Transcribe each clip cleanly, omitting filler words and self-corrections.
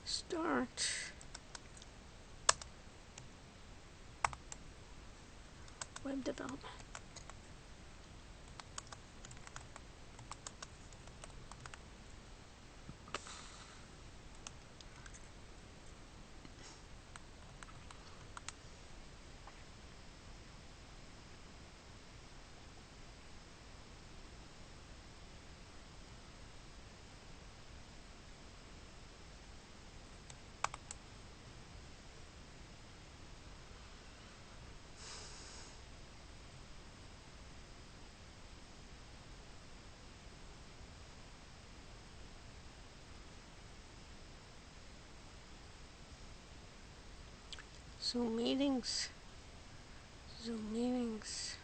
Start web development. Zoom meetings. Zoom meetings.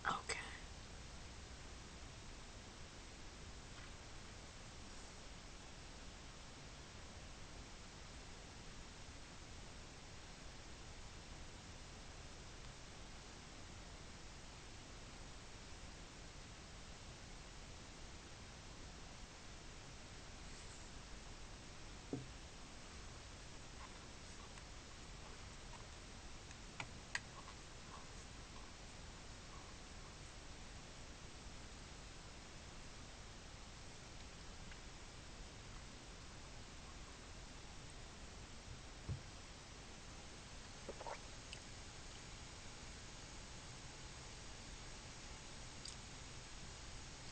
Okay.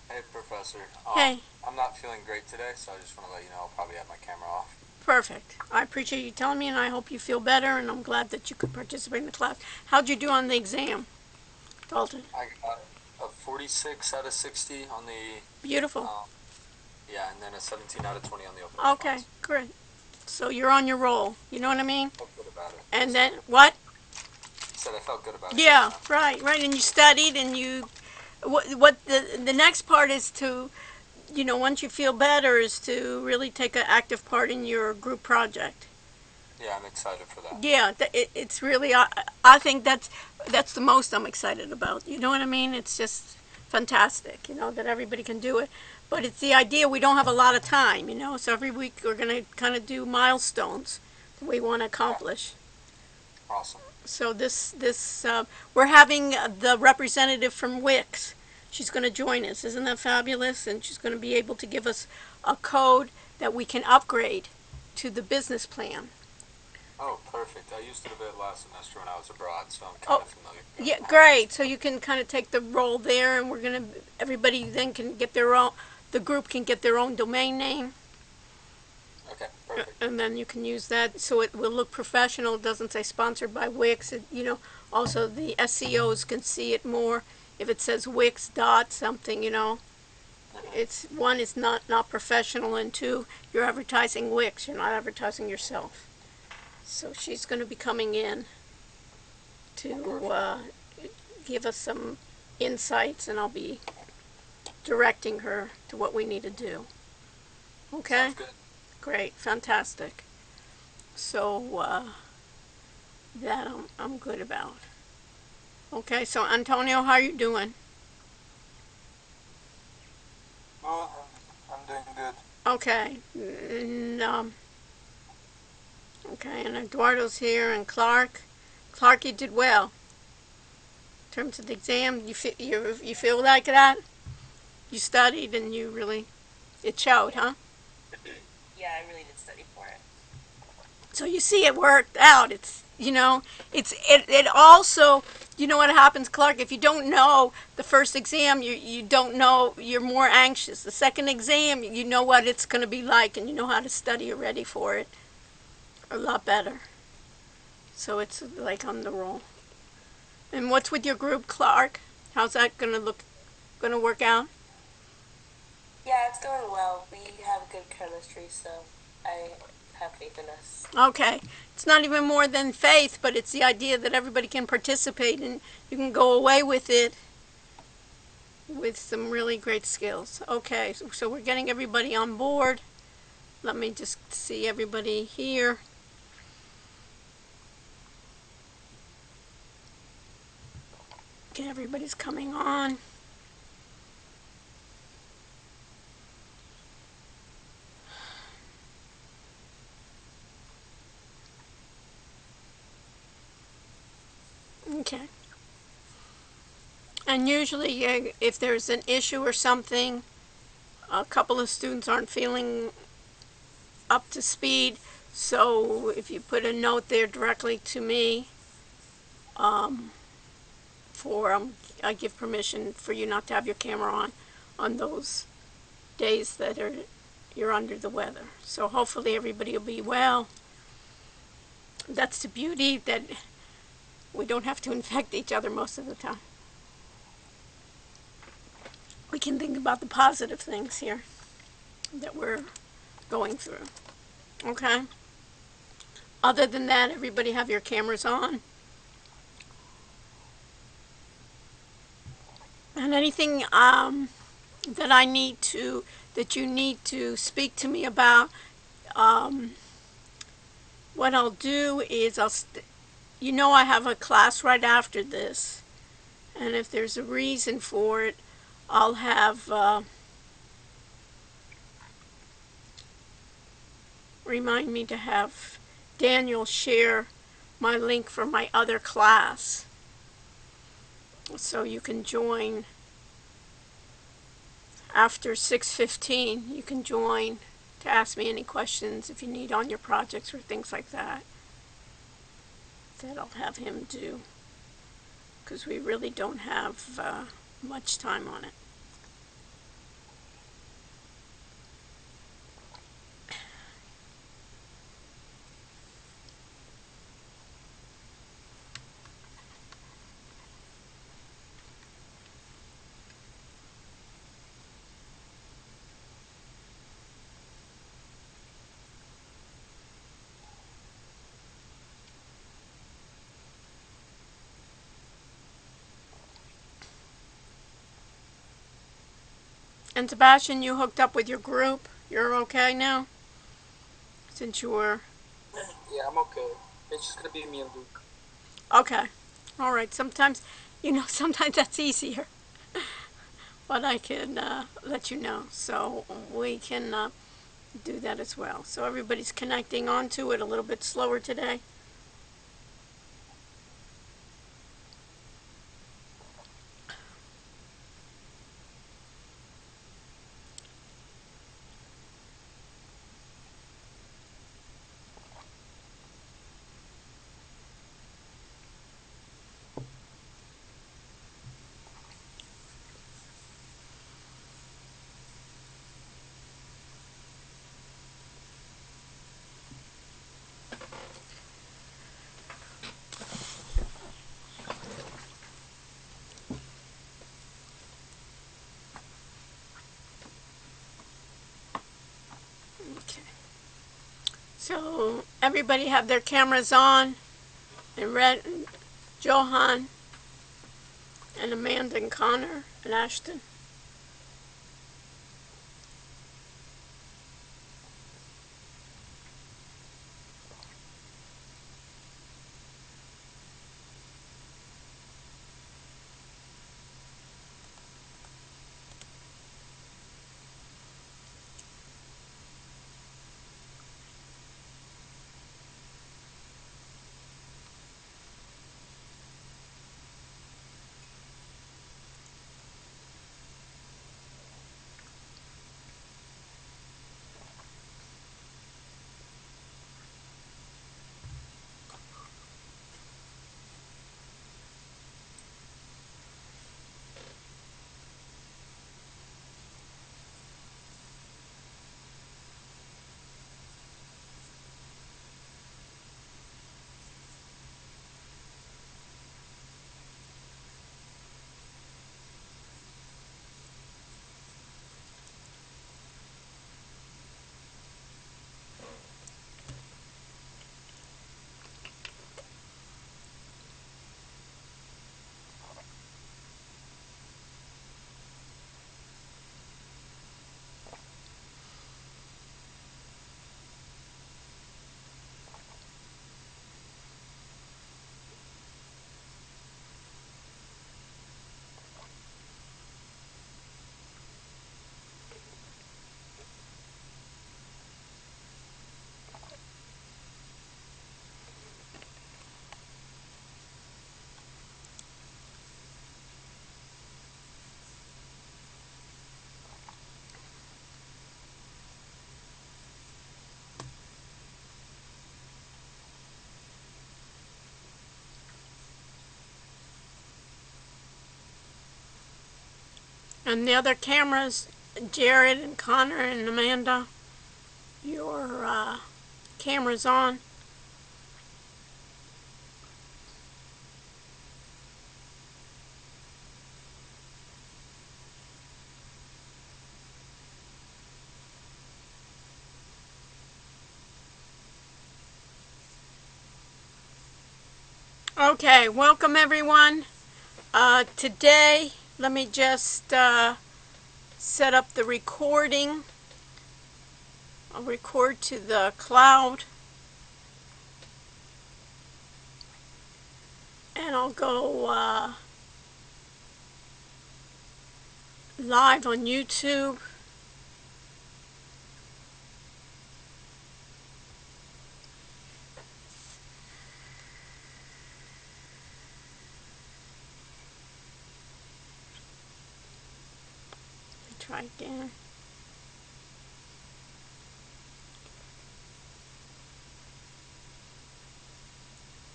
Hey, Professor. Hey, I'm not feeling great today, so I just want to let you know I'll probably have my camera off. perfect. I appreciate you telling me, and I hope you feel better, and I'm glad that you could participate in the class. How'd you do on the exam, Dalton? I got a 46 out of 60 on the, Beautiful. um, yeah, and then a 17 out of 20 on the open Okay, response. great. So you're on your roll. You know what I mean? Felt good about it. And Yes, then ma'am. what? Said I felt good about it. Yes, Yeah, ma'am. right. And you studied, and you. What the next part is to, once you feel better, is to really take an active part in your group project. Yeah, I'm excited for that. Yeah, it's really. I think that's the most I'm excited about. You know what I mean? It's just fantastic. That everybody can do it. But it's the idea we don't have a lot of time. So every week we're gonna kind of do milestones that we want to Yeah, accomplish. awesome. So we're having the representative from Wix. She's going to join us. Isn't that fabulous? And she's going to be able to give us a code that we can upgrade to the business plan. Oh, perfect. perfect. I used it a bit last semester when I was abroad, so I'm kind Oh, of familiar. yeah, great. So you can kind of take the role there, and everybody then can get their own, the group can get their own domain name, Okay, perfect. and then you can use that so it will look professional. It doesn't say sponsored by Wix. Also the SEOs can see it more if it says Wix dot something. It's one is not professional, and two, you're advertising Wix. You're not advertising yourself. So she's going to be coming in to give us some insights, and I'll be directing her to what we need to do. Okay? Sounds good. Great, fantastic. So that I'm good about. Okay, so Antonio, how are you doing? Well, I'm doing good. Okay, and Eduardo's here, and Clark. Clark, you did well. In terms of the exam, you feel like that? You studied and it showed, huh? Yeah, I really did study for it. So you see, it worked out. It also, you know what happens, Clark? If you don't know the first exam, you don't know, you're more anxious. The second exam, you know what it's going to be like, and you know how to study. You're ready for it a lot better. So it's like on the roll. And what's with your group, Clark? How's that going to work out? Yeah, it's going well. We have good chemistry, so I have faith in us. Okay. It's not even more than faith, but it's the idea that everybody can participate and you can go away with it with some really great skills. Okay, so we're getting everybody on board. Let me just see everybody here. Okay, everybody's coming on. Okay. And usually, if there's an issue or something, a couple of students aren't feeling up to speed, so if you put a note there directly to me, um, I give permission for you not to have your camera on those days that you're under the weather. So hopefully everybody will be well. That's the beauty, that we don't have to infect each other most of the time. We can think about the positive things here that we're going through. Okay? Other than that, everybody have your cameras on. And anything that you need to speak to me about, what I'll do is I have a class right after this, and if there's a reason for it, I'll have remind me to have Daniel share my link for my other class, so you can join after 6:15. You can join to ask me any questions if you need on your projects or things like that. That I'll have him do, because we really don't have much time on it. And Sebastian, you hooked up with your group? You're okay now? Since you were... Yeah, I'm okay. It's just gonna be me and Luke. Okay. All right. Sometimes, sometimes that's easier. But I can let you know. So we can do that as well. So everybody's connecting onto it a little bit slower today. So everybody have their cameras on, and Red, Johan, and Amanda, and Connor, and Ashton. And the other cameras, Jared and Connor and Amanda, your camera's on. Okay, welcome everyone. Today, let me just set up the recording. I'll record to the cloud. And I'll go live on YouTube. Try again.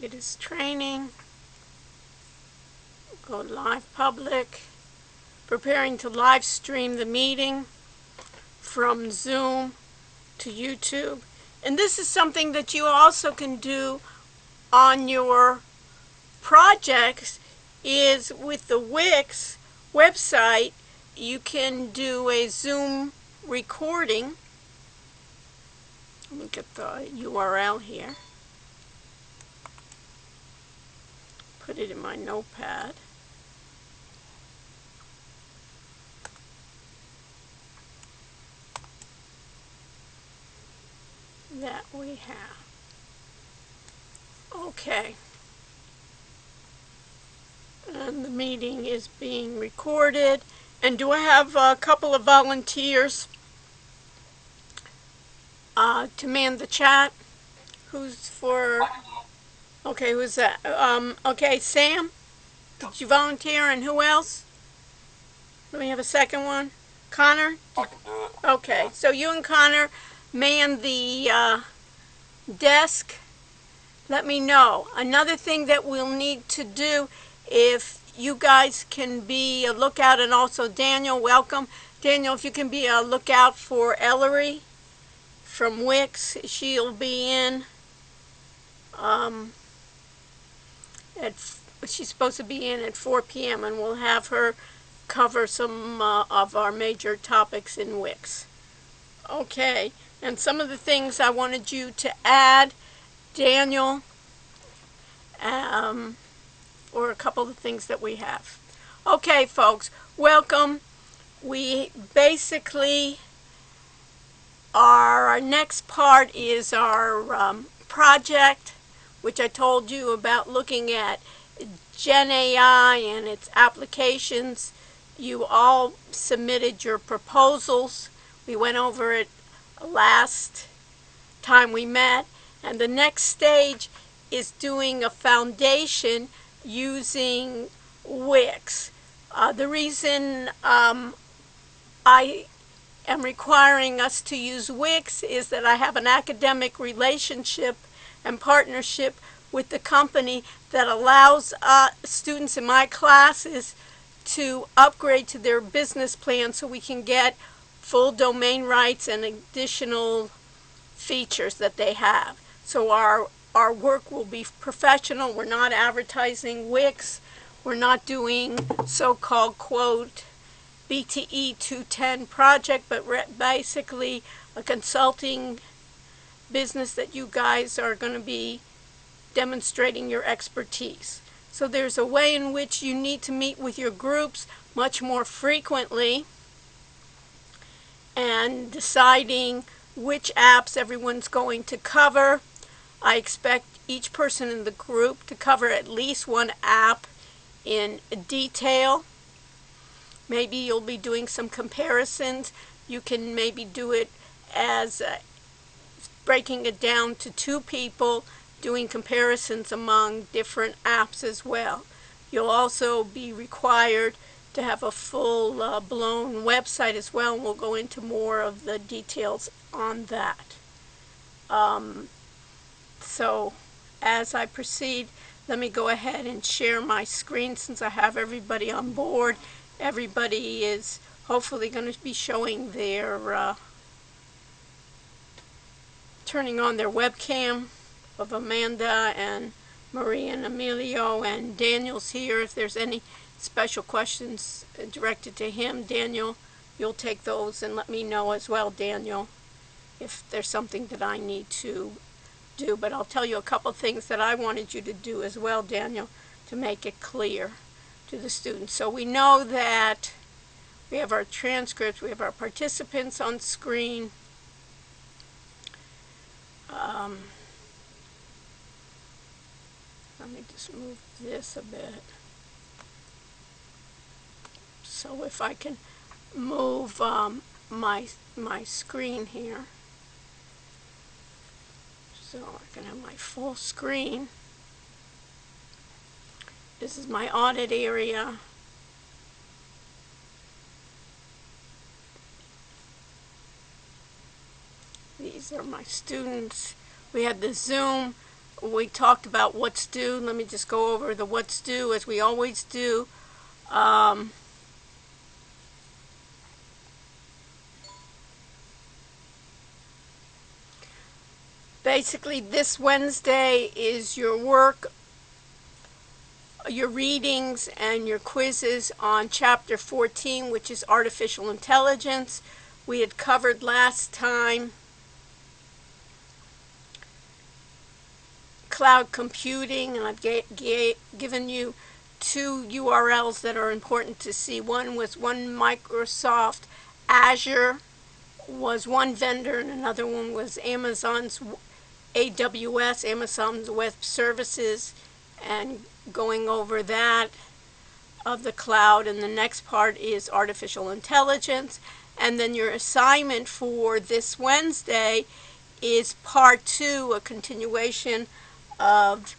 It is training. Go live public. Preparing to live stream the meeting from Zoom to YouTube. And this is something that you also can do on your projects, is with the Wix website, you can do a Zoom recording. Let me get the URL here. Put it in my notepad. That we have. Okay. And the meeting is being recorded. And do I have a couple of volunteers to man the chat? Who's for? Okay, who's that? Okay, Sam, did you volunteer, and who else? Let me have a second one. Connor? I can do it. Okay, so you and Connor man the desk. Let me know. Another thing that we'll need to do, if you guys can be a lookout, and also Daniel, welcome. Daniel, if you can be a lookout for Ellery from Wix, she'll be in. She's supposed to be in at 4 p.m. and we'll have her cover some of our major topics in Wix. Okay, And some of the things I wanted you to add, Daniel, or a couple of the things that we have. Okay, folks, welcome. We basically, our next part is our project, which I told you about, looking at Gen AI and its applications. You all submitted your proposals. We went over it last time we met. And the next stage is doing a foundation using Wix. The reason I am requiring us to use Wix is that I have an academic relationship and partnership with the company that allows students in my classes to upgrade to their business plan so we can get full domain rights and additional features that they have. So our work will be professional. We're not advertising Wix. We're not doing so-called, quote, BTE 210 project, but basically a consulting business that you guys are going to be demonstrating your expertise. So there's a way in which you need to meet with your groups much more frequently and deciding which apps everyone's going to cover. I expect each person in the group to cover at least one app in detail. Maybe you'll be doing some comparisons. You can maybe do it as breaking it down to two people, doing comparisons among different apps as well. You'll also be required to have a full-blown website as well, and we'll go into more of the details on that. So as I proceed, let me go ahead and share my screen since I have everybody on board. Everybody is hopefully going to be showing their, turning on their webcam of Amanda and Marie and Emilio, and Daniel's here. If there's any special questions directed to him, Daniel, you'll take those and let me know as well, Daniel, if there's something that I need to do. But I'll tell you a couple things that I wanted you to do as well, Daniel, to make it clear to the students. So we know that we have our transcripts, we have our participants on screen. Let me just move this a bit. So if I can move my screen here, so I can have my full screen. This is my audit area. These are my students. We had the Zoom. We talked about what's due. Let me just go over the what's due as we always do. Basically, this Wednesday is your work, your readings, and your quizzes on Chapter 14, which is Artificial Intelligence. We had covered last time cloud computing, and I've given you two URLs that are important to see. One was Microsoft Azure was one vendor, and another one was Amazon's AWS, Amazon's Web Services, and going over that of the cloud. And the next part is artificial intelligence. And then your assignment for this Wednesday is part 2, a continuation of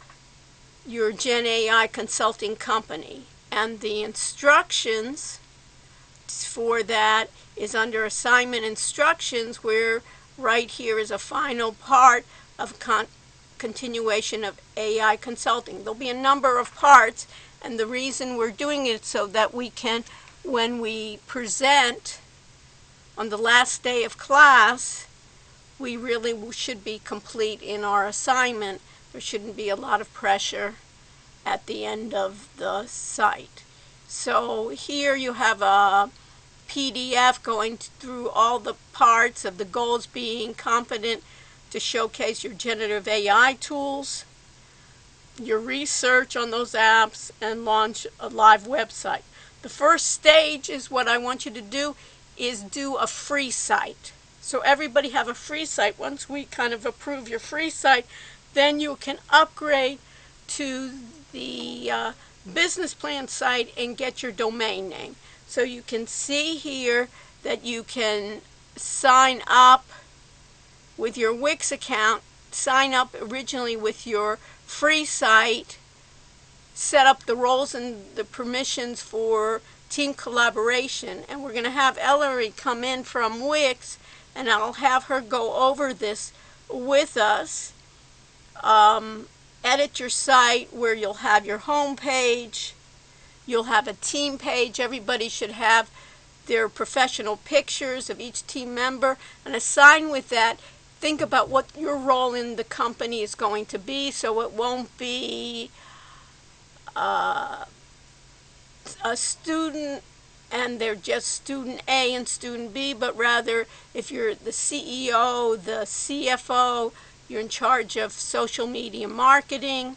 your Gen AI consulting company. And the instructions for that is under assignment instructions, where right here is a final part of continuation of AI consulting. There'll be a number of parts, and the reason we're doing it so that we can, when we present on the last day of class, we really should be complete in our assignment. There shouldn't be a lot of pressure at the end of the site. So here you have a PDF going through all the parts of the goals, being confident to showcase your generative AI tools, your research on those apps, and launch a live website. The first stage is what I want you to do is do a free site. So everybody have a free site. Once we kind of approve your free site, then you can upgrade to the business plan site and get your domain name. So you can see here that you can sign up with your Wix account, sign up originally with your free site, set up the roles and the permissions for team collaboration. And we're going to have Ellery come in from Wix, and I'll have her go over this with us. Edit your site where you'll have your home page, you'll have a team page. Everybody should have their professional pictures of each team member, and assign with that. Think about what your role in the company is going to be, so it won't be a student and they're just student A and student B, but rather if you're the CEO, the CFO, you're in charge of social media marketing,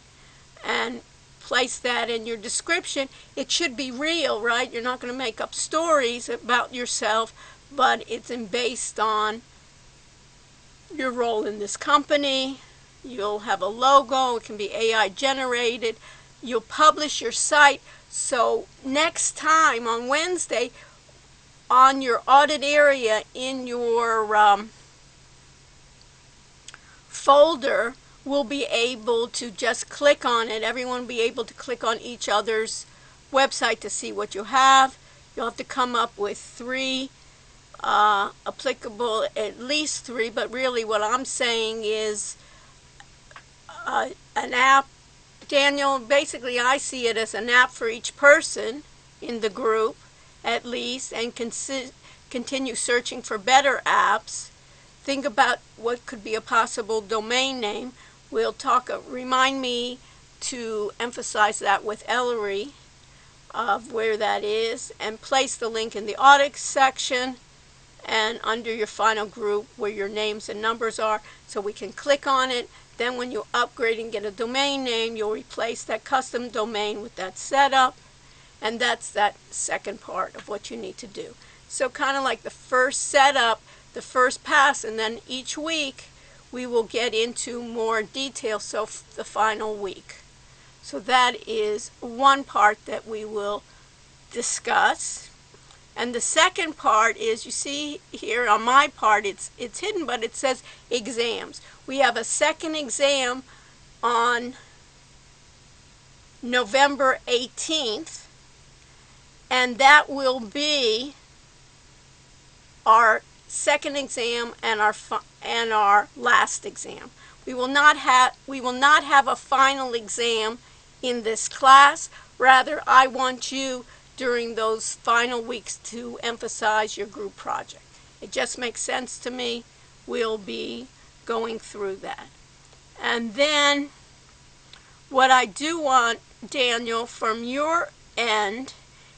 and place that in your description. It should be real, right? You're not going to make up stories about yourself, but it's based on your role in this company. You'll have a logo. It can be AI generated. You'll publish your site. So next time on Wednesday, on your audit area in your folder, we'll be able to just click on it. Everyone will be able to click on each other's website to see what you have. You'll have to come up with 3 applicable, at least 3, but really what I'm saying is an app. Daniel, basically I see it as an app for each person in the group at least, and continue searching for better apps. Think about what could be a possible domain name. We'll talk, remind me to emphasize that with Ellery of where that is, and place the link in the audit section and under your final group where your names and numbers are, so we can click on it. Then when you upgrade and get a domain name, you'll replace that custom domain with that setup, and that's that second part of what you need to do. So kind of like the first setup, the first pass, and then each week we will get into more detail, so the final week. So that is one part that we will discuss. And the second part is, you see here on my part, it's hidden, but it says exams. We have a second exam on November 18th, and that will be our second exam and our last exam. We will not have a final exam in this class. Rather, I want you during those final weeks to emphasize your group project. It just makes sense to me. We'll be going through that. And then what I do want, Daniel, from your end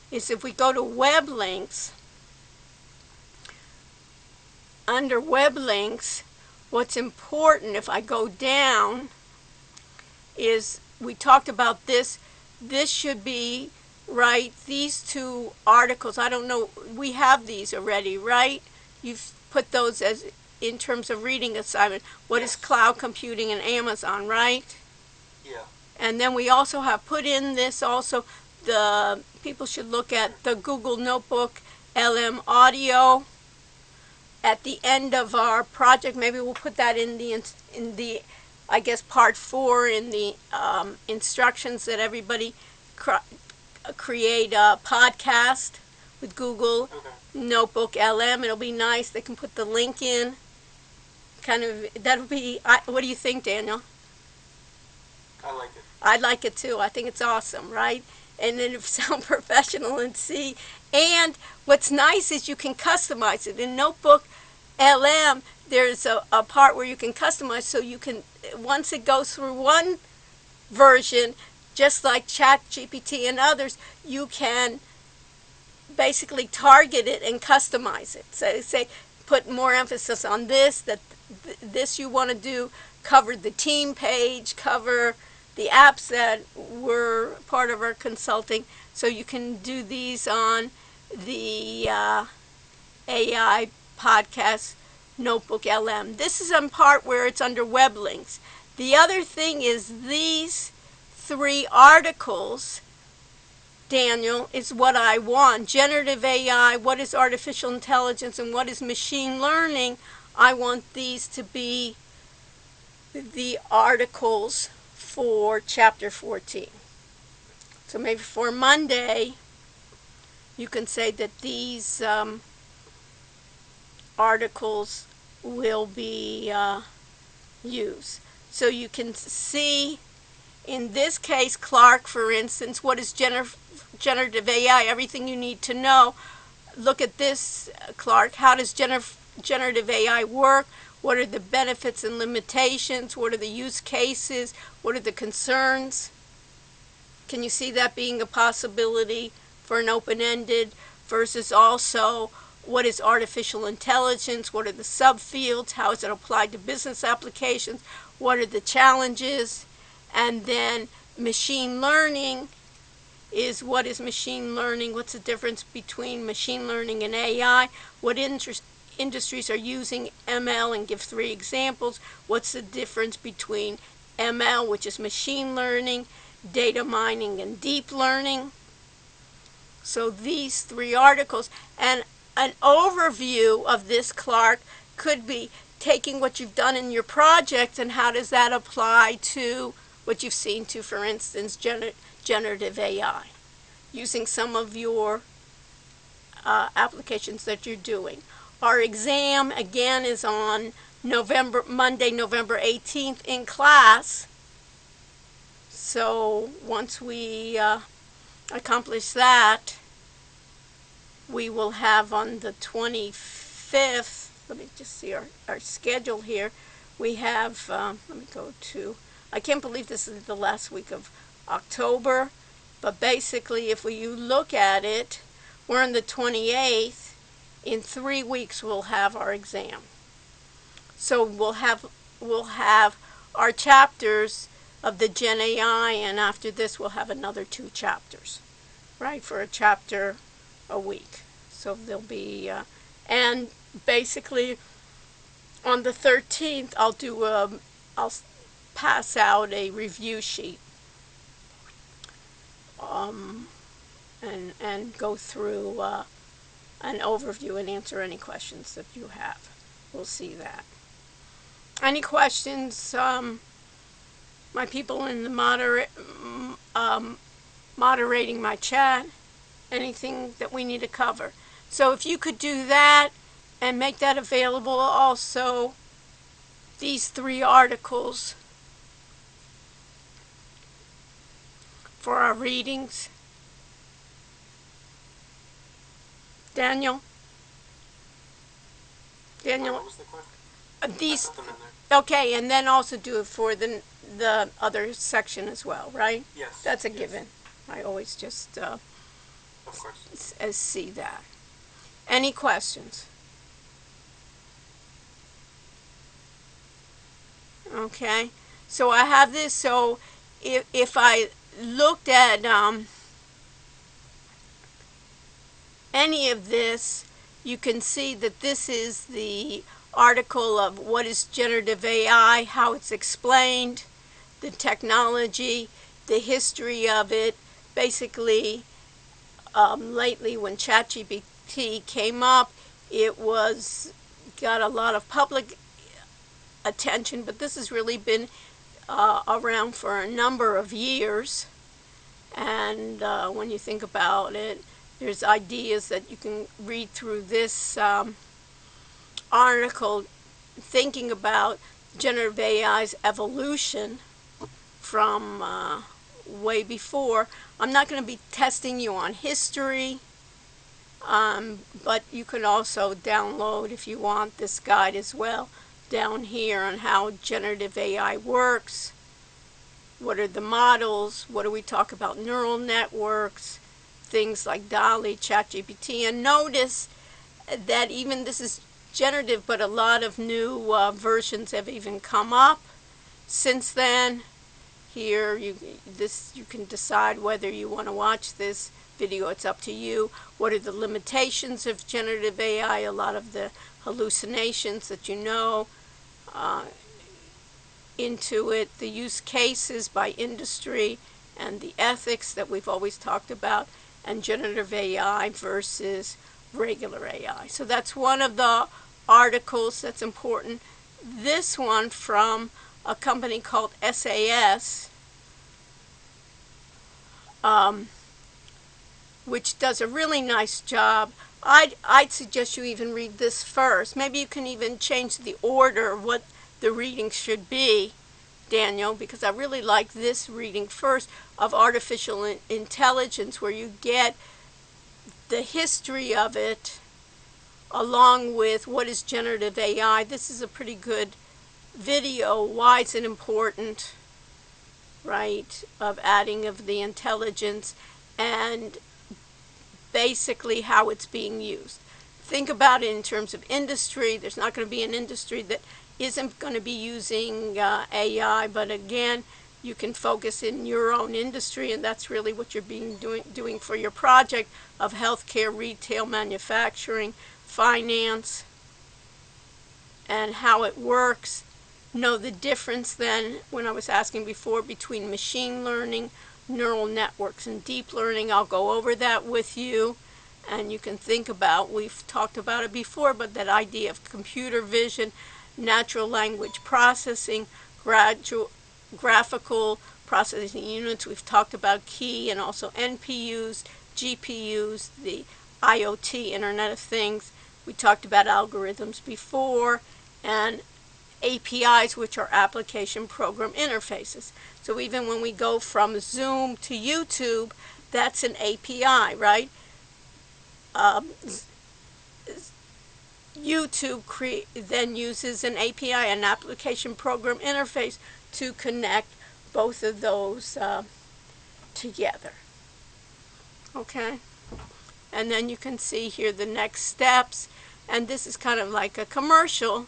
is if we go to web links, under web links, what's important, if I go down, is we talked about this. This should be right. These 2 articles, I don't know, we have these already, right? You've put those as in terms of reading assignment. What is cloud computing and Amazon, right? Yeah. And then we also have put in this also, the people should look at the Google Notebook LM audio at the end of our project. Maybe we'll put that in the I guess part 4 in the instructions that everybody create a podcast with Google Notebook LM. It'll be nice. They can put the link in. Kind of, that'll be, what do you think, Daniel? I like it. I like it too. I think it's awesome, right? And then it'll sound professional and see. And what's nice is you can customize it. In Notebook LM, there's a part where you can customize, so you can, once it goes through one version, just like ChatGPT and others, you can basically target it and customize it. So say put more emphasis on this, that this you want to do, cover the team page, cover the apps that were part of our consulting. So you can do these on the AI podcast notebook LM. This is on part where it's under web links. The other thing is these 3 articles, Daniel, is what I want. Generative AI, what is artificial intelligence, and what is machine learning. I want these to be the articles for chapter 14. So maybe for Monday, you can say that these articles will be used. So you can see, in this case, Clark, for instance, what is generative AI? Everything you need to know. Look at this, Clark. How does generative AI work? What are the benefits and limitations? What are the use cases? What are the concerns? Can you see that being a possibility for an open-ended versus also what is artificial intelligence? What are the subfields? How is it applied to business applications? What are the challenges? And then machine learning is, what is machine learning? What's the difference between machine learning and AI? What industries are using ML, and give 3 examples. What's the difference between ML, which is machine learning, data mining, and deep learning? So these 3 articles, and an overview of this, Clark, could be taking what you've done in your project and how does that apply to what you've seen to, for instance, generative AI, using some of your applications that you're doing. Our exam, again, is on Monday, November 18th in class. So once we accomplish that, we will have on the 25th, let me just see our schedule here. We have, let me go to, I can't believe this is the last week of October, but basically if you look at it, we're on the 28th. In 3 weeks we'll have our exam. So we'll have our chapters of the Gen AI, and after this we'll have another 2 chapters, right, for a chapter a week. So there'll be, and basically on the 13th I'll pass out a review sheet and go through an overview and answer any questions that you have. We'll see that. Any questions, my people in the moderating my chat? Anything that we need to cover? So if you could do that and make that available, also these 3 articles for our readings. Daniel? What was the question? These, I put them in there. okay, and then also do it for the other section as well, right? Yes. That's a yes. given. I always just Of course. see that. Any questions? Okay, so I have this. So if I looked at any of this, you can see that this is the article of what is generative AI, how it's explained, the technology, the history of it. Basically, lately when ChatGPT came up, it got a lot of public attention, but this has really been around for a number of years. And when you think about it, there's ideas that you can read through this article thinking about generative AI's evolution from way before. I'm not going to be testing you on history, but you can also download, if you want, this guide as well down here on how generative AI works. What are the models? What do we talk about? Neural networks, things like DALL-E, ChatGPT, and notice that even this is generative, but a lot of new versions have even come up since then. Here, you can decide whether you want to watch this video. It's up to you. What are the limitations of generative AI? A lot of the hallucinations that you know into it, the use cases by industry, and the ethics that we've always talked about, and generative AI versus regular AI. So that's one of the articles that's important. This one from a company called SAS, which does a really nice job. I'd suggest you even read this first. Maybe you can even change the order of what the reading should be, Daniel, because I really like this reading first of artificial intelligence, where you get the history of it along with what is generative AI. This is a pretty good video. Why is it important, right, of adding of the intelligence, and basically how it's being used. Think about it in terms of industry. There's not going to be an industry that isn't going to be using AI, but again, you can focus in your own industry, and that's really what you're doing for your project of healthcare, retail, manufacturing, finance, and how it works. Know the difference then, when I was asking before, between machine learning, neural networks, and deep learning. I'll go over that with you, and you can think about, we've talked about it before, but that idea of computer vision, natural language processing, graphical processing units. We've talked about key, and also NPUs, GPUs, the IoT, Internet of Things. We talked about algorithms before, and APIs, which are application program interfaces. So even when we go from Zoom to YouTube, that's an API, right? YouTube then uses an API, an application program interface, to connect both of those together. Okay? And then you can see here the next steps, and this is kind of like a commercial,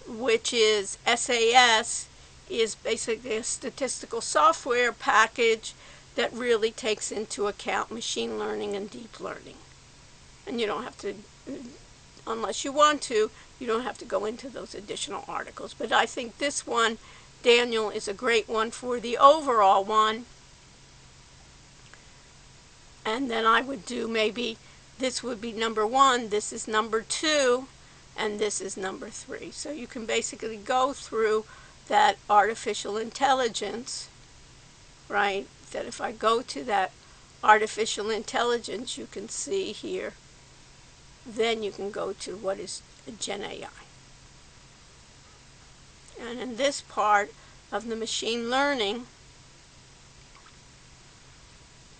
which is SAS is basically a statistical software package that really takes into account machine learning and deep learning. And you don't have to, unless you want to, you don't have to go into those additional articles. But I think this one, Daniel, is a great one for the overall one. And then I would do maybe, this would be number 1, this is number 2, and this is number 3. So you can basically go through that artificial intelligence, right? That if I go to that artificial intelligence, you can see here, then you can go to what is Gen AI. And in this part of the machine learning,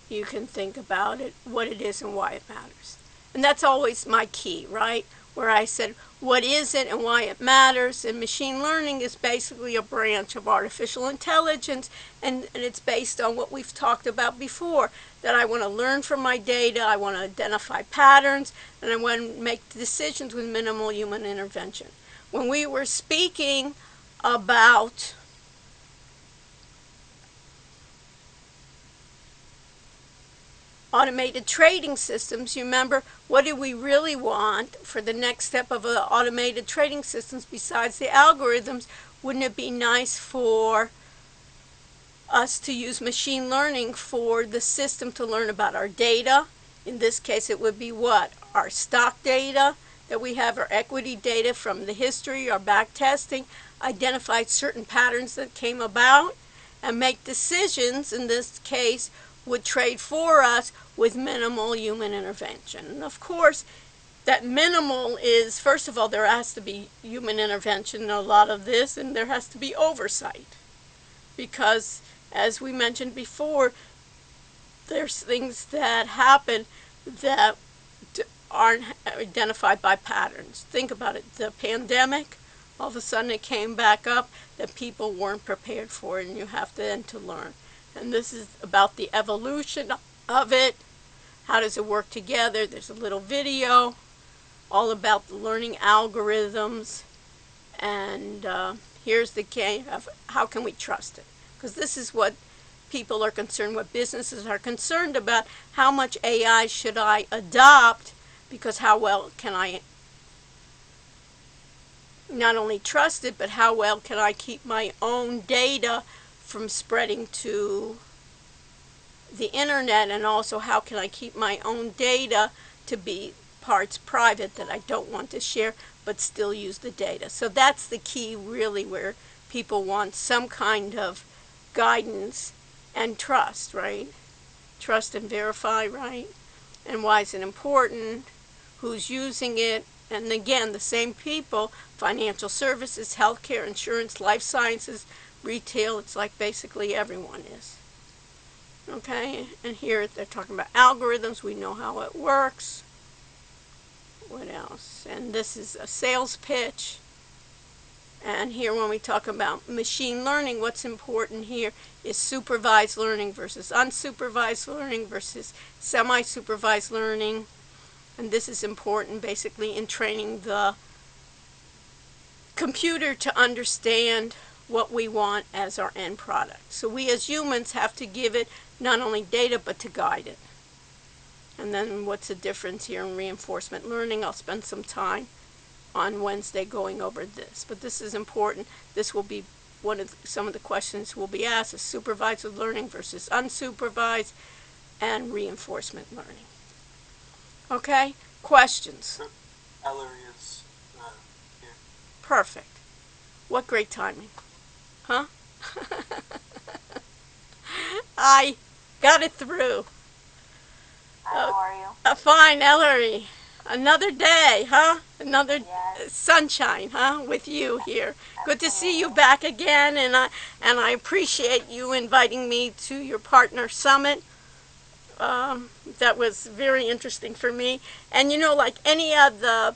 you can think about it, what it is and why it matters. And that's always my key, right? Where I said, what is it and why it matters? And machine learning is basically a branch of artificial intelligence, and it's based on what we've talked about before, that I want to learn from my data, I want to identify patterns, and I want to make decisions with minimal human intervention. When we were speaking about automated trading systems, you remember, what do we really want for the next step of automated trading systems besides the algorithms? Wouldn't it be nice for us to use machine learning for the system to learn about our data? In this case, it would be what? Our stock data that we have, our equity data from the history, our back testing, identify certain patterns that came about, and make decisions, in this case, would trade for us with minimal human intervention. And of course, that minimal is, first of all, there has to be human intervention in a lot of this, and there has to be oversight. Because, as we mentioned before, there's things that happen that aren't identified by patterns. Think about it. The pandemic, all of a sudden it came back up that people weren't prepared for it, and you have then to learn. And this is about the evolution of it, how does it work together. There's a little video all about the learning algorithms, and here's the game of how can we trust it, because this is what people are concerned, what businesses are concerned about. How much AI should I adopt, because how well can I not only trust it, but how well can I keep my own data from spreading to the internet, and also how can I keep my own data to be parts private that I don't want to share but still use the data. So that's the key, really, where people want some kind of guidance and trust, right? Trust and verify, right? And why is it important? Who's using it? And again, the same people: financial services, healthcare, insurance, life sciences, retail. It's like basically everyone is. Okay, and here they're talking about algorithms. We know how it works. What else? And this is a sales pitch. And here, when we talk about machine learning, what's important here is supervised learning versus unsupervised learning versus semi-supervised learning. And this is important basically in training the computer to understand what we want as our end product. So we as humans have to give it not only data but to guide it. And then what's the difference here in reinforcement learning? I'll spend some time on Wednesday going over this. But this is important. This will be some of the questions will be asked: is supervised learning versus unsupervised, and reinforcement learning. Okay? Questions? Ellery is here. Perfect. What great timing. Huh? I got it through. How are you? Fine, Ellery. Another day, huh? Another Yes. sunshine, huh? With you here. Good to see you back again, and I appreciate you inviting me to your partner summit. That was very interesting for me. And you know, like any of the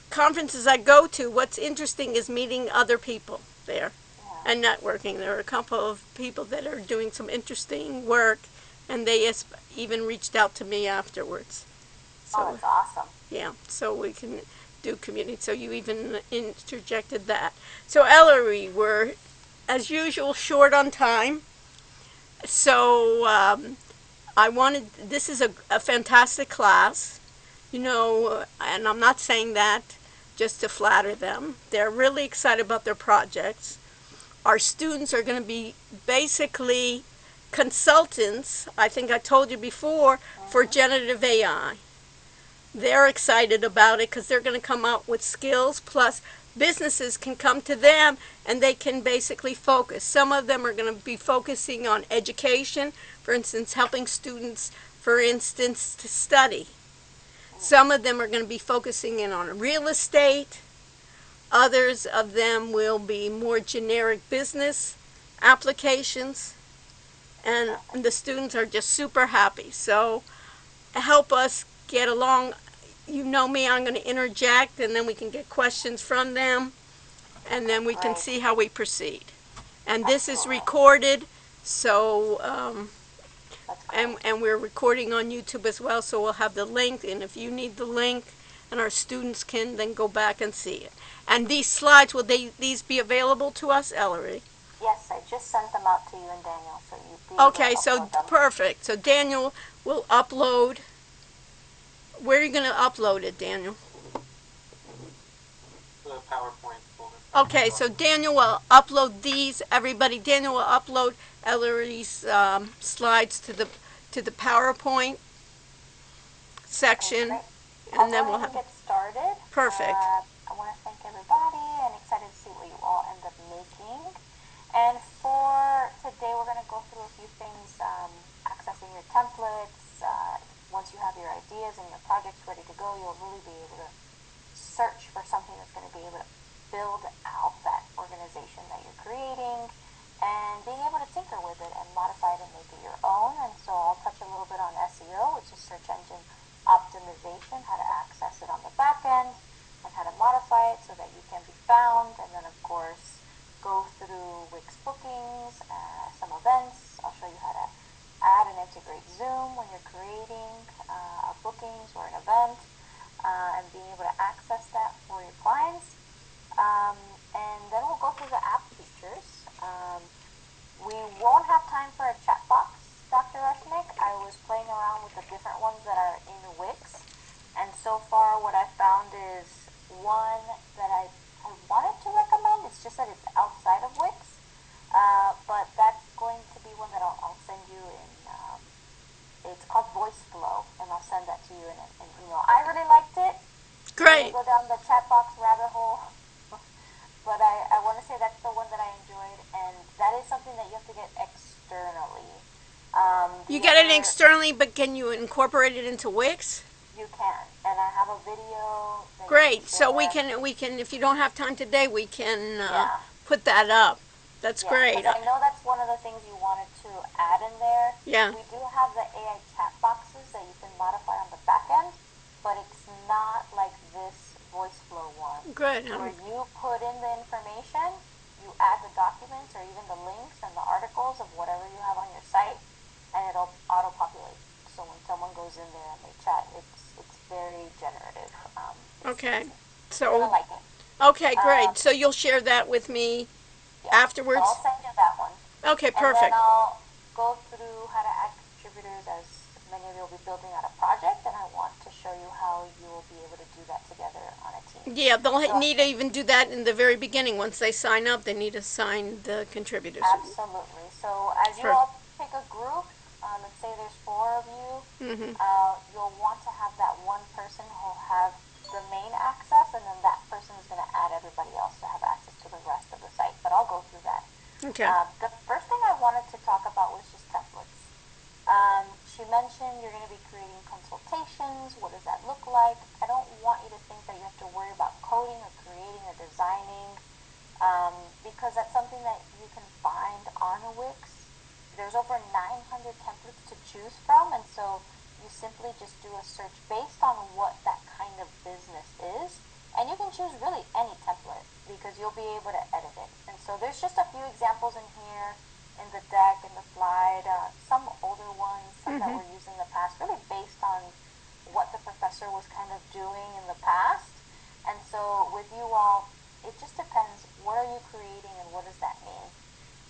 conferences I go to, what's interesting is meeting other people there and networking. There are a couple of people that are doing some interesting work, and they even reached out to me afterwards. So, Oh, that's awesome. yeah, so we can do community. So you even interjected that. So Ellery, we're, as usual, short on time. So this is a fantastic class, you know, and I'm not saying that just to flatter them. They're really excited about their projects. Our students are going to be basically consultants, I think I told you before, for generative AI. They're excited about it because they're going to come out with skills, plus businesses can come to them and they can basically focus. Some of them are going to be focusing on education, for instance, helping students, for instance, to study. Some of them are going to be focusing in on real estate. Others of them will be more generic business applications. And the students are just super happy. So help us get along. You know me, I'm going to interject, and then we can get questions from them, and then we can see how we proceed. And this is recorded, so and we're recording on YouTube as well, so we'll have the link, and if you need the link, and our students can then go back and see it. And these slides, will these be available to us, Ellery? Yes, I just sent them out to you and Daniel, so you'd be Okay, able to so upload them. perfect. So Daniel will upload. Where are you going to upload it, Daniel? The PowerPoint folder. Okay, so Daniel will upload these. Everybody, Daniel will upload Ellery's slides to the PowerPoint section, Great. and then I'll we'll go ahead and have. get started. Perfect. I want to thank everybody and excited to see what you all end up making. And for today, we're going to go through a few things, accessing your templates. Once you have your ideas and your projects ready to go, you'll really be able to search for something that's going to be able to build out that organization that you're creating, and being able to tinker with it and modify it and make it your own. And so I'll touch a little bit on SEO, which is search engine optimization, how to access it on the back end, and how to modify it so that you can be found. And then, of course, go through Wix bookings, some events. I'll show you how to add and integrate Zoom when you're creating bookings or an event, and being able to access that for your clients. And then we'll go through the app features. We won't have time for a chat box, Dr. Rushnick. I was playing around with the different ones that are in Wix, and so far what I found is one that I wanted to recommend. It's just that it's outside of Wix, but that's going to be one that I'll send you in. It's called Voice Flow, and I'll send that to you in an email. I really liked it. Great. Go down the chat box rabbit hole. But I want to say that's the one that I enjoyed, and that is something that you have to get externally. You get it externally, but can you incorporate it into Wix? You can, and I have a video. Great. So we can, if you don't have time today, we can put that up. That's great. I know that's one of the things you wanted to add in there. Yeah. We do have the AI chat boxes that you can modify on the back end, but it's not like this voice flow one. Good. Where you put in the information, you add the documents or even the links and the articles of whatever you have on your site, and it'll auto-populate. So when someone goes in there and they chat, it's very generative. Okay. I really like it. Okay, great. So you'll share that with me afterwards? So I'll send you that one. Okay, And perfect. then I'll go through how to add contributors, as many of you will be building out a project, and I want to show you how you will be able to do that together on a team. Yeah, they'll need to even do that in the very beginning. Once they sign up, they need to sign the contributors. Absolutely. So as you all pick a group, let's say there's 4 of you, you'll want to have that one person who'll have the main access, and then that person is going to add everybody else to have access to the rest of the site. But I'll go through that. Okay. The first thing I wanted to talk about was just templates. She mentioned you're going to be creating consultations. What does that look like? I don't want you to think that you have to worry about coding or creating or designing, because that's something that you can find on Wix. There's over 900 templates to choose from, and so you simply just do a search based on what that kind of business is, and you can choose really any template because you'll be able to edit it. And so there's just a few examples in here, in the deck, in the slide, some older ones, some that were used in the past, really based on what the professor was kind of doing in the past. And so with you all, it just depends, what are you creating and what does that mean?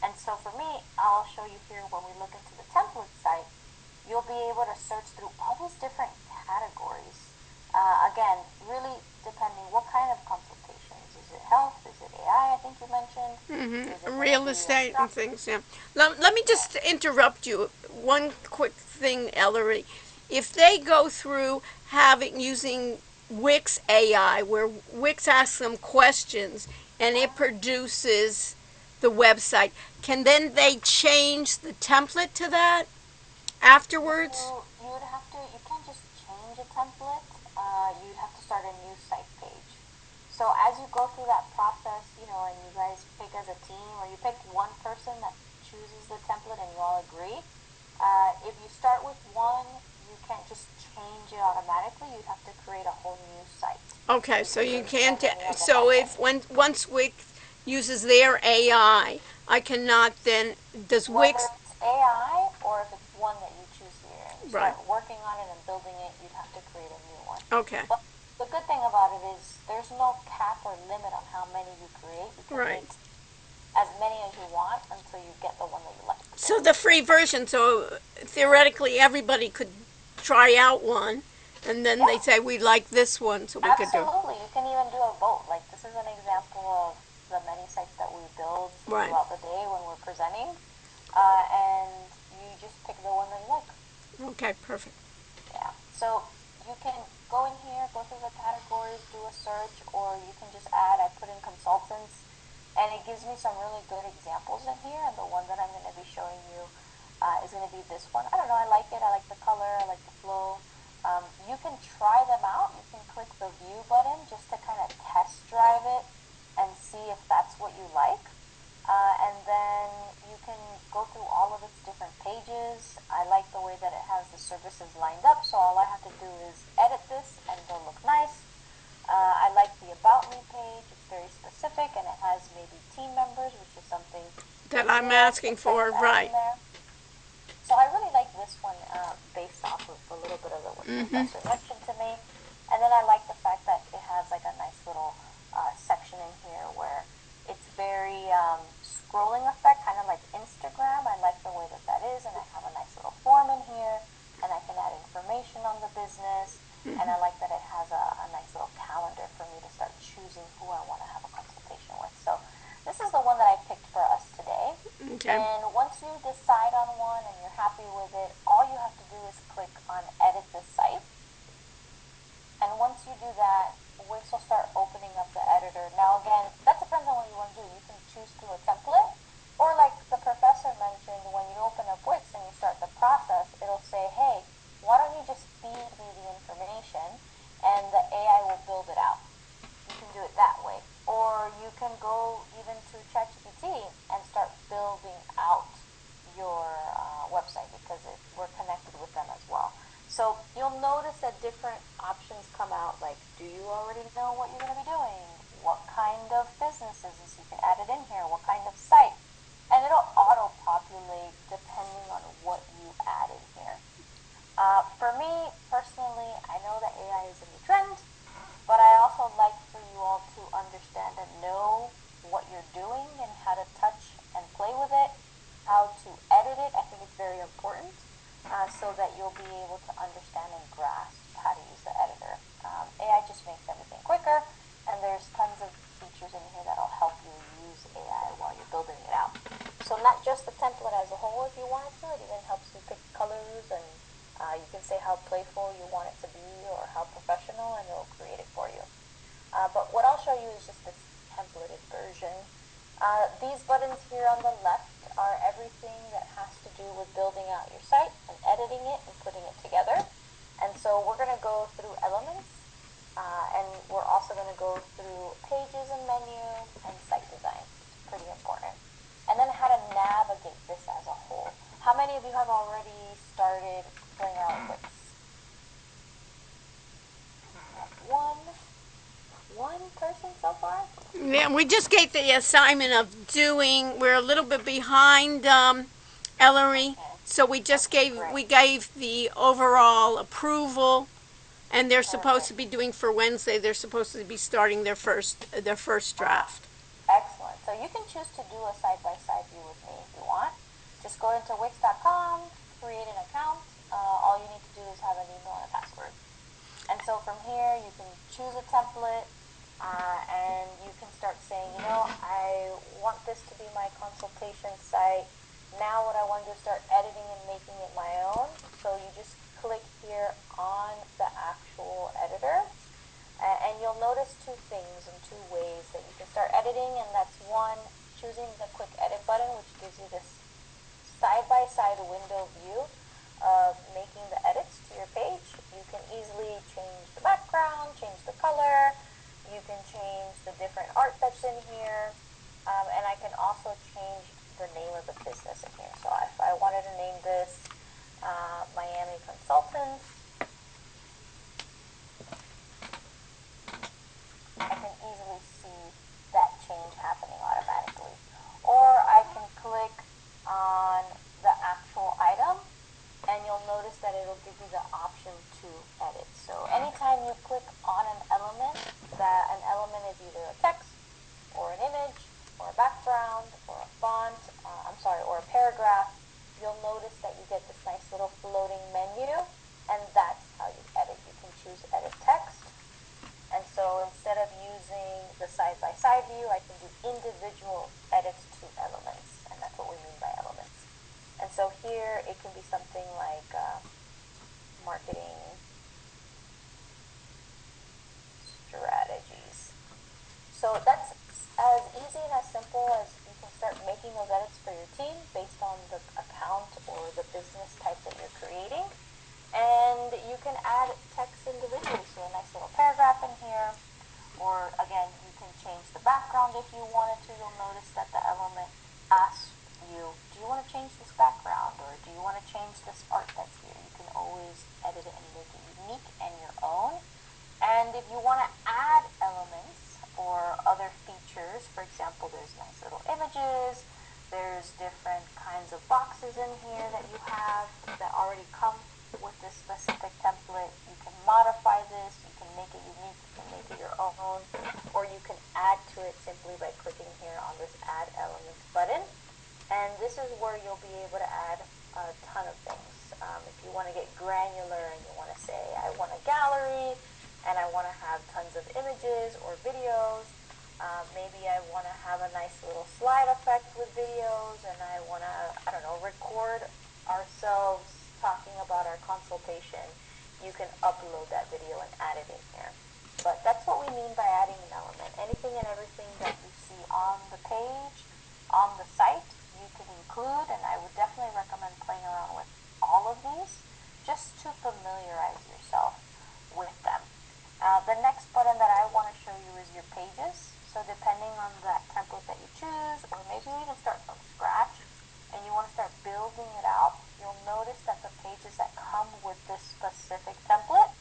And so for me, I'll show you here when we look into the template site, you'll be able to search through all these different categories. Again, really depending what kind of consultations. Is it health? Is it AI, I think you mentioned? Real estate and things, yeah. Let me just interrupt you. One quick thing, Ellery. If they go through using Wix AI, where Wix asks them questions and it produces the website, can then they change the template to that afterwards? You can't just change a template. You'd have to start a new site page. So as you go through that process, and you guys pick as a team, or you pick one person that chooses the template and you all agree, if you start with one, you can't just change it automatically. You'd have to create a whole new site. Okay, so you can't. So once Wix uses their AI, I cannot then. Does Whether Wix? it's AI or if it's one that you choose here and you Right. start working on it and building it, you'd have to create a new one. Okay. But the good thing about it is there's no cap or limit on how many you create. You can Right. make as many as you want until you get the one that you like. So the free version. So theoretically, everybody could try out one, and then they say we like this one, so we could do. Absolutely. You can even do a vote. Like this is an example of the many sites that we build throughout the day when we're presenting, and you just pick the one that you like. Okay, perfect. Yeah. So you can go in here, go through the categories, do a search, or you can just add. I put in consultants, and it gives me some really good examples in here. And the one that I'm going to be showing you is going to be this one. I don't know. I like it. I like the color. I like the flow. You can try them out. You can click the view button just to kind of test drive it and see if that's what you like. And then you can go through all of its different pages. I like the way that it has the services lined up, so all I have to do is edit this and it'll look nice. I like the About Me page. It's very specific, and it has maybe team members, which is something that I'm asking for, right. So I really like this one professor mentioned to me. And then I like the fact that it has like a nice little section in here where it's very scrolling effect, kind of like Instagram. I like the way that that is, and I have a nice little form in here, and I can add information on the business, and I like that it has a nice little calendar for me to start choosing who I want to have a consultation with. So this is the one that I picked for us today. Okay. And once you decide on one and you're happy with it, all you have to do is click on edit this site. And once you do that, Wix will start opening up the editor. Now again, that depends on what you want to do. You can choose through a template, or like the professor mentioned, when you open up Wix and you start the process, it'll say, hey, why don't you just feed me the information and the AI will build it out. You can do it that way. Or you can go even to ChatGPT and start building out your website because we're connected with them as well. So you'll notice that different options come out, like, do you already know what you're going to be doing? What kind of businesses? You can add it in here. What kind of site? And it'll auto-populate depending on what you add in here. For me, personally, I know that AI is in the trend, but I also like for you all to understand and know what you're doing and how to touch and play with it, how to edit it. I think it's very important. So that you'll be able to understand and grasp how to use the editor. AI just makes everything quicker, and there's tons of features in here that'll help you use AI while you're building it out. So not just the template as a whole if you wanted to, it even helps you pick colors, and you can say how playful you want it to be or how professional, and it'll create it for you. But what I'll show you is just this templated version. These buttons here on the left are everything that has to do with building out your site and editing it and putting it together. And so we're going to go through elements, and we're also going to go through pages and menu and site design. It's pretty important. And then how to navigate this as a whole. How many of you have already started playing around with Wix? One person so far? Yeah, we just gave the assignment of doing. We're a little bit behind, Ellery. So we just gave the overall approval, and they're supposed to be doing for Wednesday. They're supposed to be starting their first draft. Excellent. So you can choose to do a side-by-side view with me if you want. Just go into Wix.com, create an account. All you need to do is have an email and a password. And so from here, you can choose a template, and you can start saying, I want this to be my consultation site. Now what I want to do is start editing and making it my own. So you just click here on the actual editor, and you'll notice two things and two ways that you can start editing, and that's one, choosing the quick edit button, which gives you this side-by-side window view of making the edits to your page. You can easily change the background, change the color, you can change the different art that's in here, and I can also change the name of the business in here. So if I wanted to name this Miami Consultants, I can easily see that change happening automatically. Or I can click on the actual item, and you'll notice that it'll give you the option to edit. So anytime you click on an element, that an element is either a text or an image or a background or a font, or a paragraph, you'll notice that you get this nice little floating menu, and that's how you edit. You can choose edit text. And so instead of using the side-by-side view, I can do individual edits to elements, and that's what we mean by elements. And so here it can be something like marketing strategies. So that's as easy and as simple as you can start making those edits for your team based on the account or the business type that you're creating. And you can add text individually, so a nice little paragraph in here. Or again, you can change the background if you wanted to. You'll notice that the element asks you, do you want to change this background, or do you want to change this art that's here? You can always edit it and make it unique and your own. And if you want to add elements or other features, for example, there's nice little images, there's different kinds of boxes in here that you have that already come with this specific template. You can modify this, you can make it unique, you can make it your own, or you can add to it simply by clicking here on this Add Elements button. And this is where you'll be able to add a ton of things. If you want to get granular and you want to say, I want a gallery and I want to have tons of images or videos, maybe I want to have a nice little slide effect with videos, and I want to, I don't know, record ourselves talking about our consultation. You can upload that video and add it in here. But that's what we mean by adding an element. Anything and everything that you see on the page, on the site, you can include, and I would definitely recommend playing around with all of these just to familiarize yourself with them. The next button that I want to show you is your pages. So depending on that template that you choose, or maybe you even start from scratch and you want to start building it out, you'll notice that the pages that come with this specific template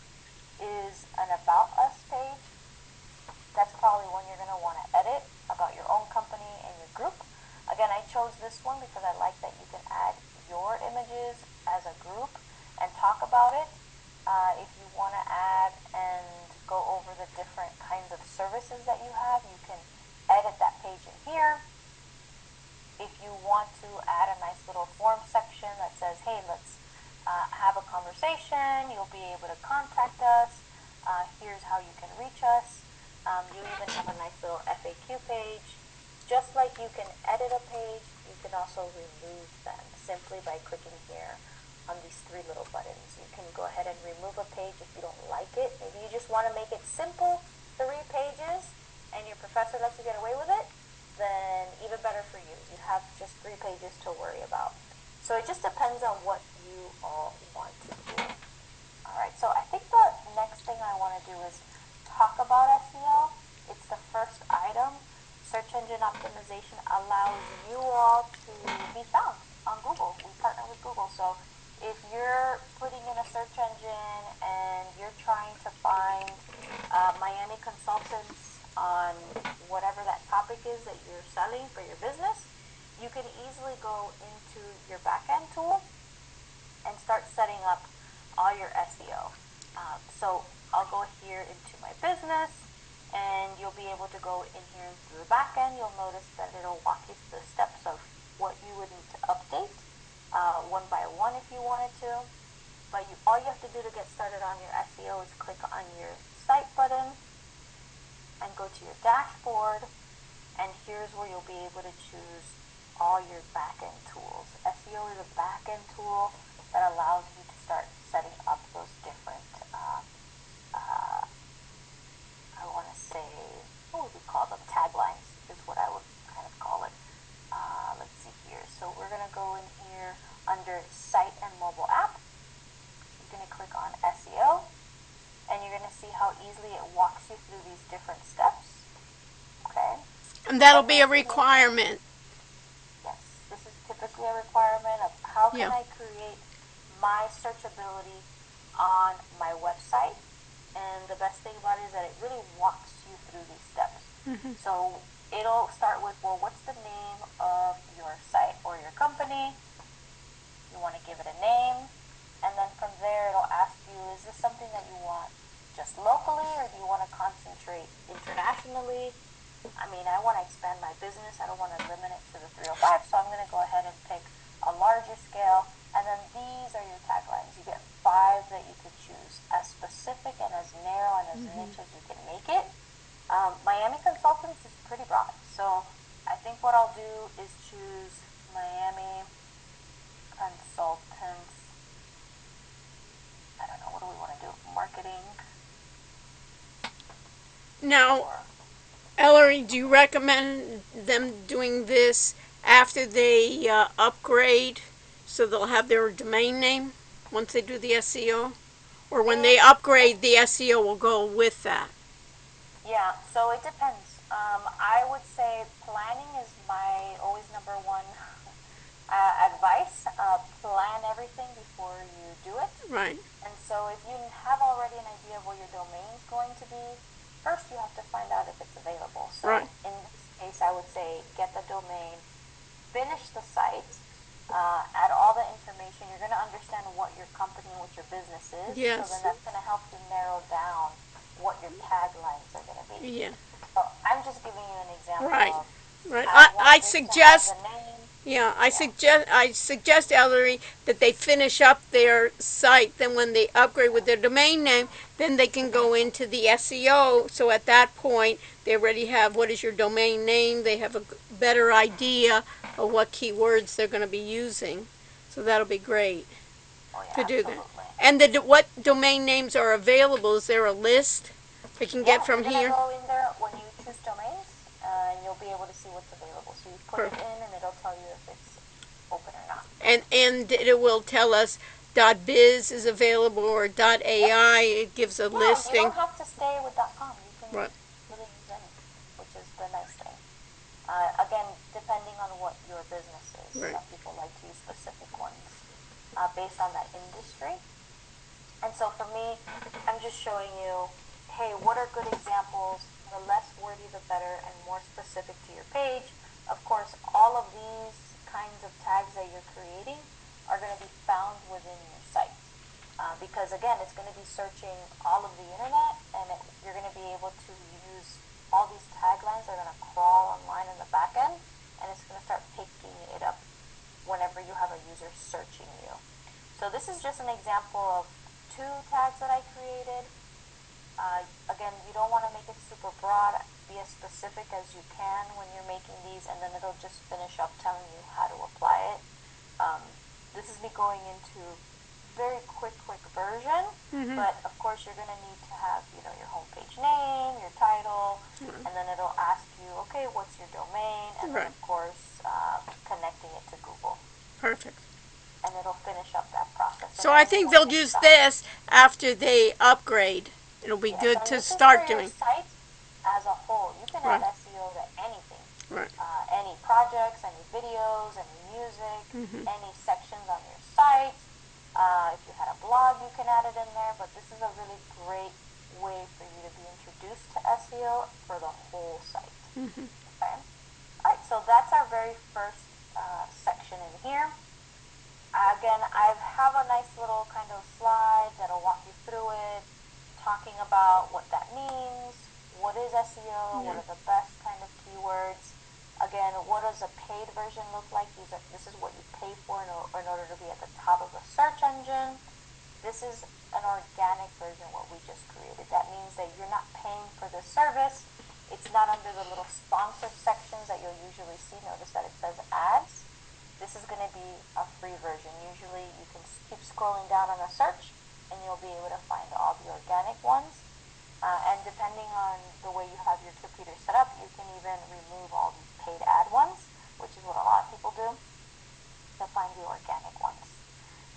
is an About Us page. That's probably one you're going to want to edit about your own company and your group. Again, I chose this one because I like that you can add your images as a group and talk about it. If you want to add and go over the different kinds of services that you have, you can edit that page in here. If you want to add a nice little form section that says, hey, let's have a conversation, you'll be able to contact us. Here's how you can reach us. You even have a nice little FAQ page. Just like you can edit a page, you can also remove them simply by clicking here on these three little buttons. You can go ahead and remove a page if you don't like it. Maybe you just want to make it simple, 3 pages, and your professor lets you get away with it, then even better for you. You have just 3 pages to worry about. So it just depends on what you all want to do. Alright, so I think the next thing I want to do is talk about SEO. It's the first item. Search engine optimization allows you all to be found on Google. We partner with Google, so if you're putting in a search engine and you're trying to find Miami consultants on whatever that topic is that you're selling for your business, you can easily go into your backend tool and start setting up all your SEO. So I'll go here into my business, and you'll be able to go in here into the backend. You'll notice that it'll walk you through the steps of what you would need to update one by one if you wanted to. But all you have to do to get started on your SEO is click on your site button and go to your dashboard, and here's where you'll be able to choose all your backend tools. SEO is a backend tool that allows you to start setting up those different I want to say, what would we call them? Taglines is what I would kind of call it. Let's see here. So we're going to go in here under Site and Mobile App. You're going to click on SEO, and you're going to see how easily it walks you through these different steps. Okay? And that'll be a requirement. Yes, this is typically a requirement of how can Yeah. I create my searchability on my website. And the best thing about it is that it really walks you through these steps. So it'll start with, well, what's the name of your site or your company? You want to give it a name. And then from there, it'll ask you, is this something that you want just locally, or do you want to concentrate internationally? I mean, I want to expand my business. I don't want to limit it to the 305, so I'm going to go ahead and pick a larger scale. And then these are your taglines. You get 5 that you could choose, as specific and as narrow and as niche as you can make it. Miami Consultants is pretty broad, so I think what I'll do is choose Miami Consultants. I don't know, what do we want to do? Marketing. Now, Or Ellery, do you recommend them doing this after they upgrade, so they'll have their domain name once they do the SEO? Or when they upgrade, the SEO will go with that? yeah, so it depends. I would say planning is my always number one advice. Plan everything before you do it. Right. And so if you have already an idea of what your domain is going to be, first you have to find out if it's available. So Right. in this case, I would say get the domain, finish the site, add all the information. You're going to understand what your company and what your businesses. Yes. So then that's going to help you narrow down what your taglines are going to be. Yeah. So I'm just giving you an example Right. of Right. I want I this to have suggest. the name. Yeah, I suggest, Ellery, that they finish up their site. Then, when they upgrade with their domain name, then they can go into the SEO. So at that point, they already have what is your domain name. They have a better idea of what keywords they're going to be using. So that'll be great Oh yeah, to do that. absolutely. And what domain names are available? Is there a list they can get from you're here? gonna go in there when you choose domains, and you'll be able to see what's available. So you put it Perfect. in, and it'll tell you if it's open or not. And it will tell us .biz is available or .ai. It gives a Yeah, you listing. don't have to stay with .com. You can Right. really use any, which is the nice thing. Again, depending on what your business is, Right. some people like to use specific ones based on that industry. And so for me, I'm just showing you, hey, what are good examples? The less wordy, the better, and more specific to your page. Of course, all of these kinds of tags that you're creating are going to be found within your site. Because again, it's going to be searching all of the internet, and you're going to be able to use all these taglines that are going to crawl online in the back end, and it's going to start picking it up whenever you have a user searching you. So this is just an example of 2 tags that I created. Again, you don't want to make it super broad. Be as specific as you can when you're making these, and then it'll just finish up telling you how to apply it. This is me going into very quick version, but of course you're going to need to have, your homepage name, your title, and then it'll ask you, okay, what's your domain, and then of course connecting it to Google. Perfect. And it'll finish up that process. So I think they'll use this after they upgrade. It'll be good to start doing. Site as a whole. You can add SEO to anything. Right. Any projects, any videos, any music, any sections on your site. If you had a blog, you can add it in there. But this is a really great way for you to be introduced to SEO for the whole site. Okay. All right. So that's our very first section in here. Again, I have a nice little kind of slide that'll walk you through it, talking about what that means, what is SEO, what are the best kind of keywords. Again, what does a paid version look like? This is what you pay for in order to be at the top of the search engine. This is an organic version, what we just created. That means that you're not paying for the service. It's not under the little sponsored sections that you'll usually see. Notice that it says ads. This is going to be a free version. Usually you can keep scrolling down on a search and you'll be able to find all the organic ones. And depending on the way you have your computer set up, you can even remove all these paid ad ones, which is what a lot of people do, to find the organic ones.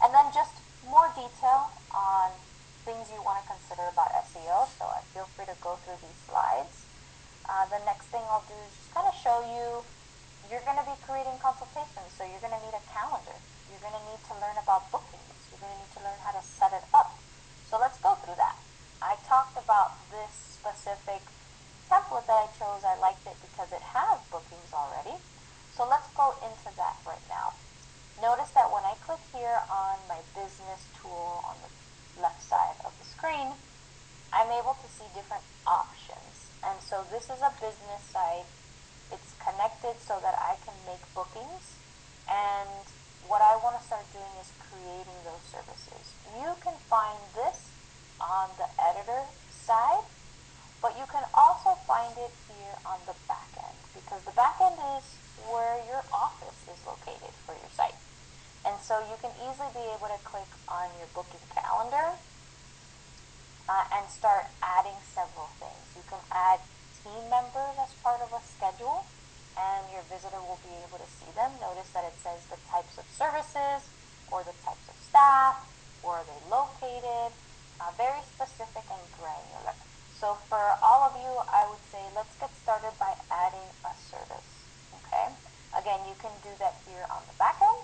And then just more detail on things you want to consider about SEO. So feel free to go through these slides. The next thing I'll do is just kind of show you, you're going to be creating consultations, so you're going to need a calendar. You're going to need to learn about bookings. You're going to need to learn how to set it up. So let's go through that. I talked about this specific template that I chose. I liked it because it has bookings already. So let's go into that right now. Notice that when I click here on my business tool on the left side of the screen, I'm able to see different options. And so this is a business site. It's connected so that I can make bookings, and what I want to start doing is creating those services. You can find this on the editor side, but you can also find it here on the back end, because the back end is where your office is located for your site. And so you can easily be able to click on your booking calendar and start adding several things. You can add team members as part of a schedule, and your visitor will be able to see them. Notice that it says the types of services or the types of staff, where are they located, very specific and granular. So for all of you, I would say let's get started by adding a service. Okay. Again, you can do that here on the back end,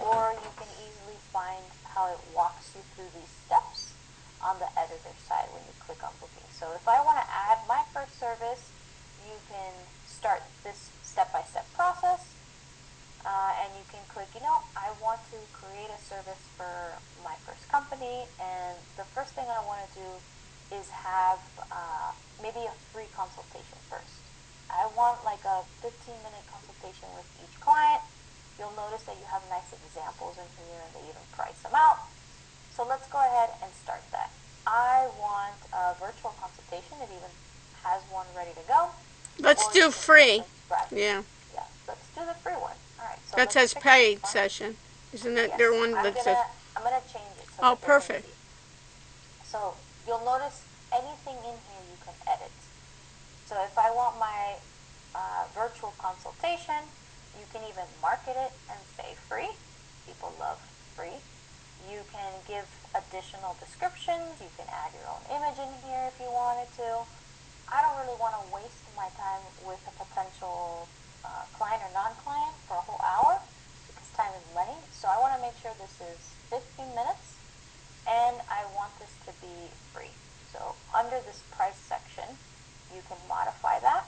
or you can easily find how it walks you through these steps on the editor side when you click on booking. So if I want to add my first service, you can start this step-by-step process, and you can click, I want to create a service for my first company. company, and the first thing I want to do is have maybe a free consultation first. I want like a 15-minute consultation with each client. You'll notice that you have nice examples in here, and they even price them out. So let's go ahead and start that. I want a virtual consultation. It even has one ready to go. Let's do free. Yeah. Yeah, let's do the free one. All right. So That says paid session. Isn't that their one that says? I'm gonna change it. So Oh, that they can perfect. see. So you'll notice anything in here you can edit. So if I want my virtual consultation, you can even market it and say free. People love free. You can give additional descriptions. You can add your own image in here if you wanted to. I don't really want to waste my time with a potential client or non-client for a whole hour because time is money. So I want to make sure this is 15 minutes, and I want this to be free. So under this price section, you can modify that,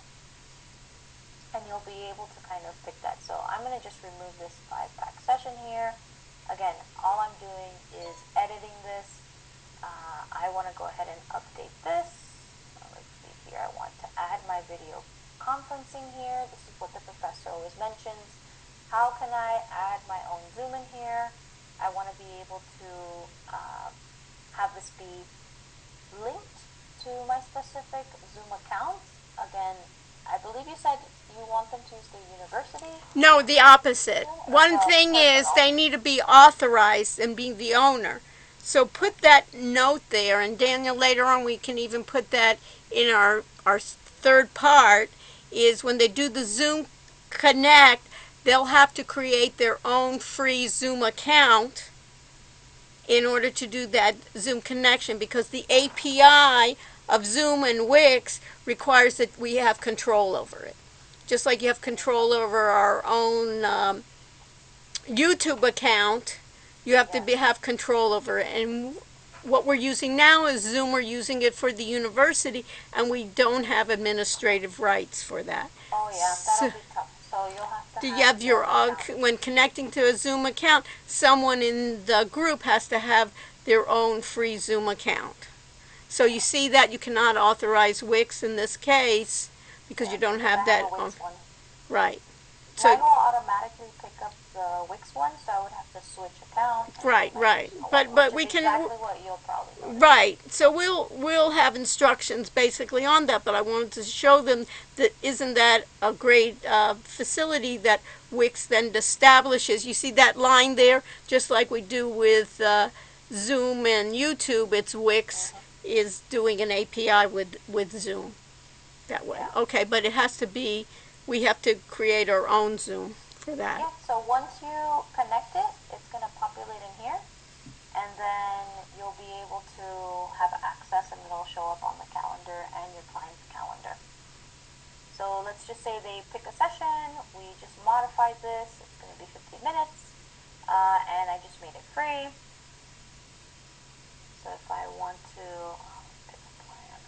and you'll be able to kind of pick that. So I'm going to just remove this 5-pack session here. Again, all I'm doing is editing this. I want to go ahead and update this. Let's see here. I want to add my video conferencing here. This is what the professor always mentions. How can I add my own Zoom in here? I want to be able to have this be linked to my specific Zoom account. Again, I believe you said you want them to use the university. No, the opposite. One thing is they need to be authorized and be the owner. So put that note there, and Daniel, later on we can even put that in our third part, is when they do the Zoom Connect, they'll have to create their own free Zoom account in order to do that Zoom connection, because the API of Zoom and Wix requires that we have control over it. Just like you have control over our own YouTube account, you have to have control over it. And what we're using now is Zoom. We're using it for the university, and we don't have administrative rights for that. Oh yeah, that'll be tough. So you'll have to You have your when connecting to a Zoom account, someone in the group has to have their own free Zoom account. So you see that you cannot authorize Wix in this case because you don't have that on. Right. So mine will automatically pick up the Wix one, so I would have to switch account. Right. But we can. Exactly what you'll probably know. Right. So we'll have instructions basically on that, but I wanted to show them that isn't that a great facility that Wix then establishes. You see that line there, just like we do with Zoom and YouTube. It's Wix is doing an API with Zoom that way. Okay, but it has to be. We have to create our own Zoom for that. Yeah, so once you connect it, it's going to populate in here, and then you'll be able to have access, and it'll show up on the calendar and your client's calendar. So let's just say they pick a session, we just modified this, it's going to be 15 minutes, and I just made it free. So if I want to pick a plan,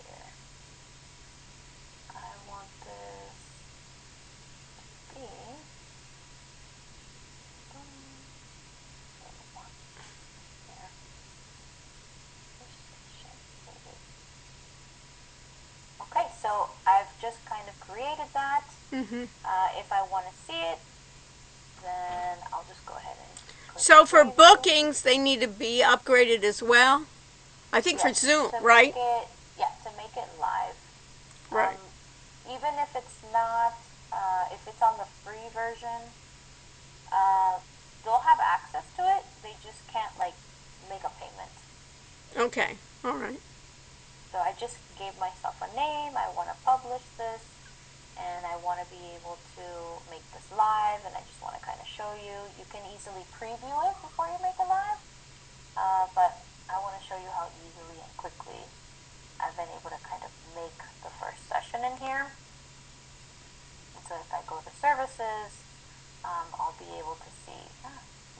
here. I want this to be okay, so I've just kind of created that. If I want to see it, then I'll just go ahead and click. So for bookings, they need to be upgraded as well. I think for Zoom, right? To make it live. Right. Even if it's not, if it's on the free version, they'll have access to it. They just can't make a payment. Okay. All right. So I just gave myself a name. I want to publish this, and I want to be able to make this live, and I just want to kind of show you. You can easily preview it before you make it live, but I want to show you how easily and quickly I've been able to kind of make the first session in here. And so if I go to services, I'll be able to see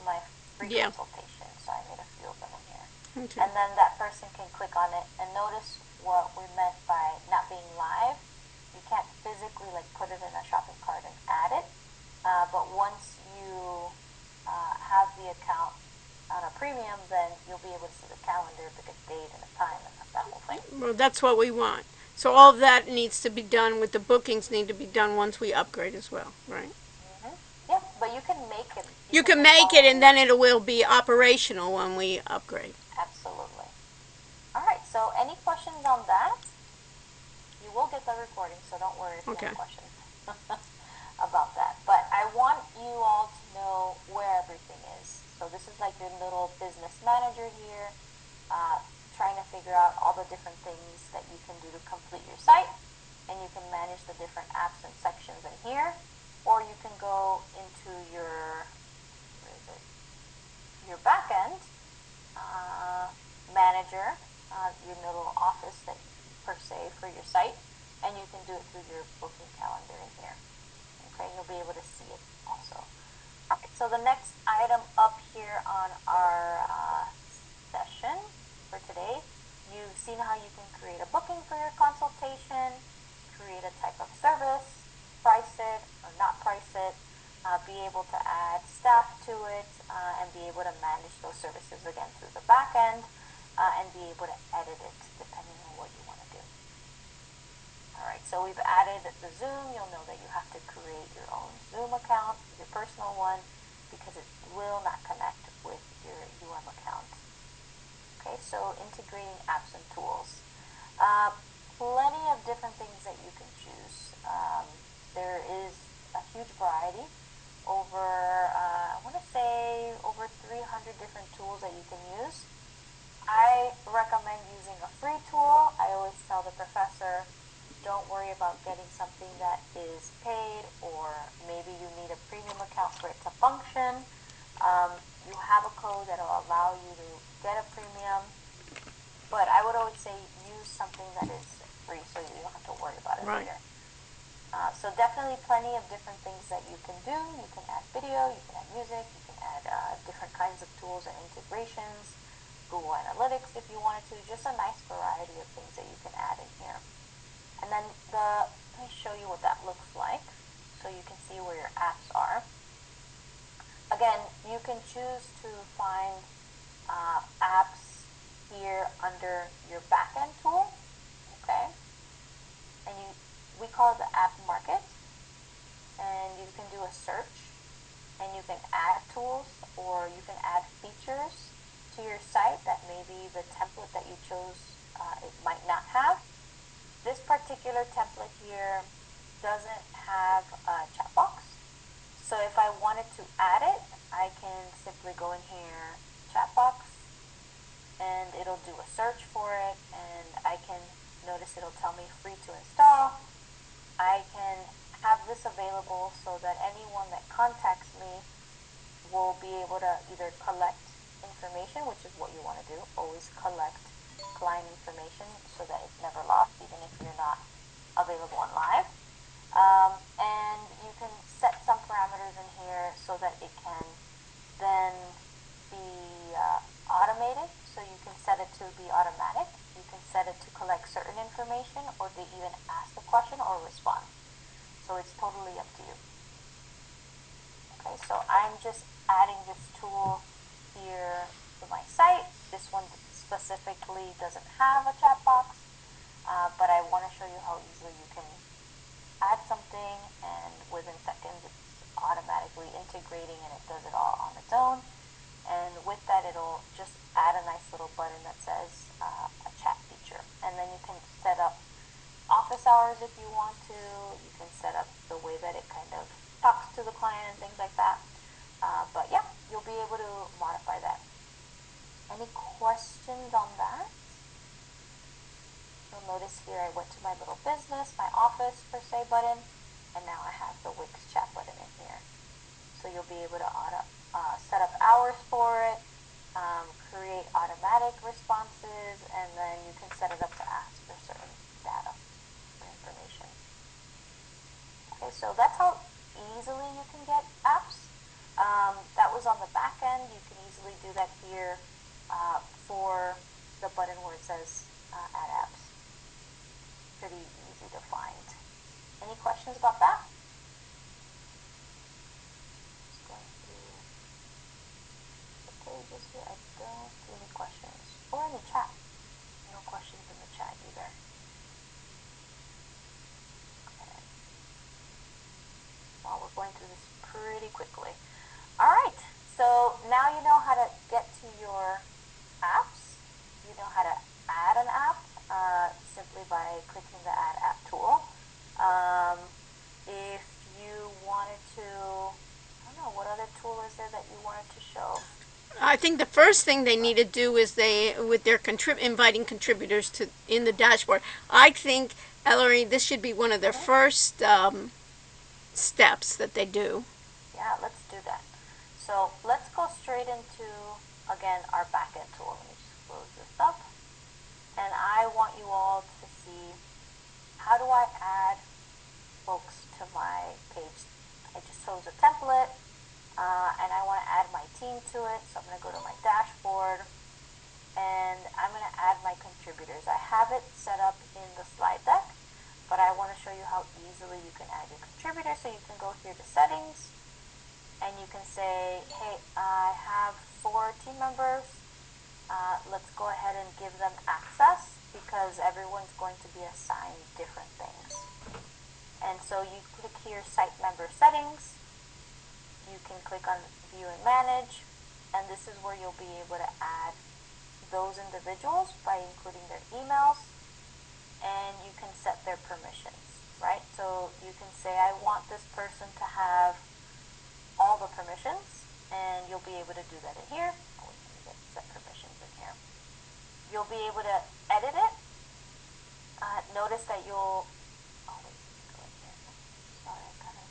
my free consultation. So I made a few of them in here. Okay. And then that person can click on it and notice what we meant by not being live. You can't physically put it in a shopping cart and add it. But once you have the account on a premium, then you'll be able to see the calendar, pick a date and a time, and that whole thing. Well, that's what we want. So all of that needs to be done with the bookings need to be done once we upgrade as well, right? Yeah, but you can make it. You can make it and then it will be operational when we upgrade. Absolutely. All right, so any questions on that? You will get the recording, so don't worry if you Okay. have questions about that. But I want you all to know where everything is. So this is like your little business manager here, trying to figure out all the different things that you can do to complete your site. And you can manage the different apps and sections in here. Or you can go into your, where is it? Your backend manager, your little office that per se for your site, and you can do it through your booking calendar in here. Okay, you'll be able to see it also. All right, so the next item up here on our session for today, you've seen how you can create a booking for your consultation, create a type of service, price it or not price it, be able to add staff to it, and be able to manage those services again through the back end, and be able to edit it depending on what you want to do. Alright, so we've added the Zoom. You'll know that you have to create your own Zoom account, your personal one, because it will not connect with your account. Okay, so integrating apps and tools. Plenty of different things that you can choose. There is a huge variety. I want to say over 300 different tools that you can use. I recommend using a free tool. I always tell the professor, don't worry about getting something that is paid, or maybe you need a premium account for it to function. You have a code that will allow you to get a premium, but I would always say use something that is free so you don't have to worry about it later. So definitely plenty of different things that you can do. You can add video, you can add music, you can add different kinds of tools and integrations, Google Analytics if you wanted to, just a nice variety of things that you can add in here. And then let me show you what that looks like so you can see where your apps are. Again, you can choose to find apps here under your backend tool, okay? And we call it the app market, and you can do a search, and you can add tools, or you can add features to your site that maybe the template that you chose it might not have. This particular template here doesn't have a chat box, so if I wanted to add it, I can simply go in here, chat box, and it'll do a search for it, and I can notice it'll tell me free to install. I can have this available so that anyone that contacts me will be able to either collect information, which is what you want to do, always collect client information so that it's never lost, even if you're not available on live. And you can set some parameters in here so that it can then be automated. So you can set it to be automatic. You can set it to collect certain information, or to even ask a question or respond. So it's totally up to you. Okay, so I'm just adding this tool here to my site. This one specifically doesn't have a chat box, but I want to show you how easily you can add something, and within seconds it's automatically integrating and it does it all on its own. And with that, it'll just add a nice little button that says a chat feature. And then you can set up office hours if you want to. You can set up the way that it kind of talks to the client and things like that. But yeah, you'll be able to modify that. Any questions on that? You'll notice here I went to my little business, my office per se button, and now I have the Wix chat button in here. So you'll be able to set up hours for it, create automatic responses, and then you can set it up to ask for certain data or information. Okay, so that's how easily you can get apps. That was on the back end. You can easily do that here for the button where it says add apps. Pretty easy to find. Any questions about that? Just going through the pages. just see. I don't see any questions. Or any chat. No questions in the chat either. Okay. Well, we're going through this pretty quickly. Alright, so now you know how to get to your apps. You know how to add an app simply by clicking the Add App tool. If you wanted to, I don't know, what other tool is there that you wanted to show? I think the first thing they need to do is with their inviting contributors to in the dashboard. I think, Ellery, this should be one of their first steps that they do. Yeah, let's do that. So let's go straight into, again, our backend tool. Let me just close this up. And I want you all to see, how do I add folks to my page? I just chose a template, and I want to add my team to it. So I'm going to go to my dashboard, and I'm going to add my contributors. I have it set up in the slide deck, but I want to show you how easily you can add your contributors. So you can go here to settings, and you can say, hey, I have 4 team members. Let's go ahead and give them access because everyone's going to be assigned different things. And so you click here, site member settings. You can click on view and manage, and this is where you'll be able to add those individuals by including their emails, and you can set their permissions, right? So you can say, I want this person to have all the permissions, and you'll be able to do that in here. Oh, wait, let me get set permissions in here. You'll be able to edit it. Notice that you'll, oh wait, go in here. Sorry, I gotta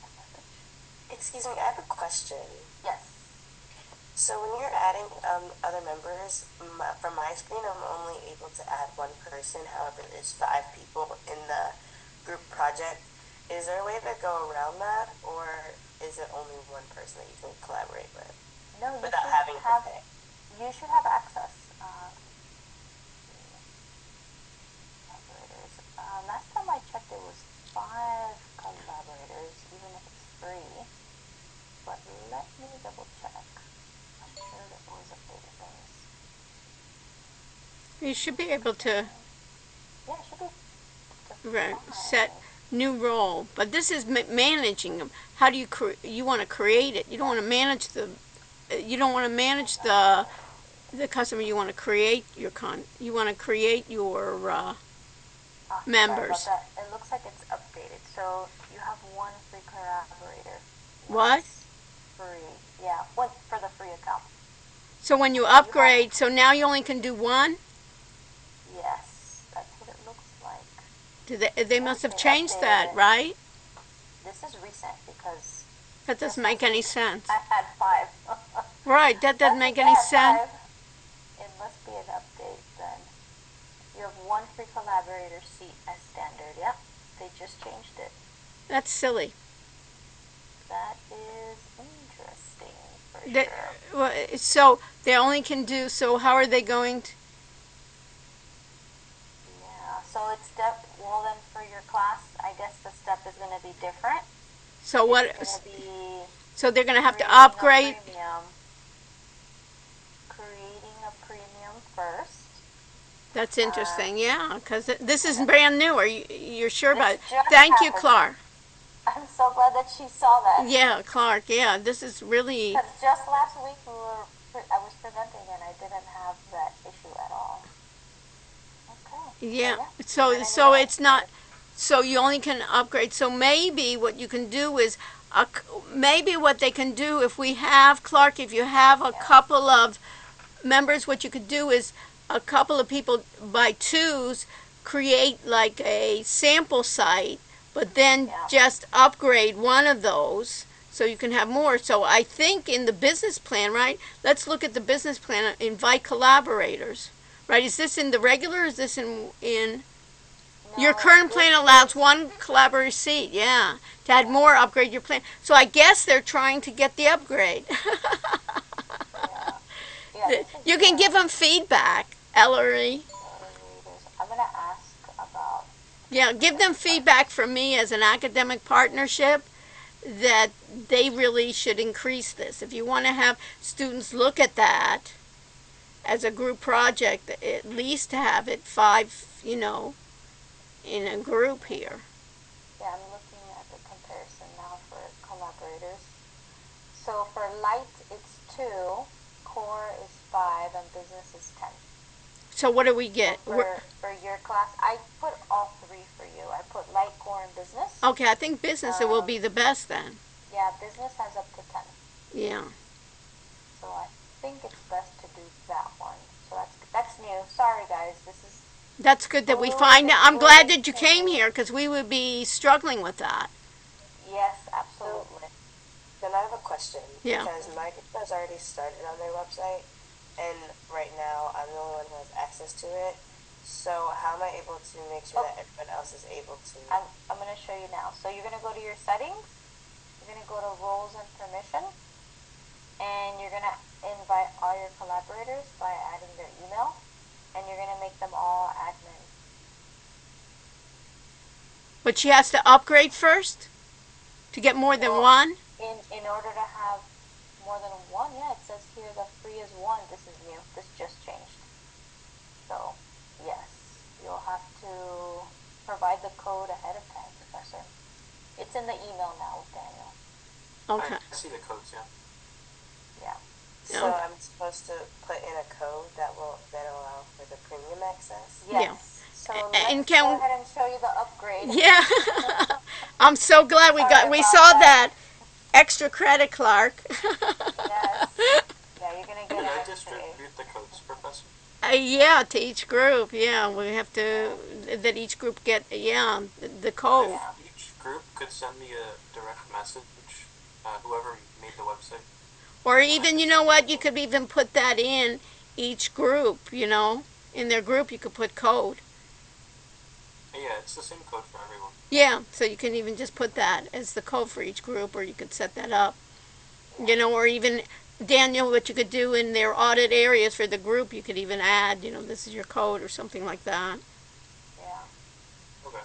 check message. Excuse me, I have a question. Yes. So when you're adding other members, from my screen, I'm only able to add one person. However, there's 5 people in the group project. Is there a way to go around that, or is it only one person that you can collaborate with? No, without having to pay? You should have access. Collaborators. Last time I checked, it was 5 collaborators, even if it's free. But let me double check. I'm sure that always updated things. You should be able to Yeah, it should be just set fine. new role, but this is managing them. How do you want to create it? You don't want to manage you don't want to manage the customer. You want to create your you want to create your members. Sorry about that. It looks like it's updated. So you have 1 free collaborator. What? Free. Yeah, 1 for the free account. So when you upgrade, so now you only can do 1? Yes, that's what it looks like. They must have changed that, right? This is recent because That doesn't make any sense. I had 5. Right, that doesn't make any sense. It must be an update then. You have 1 free collaborator seat as standard. Yep, they just changed it. That's silly. That is interesting for sure. Well, so they only can do, so how are they going to? Yeah, so it's well then for your class, I guess the step is going to be different. So what? It's going to be So they're going to have to creating a upgrade. Creating a premium first. That's interesting, yeah, because this is brand new. You're sure about it? just Thank you, happened. Clark. I'm so glad that she saw that. Yeah, Clark. Yeah, this is really. Because just last week I was presenting and I didn't have that issue at all. Okay. Yeah. So So it's not. So you only can upgrade. So maybe what you can do is, maybe what they can do if we have Clark, if you have a couple of members, what you could do is a couple of people by 2s create like a sample site, but then just upgrade one of those so you can have more. So I think in the business plan, right? Let's look at the business plan. Invite collaborators, right? Is this in the regular? Or is this in your current plan allows 1 collaborator seat? Yeah, to add more, upgrade your plan. So I guess they're trying to get the upgrade. You can give them feedback, Ellery. I'm going to ask about. Yeah, give them feedback from me as an academic partnership that they really should increase this. If you want to have students look at that as a group project, at least have it 5, in a group here. Yeah, I'm looking at the comparison now for collaborators. So for light, it's 2, core is 5, and business is 10. So what do we get? So for your class, I put all 3 for you. I put light, core, and business. Okay, I think business it will be the best then. Yeah, business has up to 10. Yeah. So I think it's best to do that one. So that's new. Sorry guys, this is. That's good that we find out. I'm glad that you came here because we would be struggling with that. Yes, absolutely. Then I have a question. Yeah. Because my group has already started on their website, and right now I'm the only one who has access to it. So how am I able to make sure that everyone else is able to? I'm going to show you now. So you're going to go to your settings. You're going to go to roles and permission. And you're going to invite all your collaborators by adding their email. And you're going to make them all admins. But she has to upgrade first to get more than one? In order to have more than one, yeah, it says here the free is 1. This is new. This just changed. So, yes, you'll have to provide the code ahead of time, Professor. It's in the email now with Daniel. Okay. I see the codes, yeah. Yeah. So I'm supposed to put in a code that will then allow for the premium access? Yes. Yeah. So And let's can go ahead and show you the upgrade. Yeah. I'm so glad we saw that extra credit, Clark. Yes. Yeah, you're going to Can get I extra. distribute the codes, Professor? Yeah, to each group. Yeah, we have to that each group get the code. Yeah. Each group could send me a direct message, whoever made the website. Or even, you know what, you could even put that in each group, in their group you could put code. Yeah, it's the same code for everyone. Yeah, so you can even just put that as the code for each group, or you could set that up. Or even, Daniel, what you could do in their audit areas for the group, you could even add, this is your code or something like that. Yeah. Okay.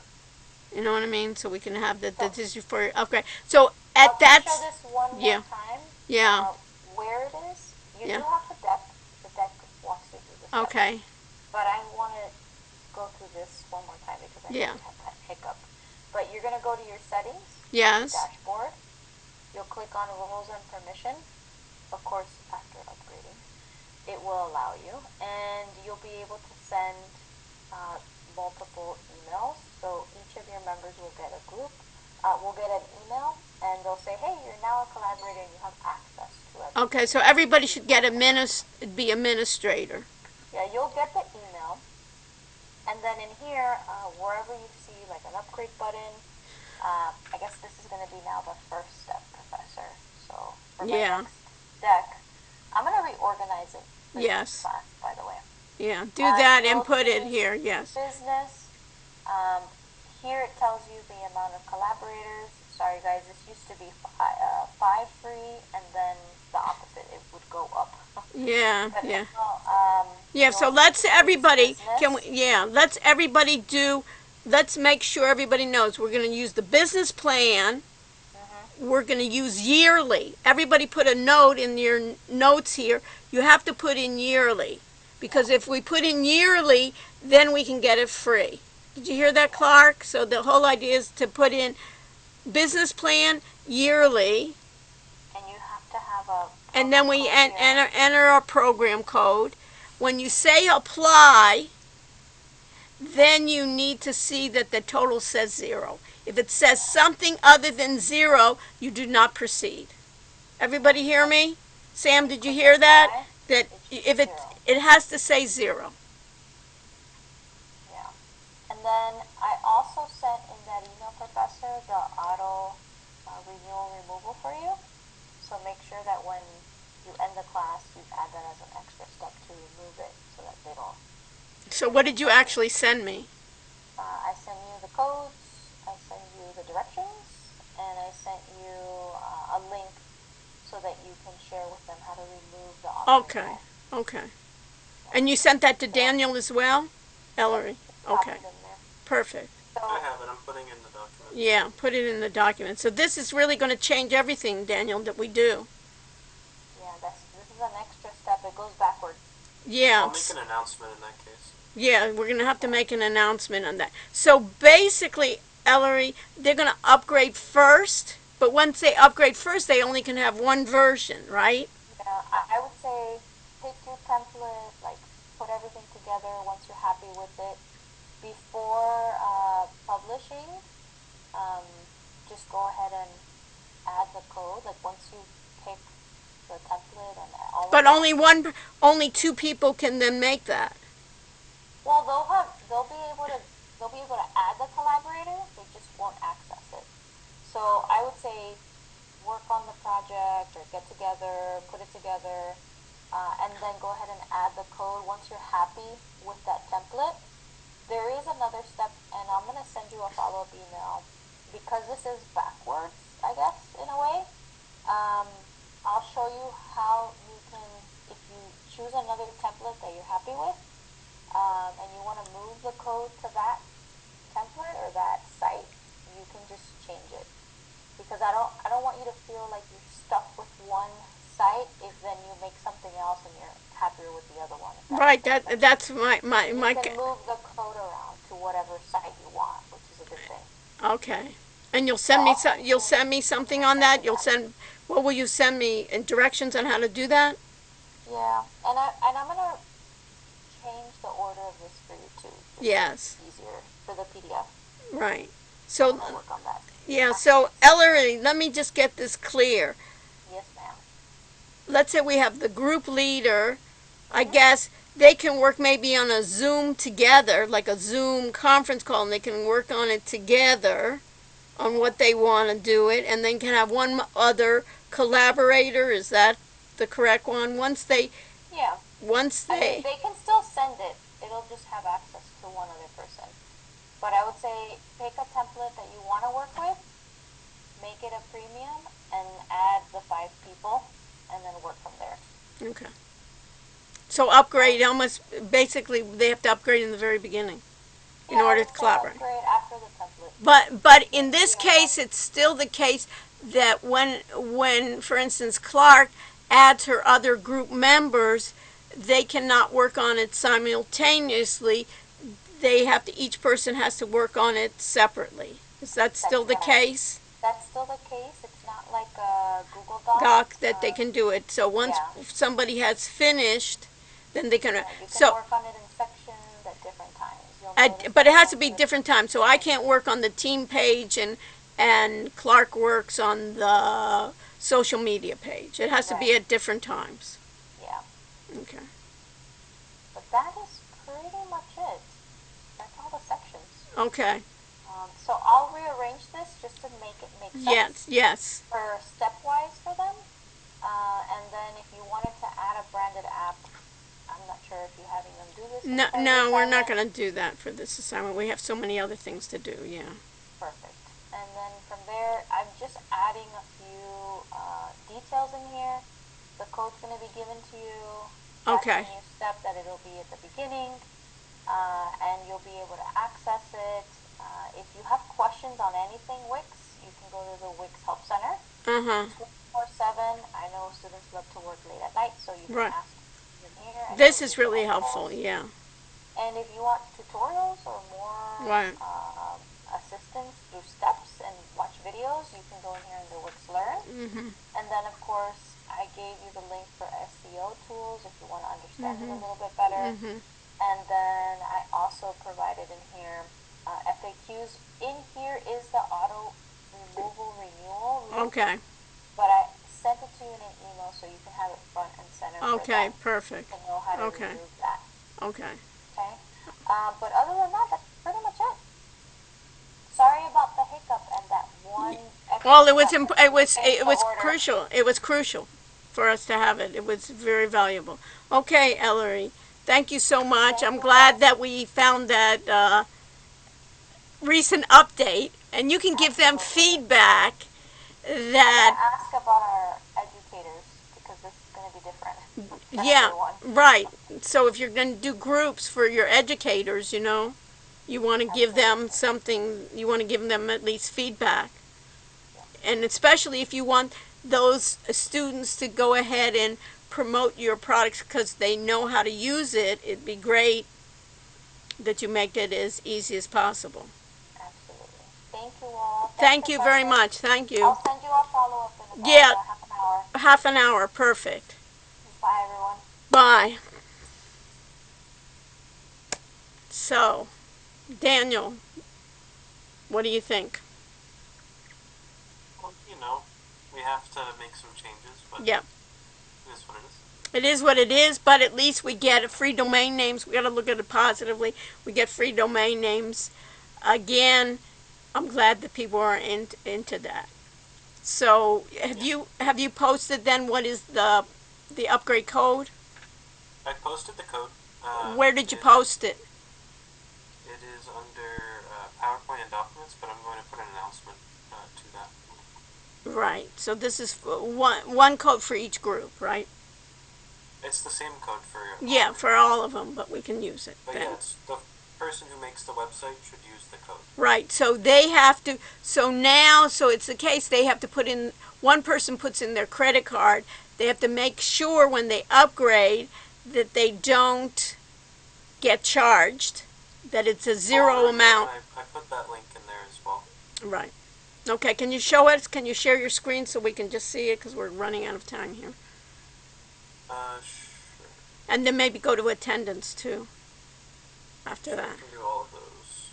You know what I mean? So we can have that. This is for okay. So at I'll that. show this one more Yeah. time. Yeah. Where it is. You Yeah. do have the deck. The deck walks you through the steps. Okay. But I want to go through this one more time because I Yeah. know we have that hiccup. But you're going to go to your settings. Yes. Dashboard. You'll click on roles and permission. Of course, after upgrading, it will allow you, and you'll be able to send multiple emails. So each of your members will get a group, will get an email, and they'll say, "Hey, you're now a collaborator, and you have access to it." Okay. So everybody should get be administrator. Yeah, you'll get the email, and then in here, wherever you see like an upgrade button, I guess this is going to be now the first step, Professor. So for my next deck, I'm going to reorganize it for Yes. this class, by the way. Yeah. Do that and you'll put it choose here. Yes. Business. Here it tells you the amount of collaborators. Sorry, guys, this used to be 5 free, and then the opposite, it would go up. Yeah. But Yeah. yeah, So let's everybody let's everybody do. Let's make sure everybody knows we're going to use the business plan. We're going to use yearly. Everybody put a note in your notes here. You have to put in yearly. Because if we put in yearly, then we can get it free. Did you hear that, Clark? So the whole idea is to put in business plan yearly. And you have to have a... And then we enter our program code. When you say apply, then you need to see that the total says 0. If it says something other than 0, you do not proceed. Everybody hear me? Sam, did you hear that? That if it has to say 0. Yeah. And then I also sent in that email, Professor, the auto renewal removal for you. So make sure that when you end the class, you add that as an extra step to remove it so that they don't. So what did you actually send me? I sent you the codes, I sent you the directions, and I sent you a link so that you can share with them how to remove the auto Okay. renewal. Okay. And you sent that to Daniel as well? Ellery? Okay. Copied in there. Perfect. So I have it. I'm putting in the document. Yeah, put it in the document. So this is really going to change everything, Daniel, that we do. Yeah, this is an extra step. It goes backwards. Yeah. I'll make an announcement in that case. Yeah, we're going to have to make an announcement on that. So basically, Ellery, they're going to upgrade first, but once they upgrade first, they only can have one version, right? Yeah, I would say take your template, like put everything together once you're happy with it. Before publishing, um, just go ahead and add the code. Like once you pick the template and all But of that. only two people can then make that. Well, they'll be able to add the collaborator. They just won't access it. So I would say work on the project or get together, put it together, and then go ahead and add the code once you're happy with that template. There is another step, and I'm going to send you a follow-up email because this is backwards, I guess, in a way. Um, I'll show you how you can, if you choose another template that you're happy with, and you want to move the code to that template or that site, you can just change it. Because I don't want you to feel like you're stuck with one site if then you make something else and you're happier with the other one. Right. That's my You can move the code around to whatever site you want, which is a good thing. Okay. And you'll send me something on that. What will you send me? Directions on how to do that? Yeah, and I'm gonna change the order of this for you too. Yes. Easier for the PDF. Right. I'm So gonna work on that. yeah. So Ellery, let me just get this clear. Yes, ma'am. Let's say we have the group leader. I guess they can work maybe on a Zoom together, like a Zoom conference call, and they can work on it together on what they want to do it, and then can have one other collaborator. Is that the correct one? Yeah. Once I mean, they they can still send it. It'll just have access to one other person. But I would say pick a template that you want to work with, make it a premium, and add the 5 people, and then work from there. okay. So upgrade almost basically they have to upgrade in the very beginning in Yeah, order I to would say collaborate. upgrade after the template. But in this case, it's still the case that when for instance Clark adds her other group members, they cannot work on it simultaneously. They have to. Each person has to work on it separately. Is that still the That's right. case? That's still the case. It's not like a Google Doc. That they can do it. So once Yeah. somebody has finished, then they can. Yeah, you can So work on it in sections at different times. You'll but it has to notice be that different times. So I can't work on the team page and Clark works on the social media page. It has to be Right. at different times. Yeah, Okay. but that is pretty much it. That's all the sections. Okay. So I'll rearrange this just to make it make sense. Yes. For stepwise for them. And then if you wanted to add a branded app, I'm not sure if you're having them do this. No, we're not going to do that for this assignment. We have so many other things to do. Yeah. Perfect. And then from there, I'm just adding a few details in here. The code's going to be given to you. That's Okay. a new step that it'll be at the beginning, and you'll be able to access it. If you have questions on anything Wix, you can go to the Wix Help Center. 24/7. I know students love to work late at night, so you can Right. ask them here. And This they'll is give you really helpful. helpful. Yeah. And if you want tutorials or more Right. assistance through steps and watch videos, you can go in here under Wix Learn. And then, of course, I gave you the link for SEO tools if you want to understand it a little bit better. And then I also provided in here FAQs. In here is the auto removal renewal link, Okay. but I sent it to you in an email so you can have it front and center Okay. for them Perfect. to know how to Okay. remove that. Okay. Okay? But other than that, that's pretty much it. Sorry about the hiccup and that one extra Well, it was step it was to change it the was order. crucial. It was crucial for us to have it. It was very valuable. Okay, Ellery, thank you so much. I'm glad that we found that recent update, and you can give them feedback I'm that gonna ask about our educators because this is gonna be different. than yeah, everyone. right. So if you're going to do groups for your educators, You want to give them something, you want to give them at least feedback. And especially if you want those students to go ahead and promote your products because they know how to use it, it'd be great that you make it as easy as possible. Absolutely. Thank you all. Thank you very much. Thank you. I'll send you a follow-up in about Yeah. half an hour. Half an hour. Perfect. Bye, everyone. Bye. So, Daniel, what do you think? Well, you know, we have to make some changes, but Yeah. it is what it is. It is what it is, but at least we get free domain names. We got to look at it positively. We get free domain names. Again, I'm glad that people are into that. So, have you posted then what is the upgrade code? I posted the code. Where did you post it? It is under PowerPoint and documents, but I'm going to put an announcement to that. Right. So this is one code for each group, right? It's the same code for Yeah, for all of them, but we can use it. But then. yeah, it's the person who makes the website should use the code. Right. So they have to. So now, so it's the case they have to put in. One person puts in their credit card. They have to make sure when they upgrade that they don't get charged. That it's a zero amount. I put that link in there as well. Right. Okay. Can you show us? Can you share your screen so we can just see it because we're running out of time here. Sure. And then maybe go to attendance too. After that. I can do all of those.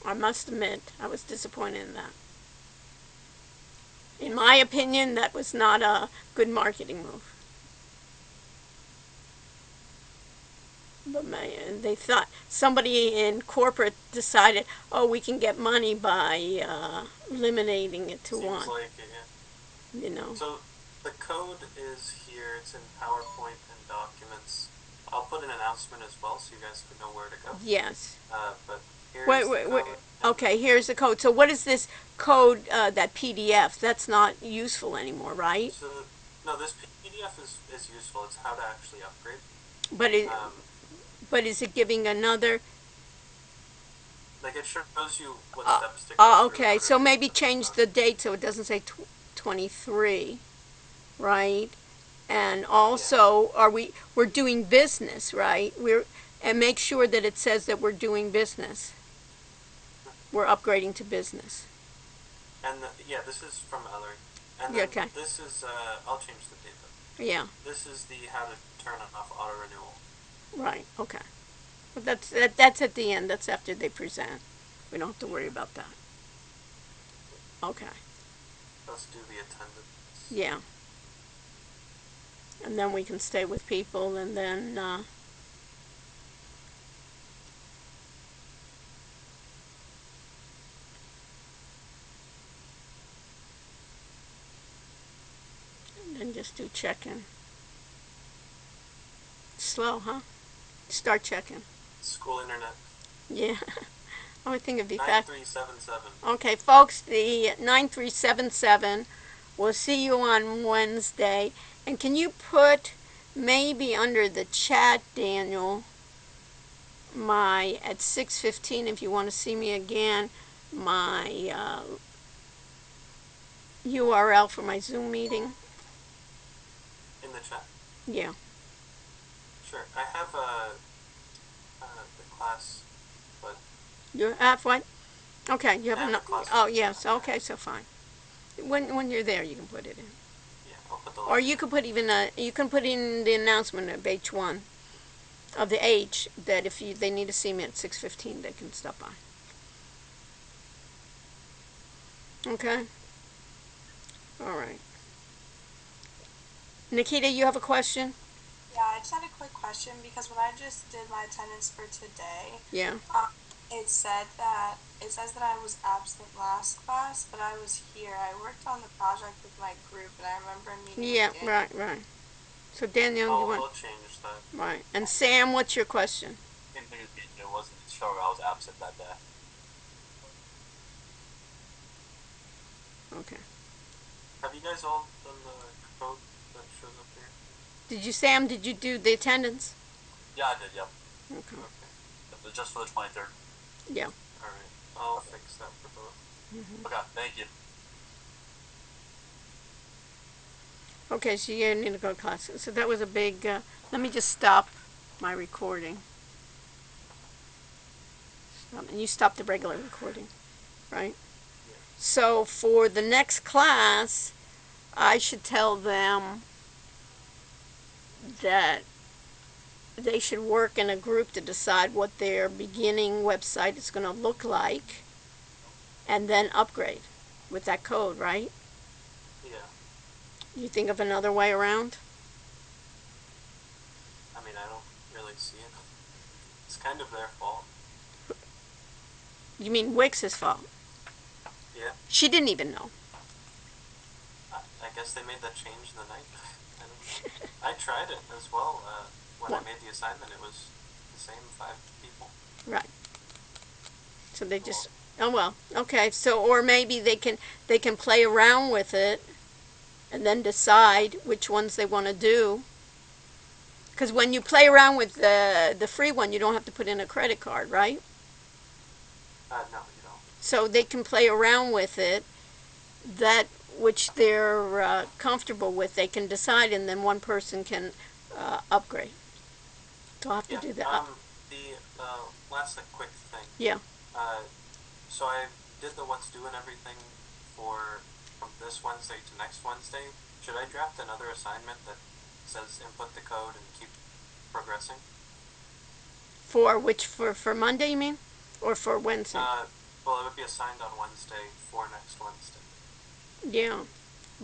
I must admit, I was disappointed in that. In my opinion, that was not a good marketing move. But they thought somebody in corporate decided, oh, we can get money by eliminating it to Seems one. like it, yeah. You know. So the code is here. It's in PowerPoint and documents. I'll put an announcement as well, so you guys can know where to go. Yes. But here's Wait. the code. Okay, here's the code. So what is this code? That PDF? That's not useful anymore, right? So, no, this PDF is useful. It's how to actually upgrade. But is it giving another? Like it shows you what steps to go through. Okay. So maybe change the date so it doesn't say 23, right? And also, we're doing business, right? And make sure that it says that we're doing business. We're upgrading to business. And this is from Ellery. And then Okay. this is I'll change the date though. Yeah. This is the how to turn off auto renewal. Right. Okay. But that's at the end. That's after they present. We don't have to worry about that. Okay. Let's do the attendance. Yeah. And then we can stay with people, and then just do check-in. Slow, huh? Start checking. School internet. Yeah. I would think it'd be fast. 9377. Okay, folks, the 9377. We'll see you on Wednesday. And can you put maybe under the chat, Daniel, at 6:15 if you want to see me again, my URL for my Zoom meeting? In the chat? Yeah. Sure. I have the class, but You have what? Okay, you have I have enough. the class. Oh, yes. Okay, so fine. When you're there, you can put it in. Yeah, I'll put the Or link. you could put you can put in the announcement of H1 of the H that if they need to see me at 6:15, they can stop by. Okay. All right. Nikita, you have a question? Yeah, I just had a quick question because when I just did my attendance for today, Yeah. it says that I was absent last class, but I was here. I worked on the project with my group, and I remember meeting. Yeah. with Daniel. Right. So Daniel, you want? We'll change that. Right. And Sam, what's your question? It wasn't sure I was absent that day. Okay. Have you guys all done the code? that shows up here. Sam, did you do the attendance? Yeah, I did. Yep. Okay. Okay. Just for the 23rd. Yeah. All right. I'll fix that for both. Okay. Thank you. Okay, so you need to go to class. So that was a big, let me just stop my recording. And you stop the regular recording, right? Yeah. So for the next class, I should tell them that they should work in a group to decide what their beginning website is going to look like and then upgrade with that code, right? Yeah. You think of another way around? I mean, I don't really see it. It's kind of their fault. You mean Wix's fault? Yeah. She didn't even know. I guess they made that change in the night. I don't know. I tried it as well. When I made the assignment, it was the same 5 people. Right. So they just, oh well, okay. So, or maybe they can play around with it and then decide which ones they want to do. Because when you play around with the free one, you don't have to put in a credit card, right? No, you don't. So they can play around with it, that which they're comfortable with, they can decide, and then one person can upgrade. So I'll have to do that. The last quick thing. Yeah. So I did the what's due and everything for from this Wednesday to next Wednesday. Should I draft another assignment that says input the code and keep progressing? For which, for Monday, you mean? Or for Wednesday? Well, it would be assigned on Wednesday for next Wednesday. Yeah.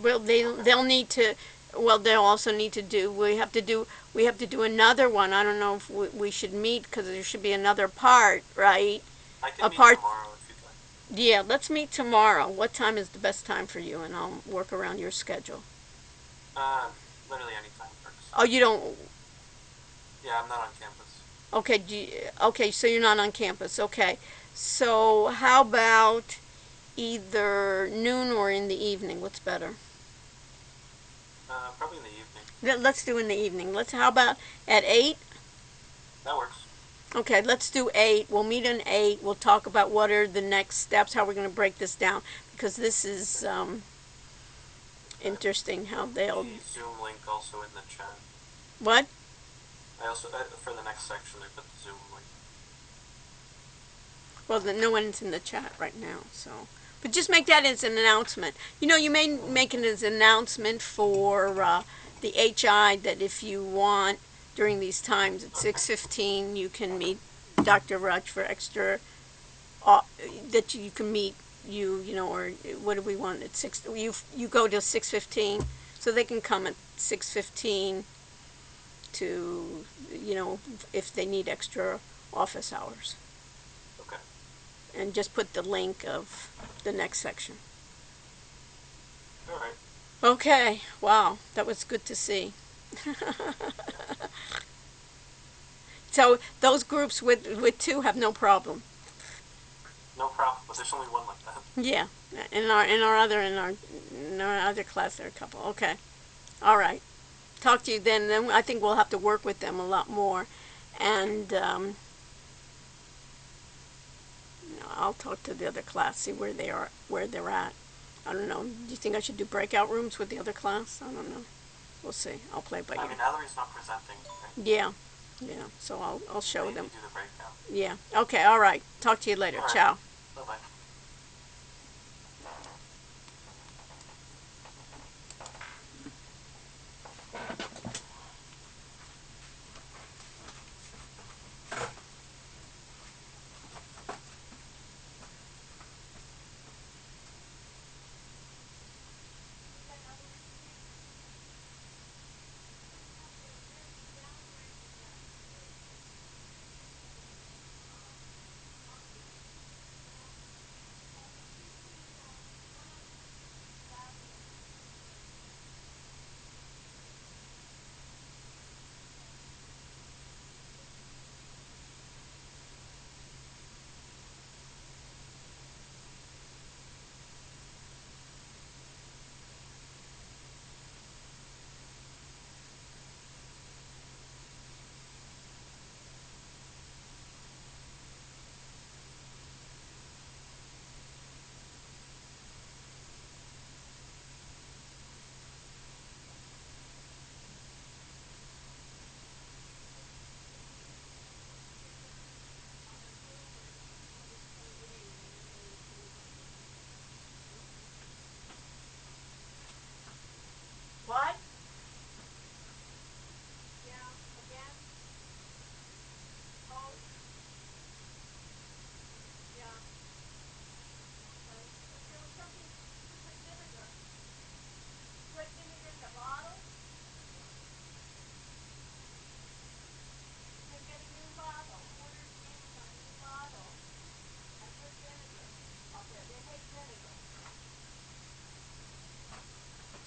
Well, they'll need to. Well, they'll also need to do. We have to do another one. I don't know if we should meet because there should be another part, right? I can meet tomorrow if you'd like. Yeah, let's meet tomorrow. What time is the best time for you? And I'll work around your schedule. Literally any time works. Oh, you don't. Yeah, I'm not on campus. Okay. Okay, so you're not on campus. Okay. So how about either noon or in the evening? What's better? Probably in the evening. Let's do in the evening. How about at 8? That works. Okay, let's do 8. We'll meet at 8. We'll talk about what are the next steps, how we're going to break this down, because this is interesting how they'll... The Zoom link also in the chat. What? I also, for the next section, I put the Zoom link. Well, no one's in the chat right now, so... But just make that as an announcement. You know, you may make it as an announcement for the HI that if you want, during these times at 6:15, you can meet Dr. Ruch for extra, that you can meet you know, or what do we want at 6, you go to 6:15, so they can come at 6:15 to, you know, if they need extra office hours. Okay. And just put the link of the next section. All right. Okay. Wow, that was good to see. So those groups with 2 have no problem. No problem, but there's only one like that. Yeah, in our other class there are a couple. Okay, all right. Talk to you then. Then I think we'll have to work with them a lot more, and I'll talk to the other class, see where they're at. I don't know. Do you think I should do breakout rooms with the other class? I don't know. We'll see. I'll play by ear. I mean, Valerie's not presenting, right? Yeah. Yeah. So I'll show them. Do the breakout. Yeah. Okay. All right. Talk to you later. All right. Ciao. Bye-bye.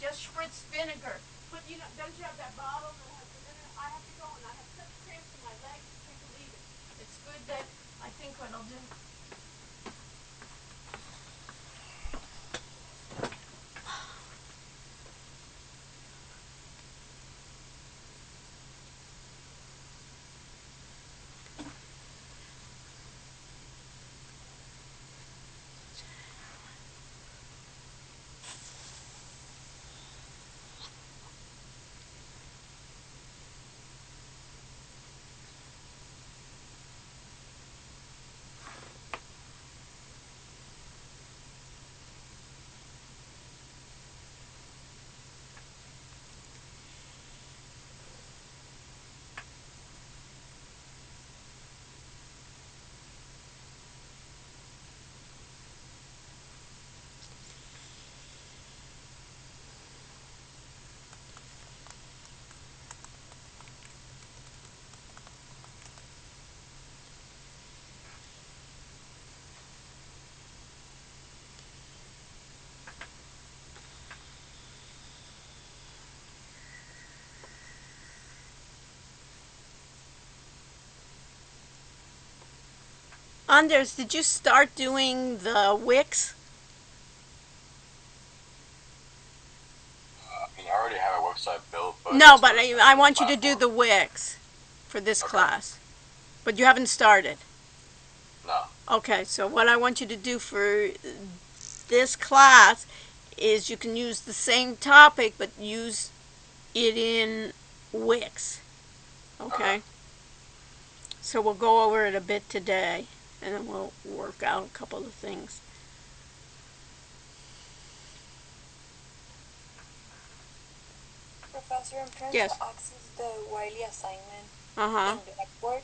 just spritz vinegar. But don't you have that bottle that has the vinegar? I have to go and I have such cramps in my legs. I can't believe it. It's good that I think what I'll do. Anders, did you start doing the Wix? I mean, I already have a website built, but No, it's but for a I separate want you to do platform. the Wix for this Okay. class. But you haven't started. No. Okay, so what I want you to do for this class is you can use the same topic but use it in Wix. Okay? So we'll go over it a bit today and then we'll work out a couple of things. Professor, I'm trying Yes. to access the Wiley assignment Uh-huh. in Blackboard,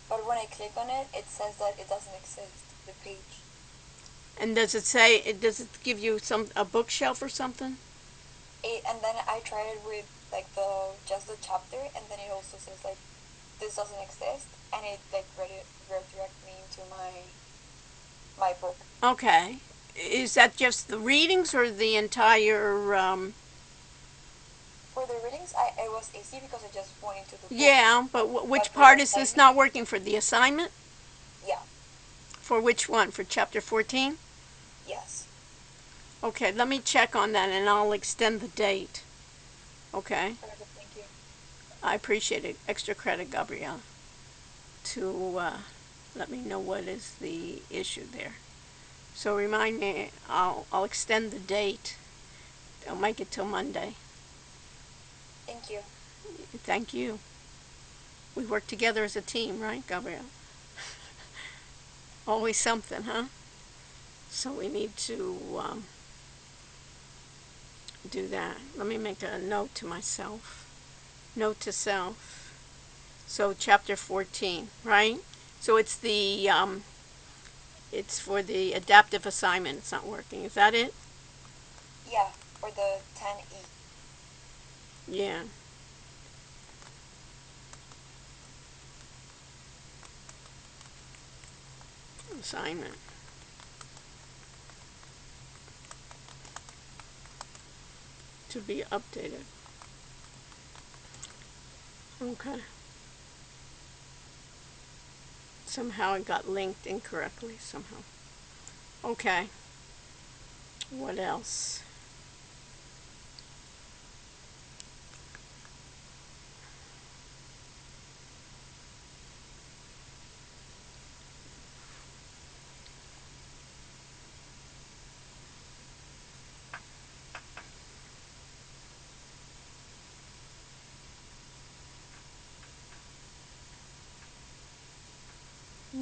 but when I click on it, it says that it doesn't exist, the page. And does it give you a bookshelf or something? And then I tried it with just the chapter, and then it also says like this doesn't exist, and it redirect me into my book. Okay. Is that just the readings or the entire For the readings, it was easy because I just went into the book. Yeah, but which But for part the is this assignment- not working for the assignment? Yeah. For which one? For chapter 14? Yes. Okay, let me check on that and I'll extend the date. Okay? Perfect, thank you. I appreciate it. Extra credit, Gabrielle, to let me know what is the issue there. So remind me, I'll extend the date. I'll make it till Monday. Thank you. Thank you. We work together as a team, right, Gabrielle? Always something, huh? So we need to do that. Let me make a note to myself. Note to self. So chapter 14, right? So it's it's for the adaptive assignment. It's not working. Is that it? Yeah, for the 10E. Yeah. Assignment. To be updated. Okay. Somehow it got linked incorrectly somehow. Okay. What else?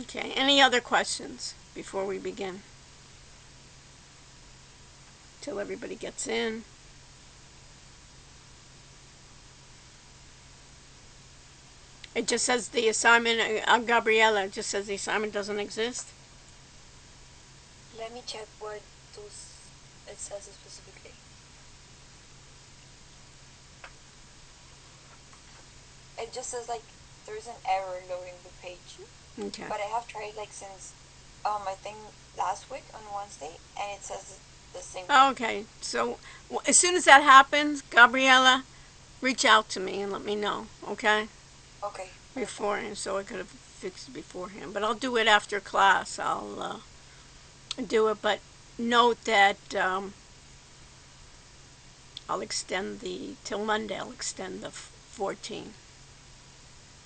Okay, any other questions before we begin? Till everybody gets in. It just says the assignment, Gabriella, it just says the assignment doesn't exist. Let me check what it says specifically. It just says like there's an error loading the page. Okay. But I have tried like since I think last week on Wednesday, and it says the same. Okay, so as soon as that happens, Gabriella, reach out to me and let me know, okay? Okay. Beforehand, so I could have fixed it beforehand. But I'll do it after class. I'll do it, but note that I'll extend till Monday, I'll extend the 14.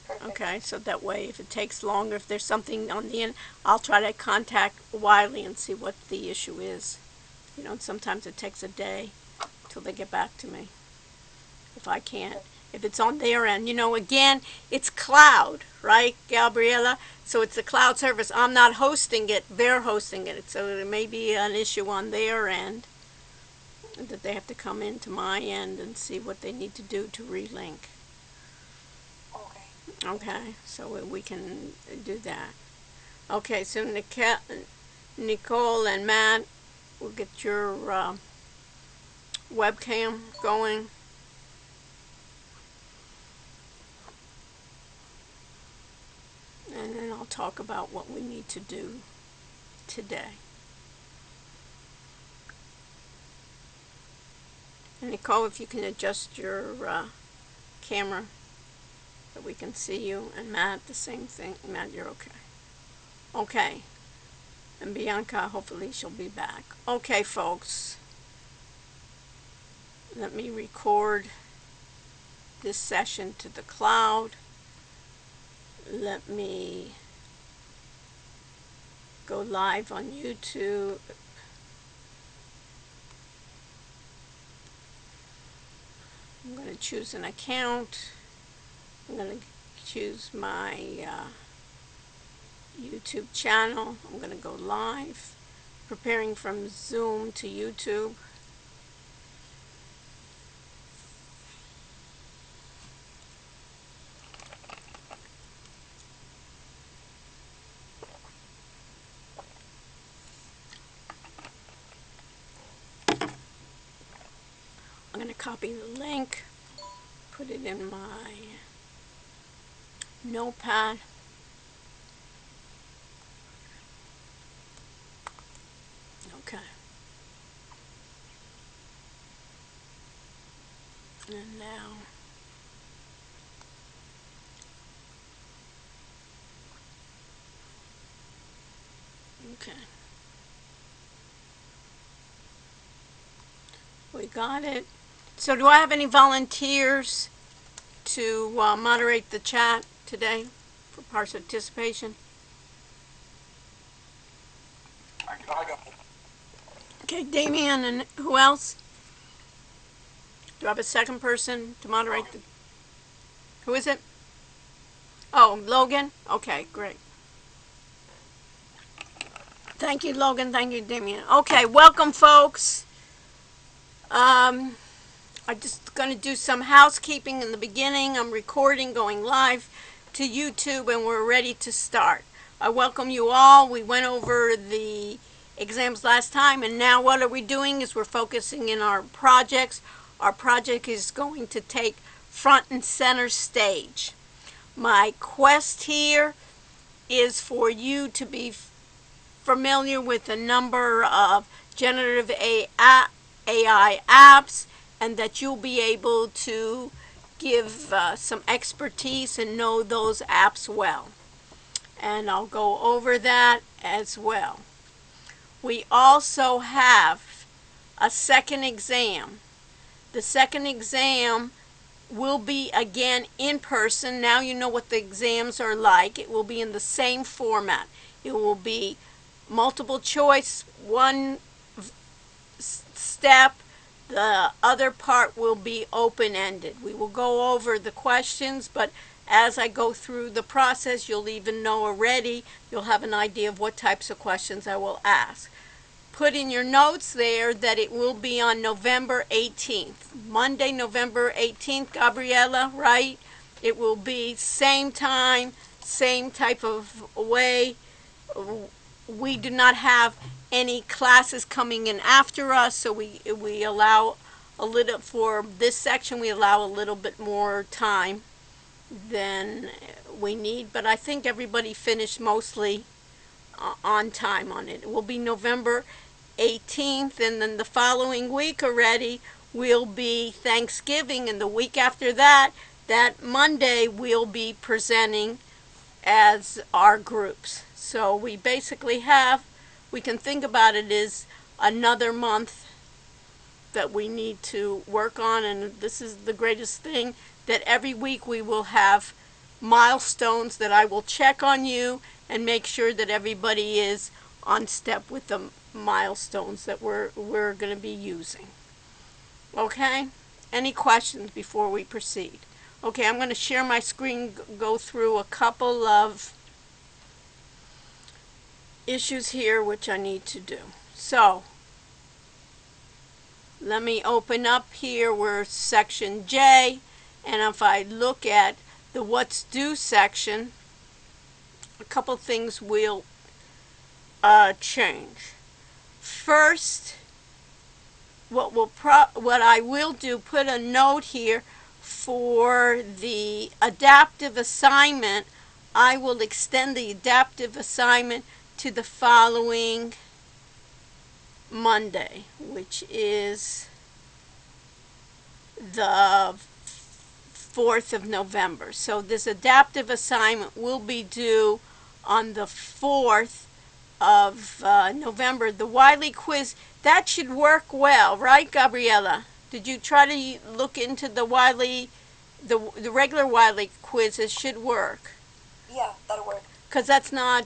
Perfect. Okay, so that way if it takes longer, if there's something on the end, I'll try to contact Wiley and see what the issue is. You know, sometimes it takes a day till they get back to me. If I can't, if it's on their end. You know, again, it's cloud, right, Gabriella? So it's a cloud service. I'm not hosting it, they're hosting it. So there may be an issue on their end that they have to come into my end and see what they need to do to relink. Okay. Okay, so we can do that. Okay, so Nicole and Matt, we'll get your webcam going. And then I'll talk about what we need to do today. And Nicole, if you can adjust your camera so we can see you. And Matt, the same thing. Matt, you're okay. Okay. And Bianca, hopefully she'll be back. Okay, folks. Let me record this session to the cloud. Let me go live on YouTube. I'm going to choose an account. I'm going to choose my YouTube channel. I'm going to go live. Preparing from Zoom to YouTube. I'm going to copy the link, put it in my notepad. Okay. And now, okay. We got it. So do I have any volunteers to moderate the chat today for participation? I got it. Okay, Damien, and who else? Do I have a second person to moderate the... Who is it? Oh, Logan? Okay, great. Thank you, Logan. Thank you, Damien. Okay, welcome, folks. I'm just going to do some housekeeping in the beginning. I'm recording, going live to YouTube, and we're ready to start. I welcome you all. We went over the exams last time, and now what are we doing is we're focusing in our projects. Our project is going to take front and center stage. My quest here is for you to be familiar with a number of generative AI apps, and that you'll be able to give some expertise and know those apps well. And I'll go over that as well. We also have a second exam. The second exam will be again in person. Now you know what the exams are like. It will be in the same format. It will be multiple choice, one step. The other part will be open-ended. We will go over the questions, but as I go through the process, you'll even know already, you'll have an idea of what types of questions I will ask. Put in your notes there that it will be on November 18th. Monday, November 18th, Gabriella, right? It will be same time, same type of way. We do not have any classes coming in after us, so we allow a little, for this section, we allow a little bit more time than we need, but I think everybody finished mostly on time on it. It will be November 18th, and then the following week already will be Thanksgiving, and the week after that, that Monday, we'll be presenting as our groups. So we basically have, we can think about it as another month that we need to work on, and this is the greatest thing, that every week we will have milestones that I will check on you and make sure that everybody is on step with the milestones that we're going to be using. Okay? Any questions before we proceed? Okay, I'm going to share my screen, go through a couple of issues here which I need to do. So, let me open up here, we're section J, and if I look at the what's due section, a couple things will change. First, what I will do, put a note here for the adaptive assignment. I will extend the adaptive assignment to the following Monday, which is the 4th of November. So this adaptive assignment will be due on the 4th of November. The Wiley quiz, that should work well, right, Gabriella? Did you try to look into the Wiley, the regular Wiley quizzes should work? Yeah, that'll work. Because that's not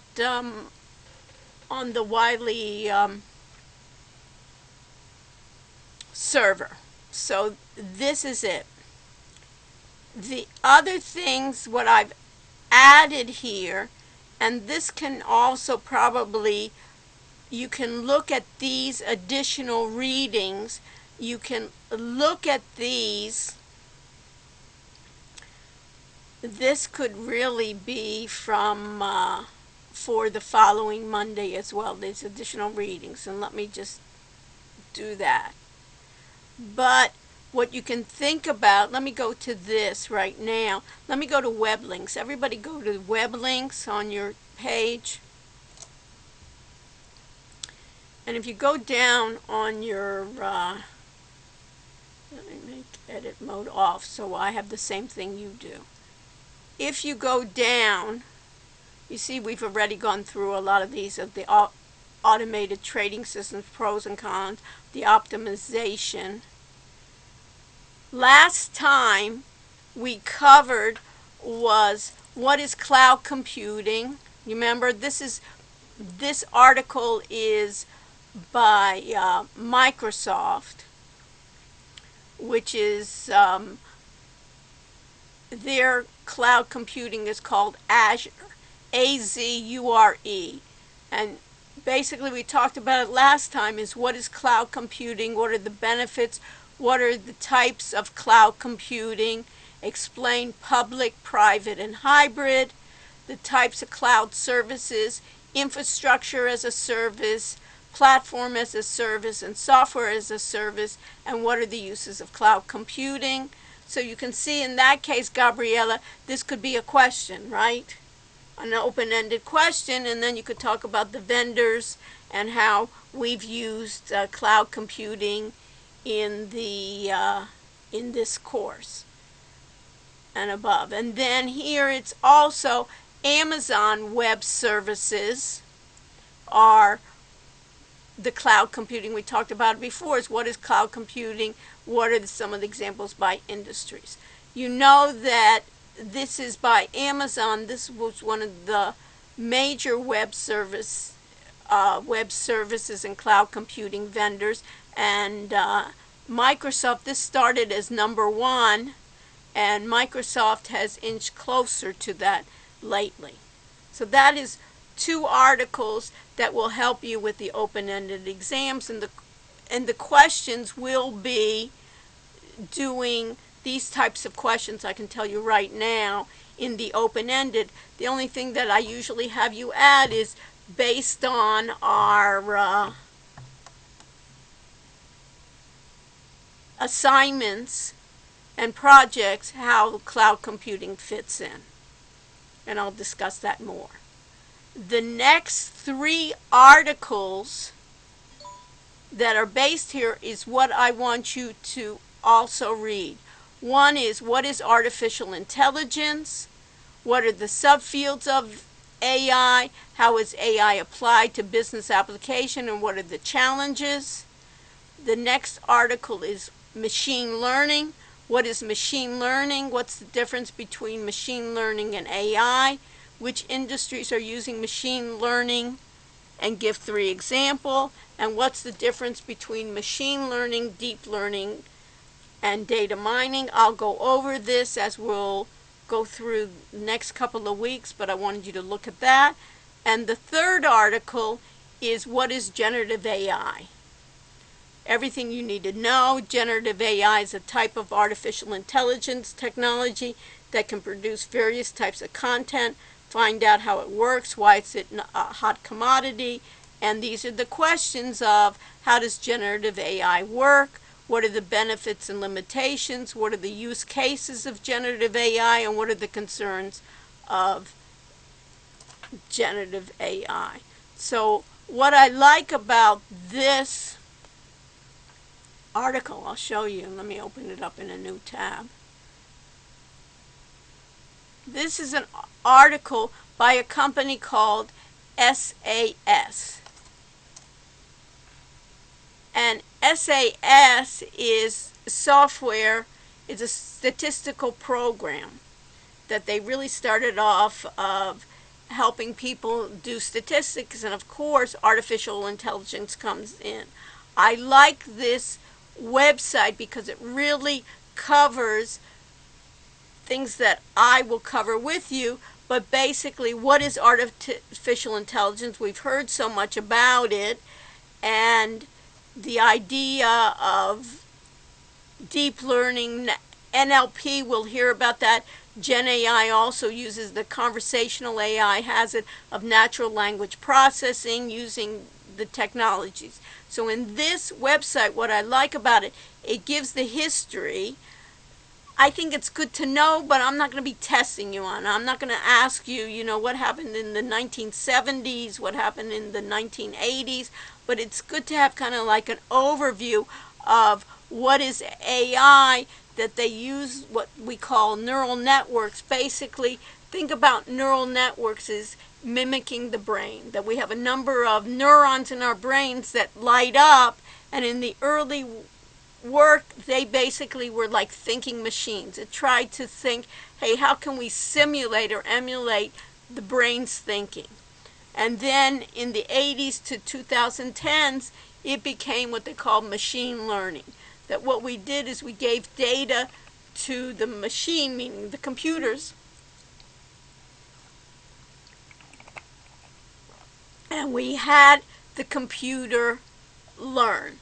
on the Wiley server. So this is it. The other things, what I've added here, and this can also probably, you can look at these additional readings. You can look at these. This could really be from for the following Monday as well, these additional readings, and let me just do that. But what you can think about, let me go to this right now. Let me go to web links. Everybody go to web links on your page. And if you go down on your, let me make edit mode off so I have the same thing you do. If you go down, you see we've already gone through a lot of these of the automated trading systems, pros and cons, the optimization. Last time we covered was what is cloud computing. You remember this article is by Microsoft, which is their cloud computing is called Azure, A-Z-U-R-E, and basically we talked about it last time, is what is cloud computing, what are the benefits, what are the types of cloud computing, explain public, private, and hybrid, the types of cloud services, infrastructure as a service, platform as a service, and software as a service, and what are the uses of cloud computing. So you can see in that case, Gabriella, this could be a question, right? An open-ended question, and then you could talk about the vendors and how we've used cloud computing in the in this course and above. And then here it's also Amazon Web Services are the cloud computing we talked about before. Is what is cloud computing, what are some of the examples by industries. You know that this is by Amazon. This was one of the major web services and cloud computing vendors, and Microsoft, this started as number one, and Microsoft has inched closer to that lately. So that is two articles that will help you with the open-ended exams, and the questions will be doing these types of questions, I can tell you right now, in the open-ended. The only thing that I usually have you add is based on our assignments and projects, how cloud computing fits in. And I'll discuss that more. The next three articles that are based here is what I want you to also read. One is, what is artificial intelligence? What are the subfields of AI? How is AI applied to business application, and what are the challenges? The next article is machine learning. What is machine learning? What's the difference between machine learning and AI? Which industries are using machine learning? And give 3 examples. And what's the difference between machine learning, deep learning, and data mining? I'll go over this as we'll go through the next couple of weeks, but I wanted you to look at that. And the third article is, what is generative AI? Everything you need to know. Generative AI is a type of artificial intelligence technology that can produce various types of content. Find out how it works, why it's a hot commodity, and these are the questions of, how does generative AI work? What are the benefits and limitations? What are the use cases of generative AI? And what are the concerns of generative AI? So what I like about this article, I'll show you. Let me open it up in a new tab. This is an article by a company called SAS. And SAS is software, it's a statistical program that they really started off of helping people do statistics, and of course artificial intelligence comes in. I like this website because it really covers things that I will cover with you, but basically, what is artificial intelligence? We've heard so much about it, and the idea of deep learning, NLP, we'll hear about that. Gen AI also uses the conversational AI, has it, of natural language processing using the technologies. So in this website, what I like about it, it gives the history. I think it's good to know, but I'm not going to be testing you on it. I'm not going to ask you, what happened in the 1970s, what happened in the 1980s, but it's good to have kind of like an overview of what is AI, that they use what we call neural networks. Basically, think about neural networks as mimicking the brain, that we have a number of neurons in our brains that light up, and in the early work, they basically were like thinking machines. It tried to think, hey, how can we simulate or emulate the brain's thinking? And then in the 80s to 2010s, it became what they call machine learning. That what we did is we gave data to the machine, meaning the computers, and we had the computer learn.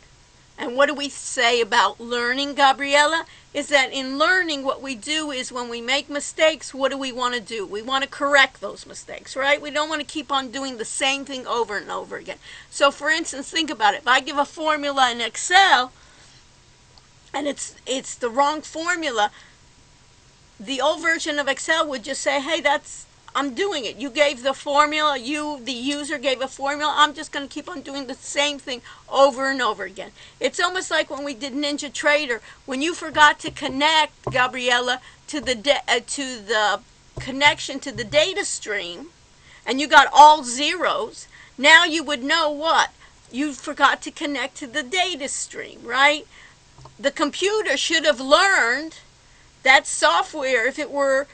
And what do we say about learning, Gabriella? Is that in learning, what we do is when we make mistakes, what do we want to do? We want to correct those mistakes, right? We don't want to keep on doing the same thing over and over again. So for instance, think about it. If I give a formula in Excel and it's the wrong formula, the old version of Excel would just say, hey, I'm doing it. You gave the formula, the user gave a formula, I'm just going to keep on doing the same thing over and over again. It's almost like when we did Ninja Trader, when you forgot to connect, Gabriella, to the connection to the data stream, and you got all zeros, now you would know what? You forgot to connect to the data stream, right? The computer should have learned that software, if it were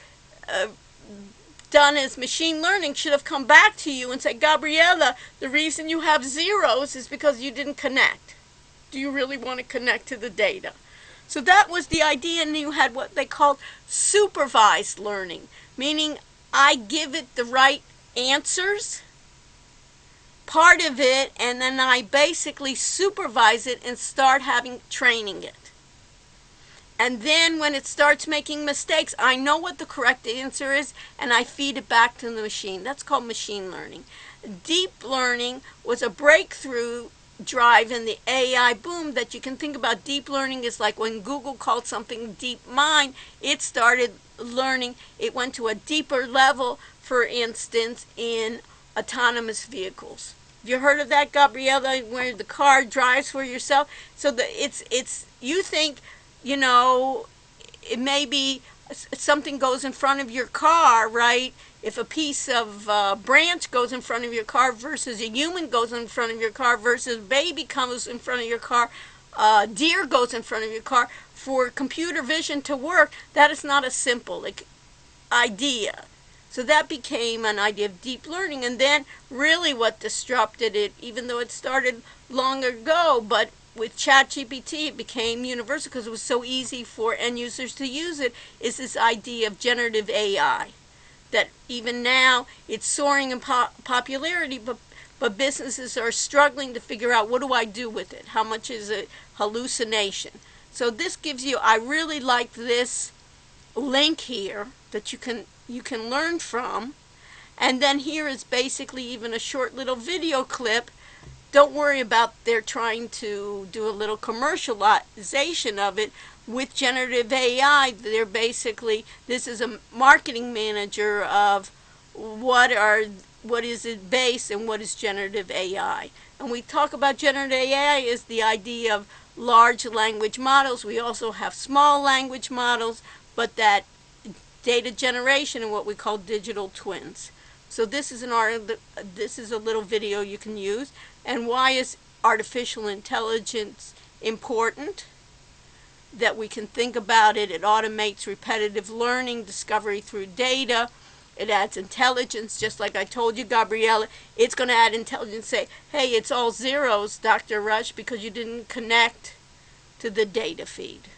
done as machine learning, should have come back to you and said, Gabriella, the reason you have zeros is because you didn't connect. Do you really want to connect to the data? So that was the idea, and you had what they called supervised learning, meaning I give it the right answers, part of it, and then I basically supervise it and start training it. And then when it starts making mistakes, I know what the correct answer is, and I feed it back to the machine. That's called machine learning. Deep learning was a breakthrough drive in the AI boom that you can think about. Deep learning is like when Google called something deep mind, it started learning. It went to a deeper level, for instance, in autonomous vehicles. Have you heard of that, Gabriella, where the car drives for yourself? So it's you think, you know, it may be something goes in front of your car, right? If a piece of branch goes in front of your car versus a human goes in front of your car versus a baby comes in front of your car, deer goes in front of your car, for computer vision to work, that is not a simple idea. So that became an idea of deep learning, and then really what disrupted it, even though it started long ago, but with ChatGPT it became universal because it was so easy for end users to use it, is this idea of generative AI. That even now it's soaring in popularity, but businesses are struggling to figure out, what do I do with it? How much is it hallucination? So this gives you, I really like this link here that you can learn from. And then here is basically even a short little video clip. Don't worry about they're trying to do a little commercialization of it. With generative AI, they're basically, this is a marketing manager of what is it based and what is generative AI. And we talk about generative AI as the idea of large language models. We also have small language models, but that data generation and what we call digital twins. So this is a little video you can use. And why is artificial intelligence important? That we can think about it. It automates repetitive learning, discovery through data. It adds intelligence, just like I told you, Gabriella. It's going to add intelligence, say, hey, it's all zeros, Dr. Rush, because you didn't connect to the data feed.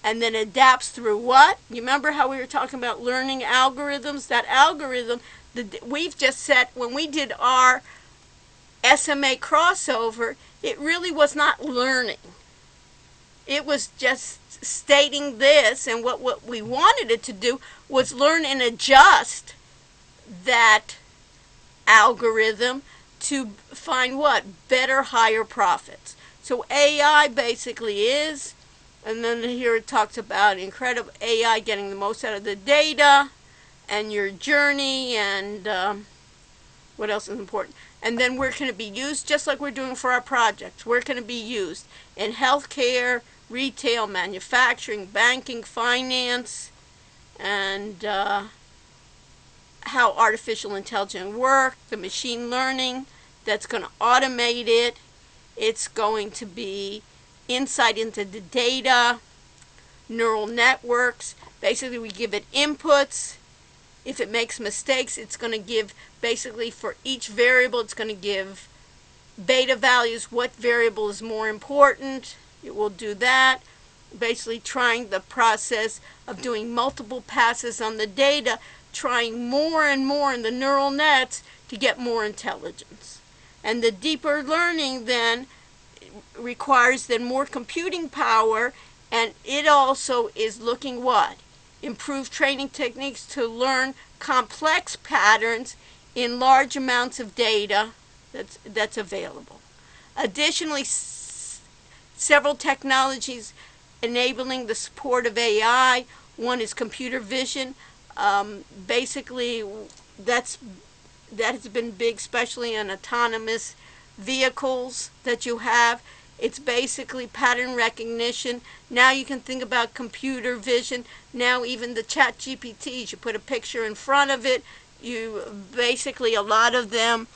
And then adapts through what? You remember how we were talking about learning algorithms? That algorithm, we've just set, when we did our SMA crossover, it really was not learning. It was just stating this, and what we wanted it to do was learn and adjust that algorithm to find what? Better, higher profits. So AI basically is, and then here it talks about incredible AI getting the most out of the data and your journey, and what else is important? And then where can it be used? Just like we're doing for our projects. Where can it be used? In healthcare, retail, manufacturing, banking, finance, and how artificial intelligence works, the machine learning that's going to automate it. It's going to be insight into the data, neural networks. Basically, we give it inputs. If it makes mistakes, it's going to give, basically for each variable, it's going to give beta values, what variable is more important. It will do that. Basically trying the process of doing multiple passes on the data, trying more and more in the neural nets to get more intelligence. And the deeper learning then requires then more computing power, and it also is looking what? Improve training techniques to learn complex patterns in large amounts of data that's available. Additionally, several technologies enabling the support of AI. One is computer vision. Basically, that has been big, especially in autonomous vehicles that you have. It's basically pattern recognition. Now you can think about computer vision. Now even the ChatGPTs, you put a picture in front of it. You basically, a lot of them,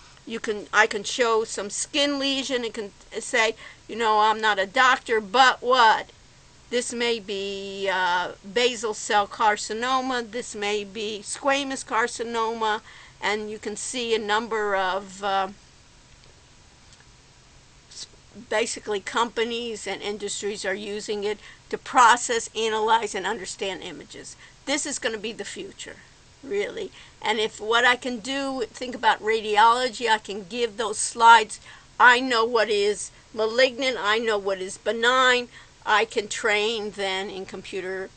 I can show some skin lesion. It can say, I'm not a doctor, but what? This may be basal cell carcinoma. This may be squamous carcinoma. And you can see a number of basically companies and industries are using it to process, analyze, and understand images. This is going to be the future, really. And if what I can do, think about radiology, I can give those slides. I know what is malignant. I know what is benign. I can train then in computer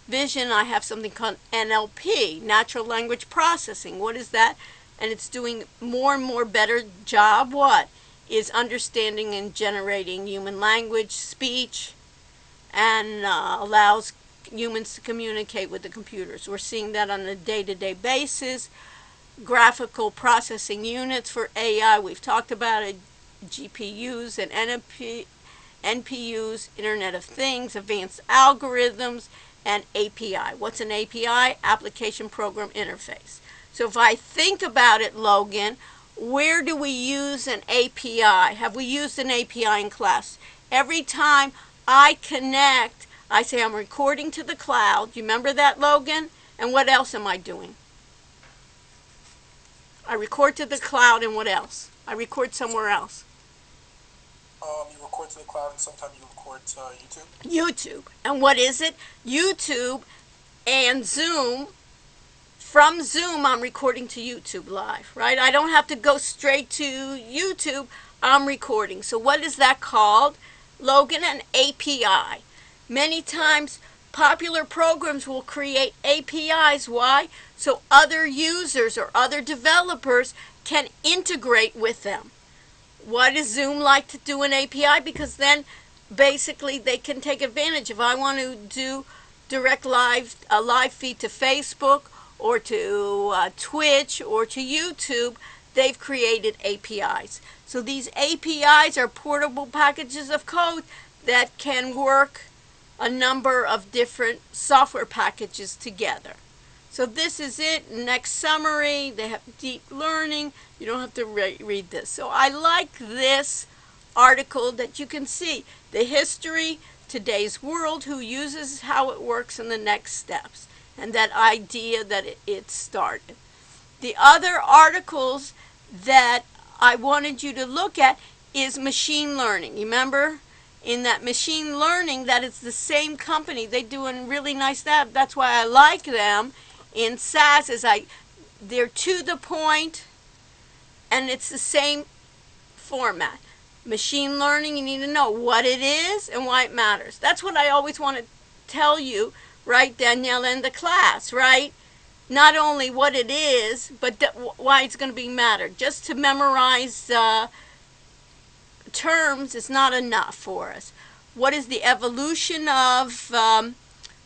vision. I have something called NLP, natural language processing. What is that? And it's doing more and more better job. What? Is understanding and generating human language, speech, and allows humans to communicate with the computers. We're seeing that on a day-to-day basis. graphical processing units for AI. We've talked about it, GPUs and NPUs, Internet of Things, advanced algorithms, and API. What's an API? Application Program Interface. So if I think about it, Logan, where do we use an API? Have we used an API in class? Every time I connect, I say I'm recording to the cloud. You remember that, Logan? And what else am I doing? I record to the cloud, and what else? I record somewhere else. You record to the cloud, and sometimes you record to YouTube. YouTube. And what is it? YouTube and Zoom. From Zoom, I'm recording to YouTube live, right? I don't have to go straight to YouTube. I'm recording. So what is that called, Logan? An API. Many times, popular programs will create APIs. Why? So other users or other developers can integrate with them. Why does Zoom like to do an API? Because then basically they can take advantage. If I want to do direct a live feed to Facebook or to Twitch or to YouTube, they've created APIs. So these APIs are portable packages of code that can work a number of different software packages together. So this is it. Next summary. They have deep learning. You don't have to read this. So I like this article that you can see the history, today's world, who uses, how it works, and the next steps, and that idea that it started. The other articles that I wanted you to look at is machine learning. You remember? In that machine learning, that is the same company. They do a really nice stuff. That's why I like them. In SAS, they're to the point, and it's the same format. Machine learning, you need to know what it is and why it matters. That's what I always want to tell you, right, Danielle, in the class, right? Not only what it is, but why it's going to be mattered. Just to memorize terms is not enough for us. What is the evolution of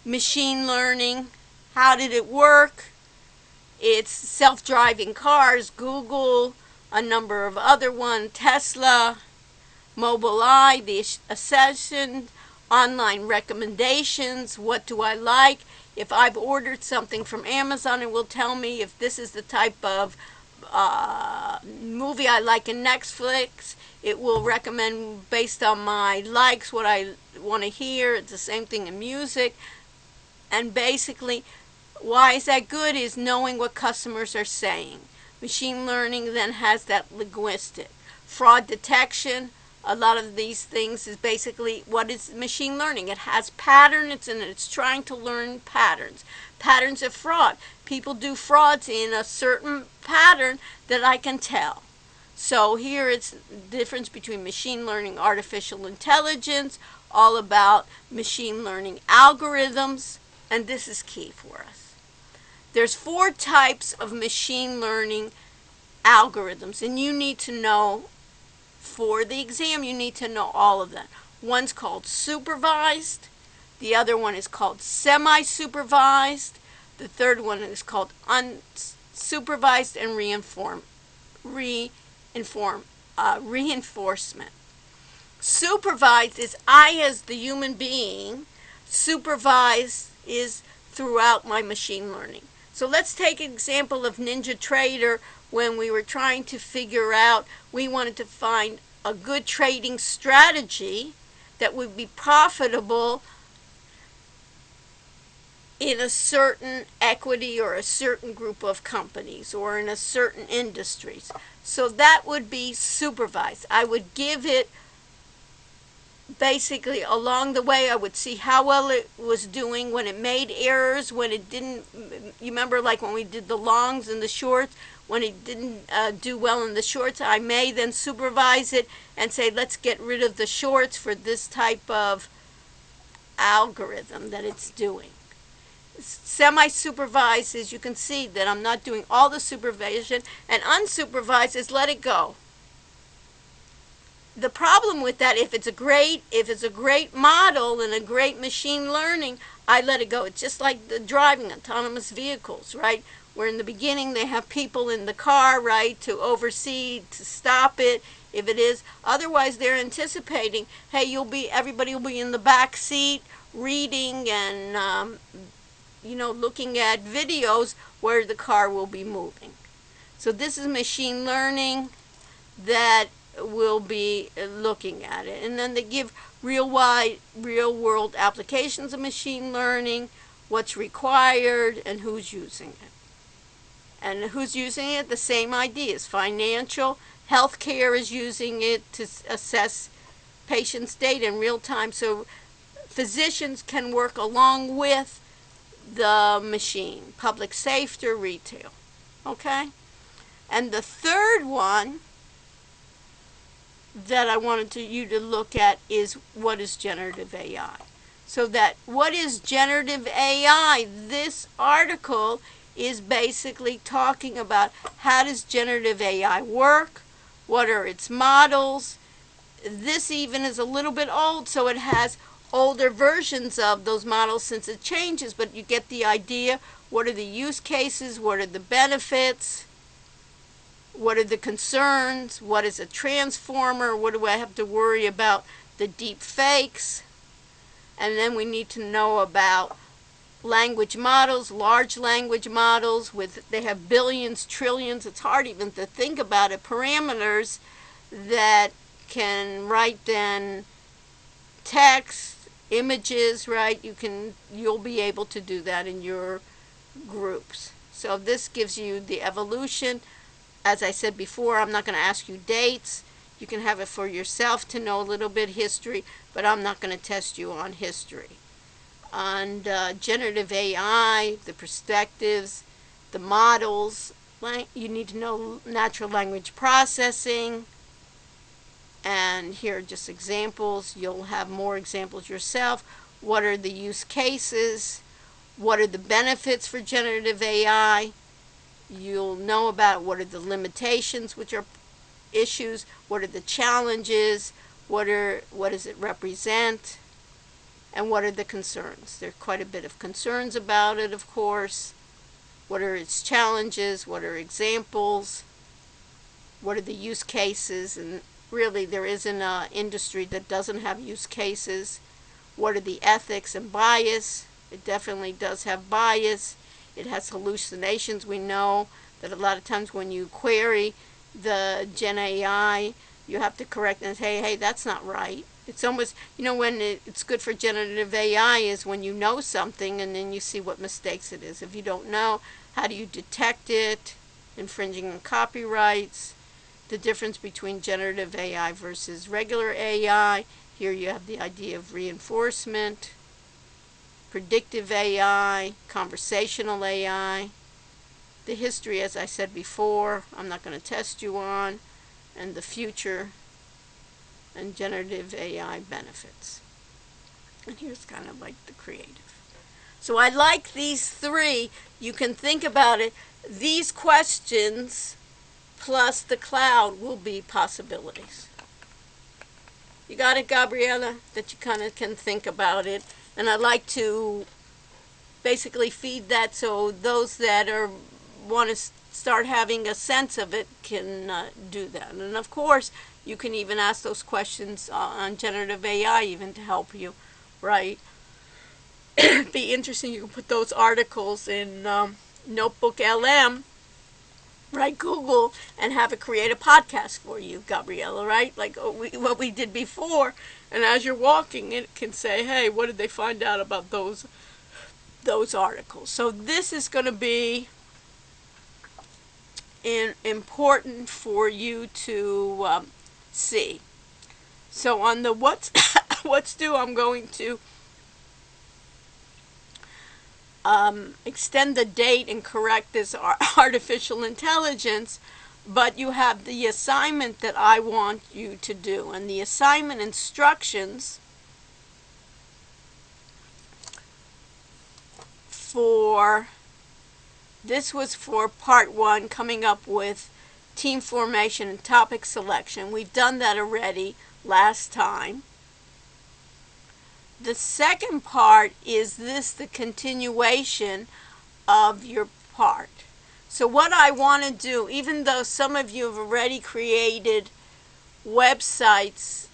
machine learning? How did it work? It's self-driving cars, Google, a number of other ones, Tesla, Mobileye, the Accession, online recommendations, what do I like? If I've ordered something from Amazon, it will tell me if this is the type of movie I like in Netflix. It will recommend based on my likes what I want to hear. It's the same thing in music. And basically, why is that good is knowing what customers are saying. Machine learning then has that linguistic. Fraud detection, a lot of these things is basically what is machine learning. It has patterns and it's trying to learn patterns. Patterns of fraud. People do frauds in a certain pattern that I can tell. So here it's the difference between machine learning, artificial intelligence, all about machine learning algorithms, and this is key for us. There's 4 types of machine learning algorithms, and you need to know, for the exam, you need to know all of them. One's called supervised, the other one is called semi-supervised, the third one is called unsupervised, and reinforcement. Supervised is I as the human being, supervised is throughout my machine learning. So let's take an example of NinjaTrader. When we were trying to figure out, we wanted to find a good trading strategy that would be profitable in a certain equity or a certain group of companies or in a certain industries. So that would be supervised. I would give it basically along the way. I would see how well it was doing, when it made errors, when it didn't. You remember, like when we did the longs and the shorts, when it didn't do well in the shorts, I may then supervise it and say, let's get rid of the shorts for this type of algorithm that it's doing. Semi-supervised is, you can see that I'm not doing all the supervision, and unsupervised is let it go. The problem with that, if it's a great model and a great machine learning, I let it go. It's just like the driving autonomous vehicles, right? where in the beginning they have people in the car, right, to oversee, to stop it if it is. Otherwise, they're anticipating, hey, everybody will be in the back seat reading and looking at videos where the car will be moving. So this is machine learning that will be looking at it. And then they give real world applications of machine learning, what's required, and who's using it. And who's using it? The same ideas. Financial, healthcare is using it to assess patients' data in real time, so physicians can work along with the machine. Public safety, retail. Okay? And the third one that I wanted you to look at is what is generative AI. So that what is generative AI? This article is basically talking about how does generative AI work, what are its models. This even is a little bit old, so it has older versions of those models since it changes, but you get the idea. What are the use cases? What are the benefits? What are the concerns? What is a transformer? What do I have to worry about? The deep fakes. And then we need to know about language models, large language models they have billions, trillions, it's hard even to think about it, parameters that can write then text, images, right? You'll be able to do that in your groups. So this gives you the evolution. As I said before, I'm not going to ask you dates. You can have it for yourself to know a little bit history, but I'm not going to test you on history. On generative AI, the perspectives, the models, you need to know natural language processing. And here are just examples. You'll have more examples yourself. What are the use cases? What are the benefits for generative AI? You'll know about what are the limitations, which are issues, what are the challenges, what does it represent, and what are the concerns. There are quite a bit of concerns about it, of course. What are its challenges? What are examples? What are the use cases? And really, there isn't an industry that doesn't have use cases. What are the ethics and bias? It definitely does have bias. It has hallucinations. We know that a lot of times when you query the Gen AI, you have to correct and say, hey, that's not right. It's almost, when it's good for generative AI is when you know something and then you see what mistakes it is. If you don't know, how do you detect it? Infringing on copyrights. The difference between generative AI versus regular AI. Here you have the idea of reinforcement. Predictive AI, conversational AI, the history, as I said before, I'm not going to test you on, and the future, and generative AI benefits. And here's kind of like the creative. So I like these three. You can think about it. These questions plus the cloud will be possibilities. You got it, Gabriella? That you kind of can think about it. And I'd like to basically feed that so those that want to start having a sense of it can do that. And of course, you can even ask those questions on generative AI even to help you, right? It'd be interesting. You can put those articles in Notebook LM, right, Google, and have it create a podcast for you, Gabriella, right? Like what we did before. And as you're walking, it can say, hey, what did they find out about those articles? So this is going to be important for you to see. So on the what's due, I'm going to extend the date and correct this artificial intelligence, but you have the assignment that I want you to do. And the assignment instructions this was for part 1, coming up with team formation and topic selection. We've done that already last time. The second part is the continuation of your part. So what I want to do, even though some of you have already created websites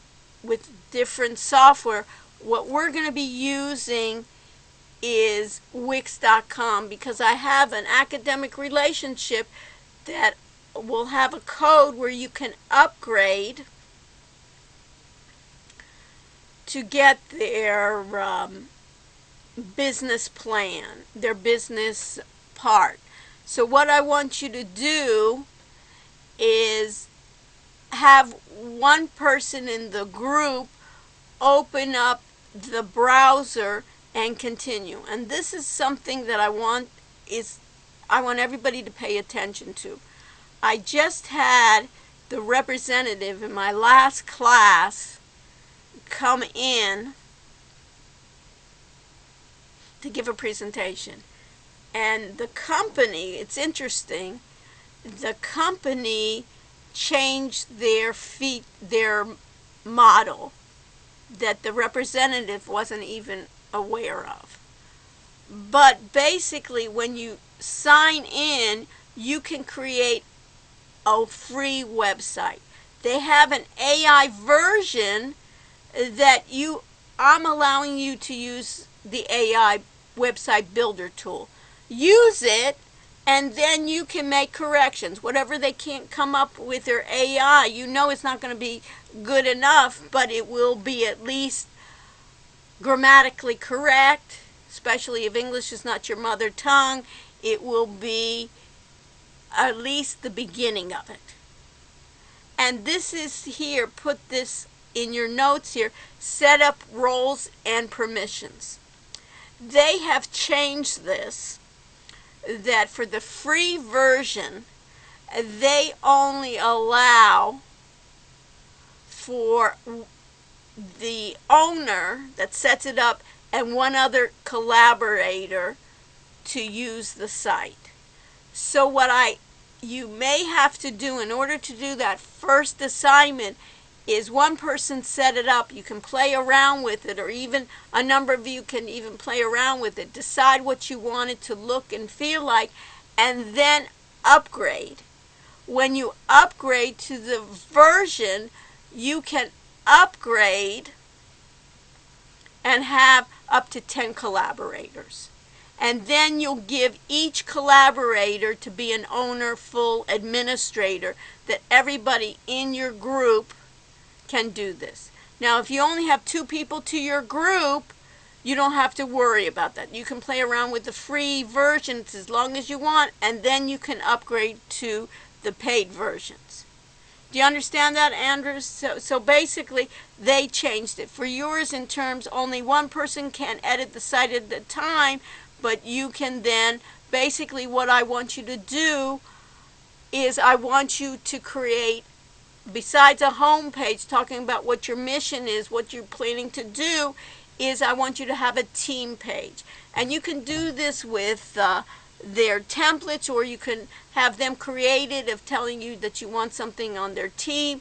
with different software, what we're going to be using is Wix.com, because I have an academic relationship that will have a code where you can upgrade to get their business plan, their business part. So what I want you to do is have one person in the group open up the browser and continue. And this is something that I want everybody to pay attention to. I just had the representative in my last class come in to give a presentation. And the company, it's interesting, the company changed their model that the representative wasn't even aware of. But basically, when you sign in, you can create a free website. They have an AI version that I'm allowing you to use the AI website builder tool. Use it, and then you can make corrections. Whatever they can't come up with their AI, it's not going to be good enough, but it will be at least grammatically correct, especially if English is not your mother tongue. It will be at least the beginning of it. And this is here, put this in your notes here, set up roles and permissions. They have changed this, that for the free version, they only allow for the owner that sets it up and one other collaborator to use the site. So what you may have to do in order to do that first assignment is one person set it up. You can play around with it, or even a number of you can even play around with it. Decide what you want it to look and feel like, and then upgrade. When you upgrade to the version, you can upgrade and have up to 10 collaborators. And then you'll give each collaborator to be an owner, full administrator, that everybody in your group can do this. Now, if you only have 2 people to your group, you don't have to worry about that. You can play around with the free versions as long as you want, and then you can upgrade to the paid versions. Do you understand that, Andrew? So basically, they changed it. For yours, in terms, only one person can edit the site at a time, but you can then, basically what I want you to do is I want you to create, besides a home page talking about what your mission is, what you're planning to do, is I want you to have a team page. And you can do this with their templates, or you can have them created of telling you that you want something on their team.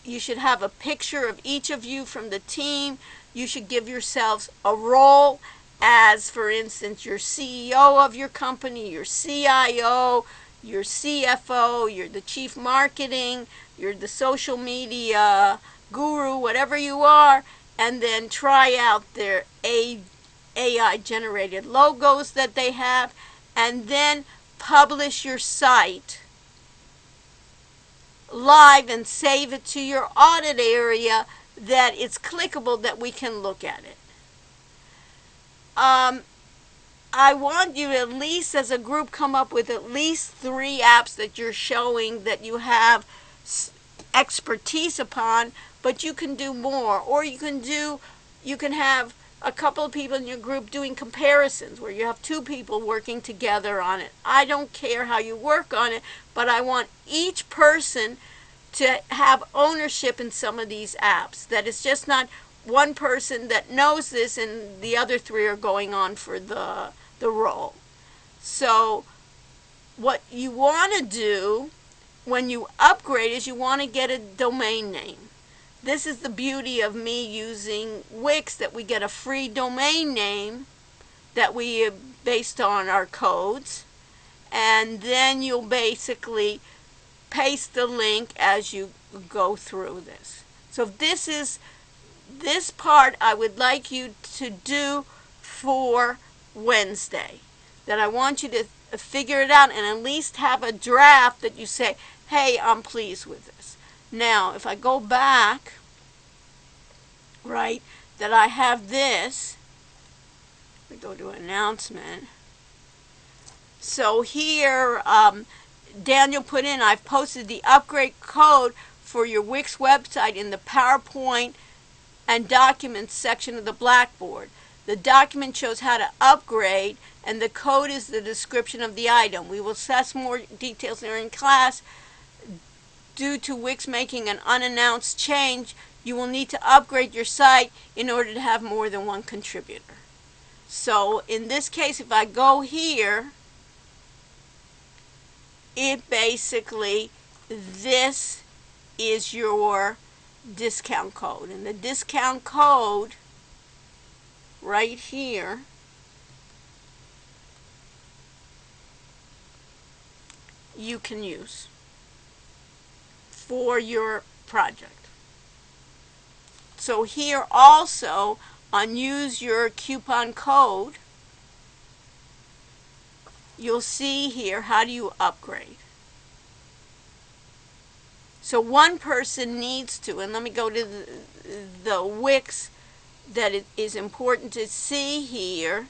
You should have a picture of each of you from the team. You should give yourselves a role as, for instance, your CEO of your company, your CIO, your CFO, you're the chief marketing, you're the social media guru, whatever you are, and then try out their AI generated logos that they have, and then publish your site live and save it to your audit area that it's clickable, that we can look at it. I want you to, at least as a group, come up with at least 3 apps that you're showing that you have expertise upon, but you can do more. Or you can have a couple of people in your group doing comparisons where you have 2 people working together on it. I don't care how you work on it, but I want each person to have ownership in some of these apps. That it's just not one person that knows this and the other 3 are going on for the role. So what you want to do when you upgrade is you want to get a domain name. This is the beauty of me using Wix, that we get a free domain name that we based on our codes, and then you'll basically paste the link as you go through this. So this part I would like you to do for Wednesday. That I want you to figure it out and at least have a draft that you say, hey, I'm pleased with this. Now, if I go back, right, that I have this, we go to announcement. So here, Daniel put in, I've posted the upgrade code for your Wix website in the PowerPoint and Documents section of the Blackboard. The document shows how to upgrade, and the code is the description of the item. We will assess more details during class. Due to Wix making an unannounced change, you will need to upgrade your site in order to have more than one contributor. So in this case, if I go here, it basically, this is your discount code. And the discount code right here you can use for your project. So here also on use your coupon code, you'll see here how do you upgrade. So one person needs to, and let me go to the Wix that it is important to see here.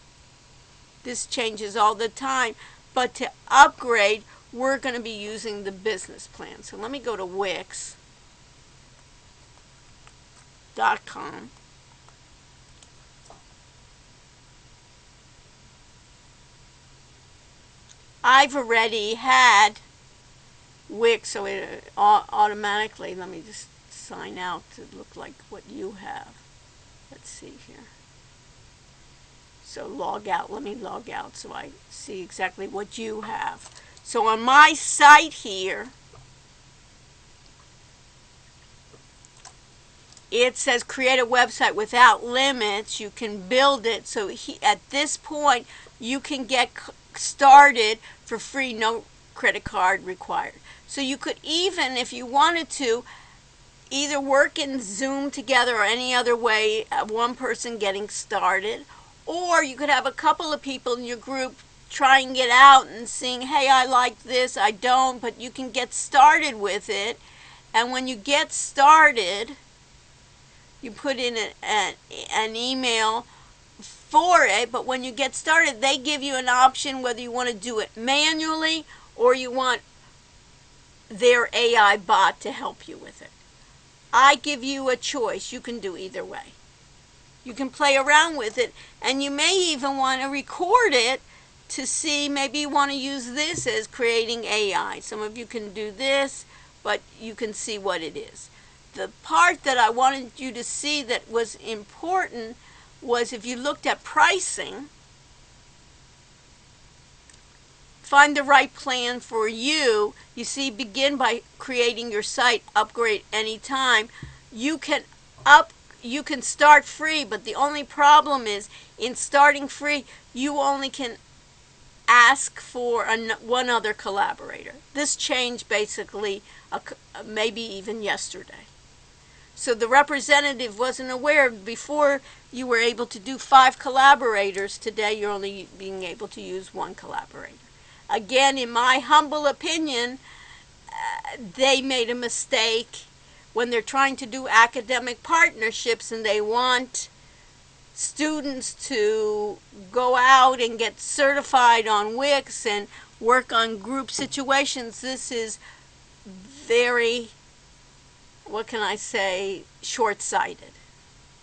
This changes all the time, but to upgrade we're going to be using the business plan. So let me go to Wix.com. I've already had Wix, so it automatically, let me just sign out to look like what you have. Let's see here. So log out, let me log out so I see exactly what you have. So on my site here, it says create a website without limits. You can build it. So at this point, you can get started for free, no credit card required. So you could even, if you wanted to, either work in Zoom together or any other way, one person getting started, or you could have a couple of people in your group trying it out and seeing, hey, I like this, I don't, but you can get started with it. And when you get started, you put in an email for it, but when you get started, they give you an option whether you want to do it manually or you want their AI bot to help you with it. I give you a choice. You can do either way. You can play around with it, and you may even want to record it to see, maybe you want to use this as creating AI. Some of you can do this, but you can see what it is. The part that I wanted you to see that was important was if you looked at pricing, find the right plan for you. You see, begin by creating your site, upgrade anytime. You can start free, but the only problem is in starting free, you only can ask for one other collaborator. This changed basically maybe even yesterday. So the representative wasn't aware. Before you were able to do 5 collaborators. Today you're only being able to use 1 collaborator. Again, in my humble opinion, they made a mistake when they're trying to do academic partnerships and they want students to go out and get certified on Wix and work on group situations. This is very, what can I say, short-sighted.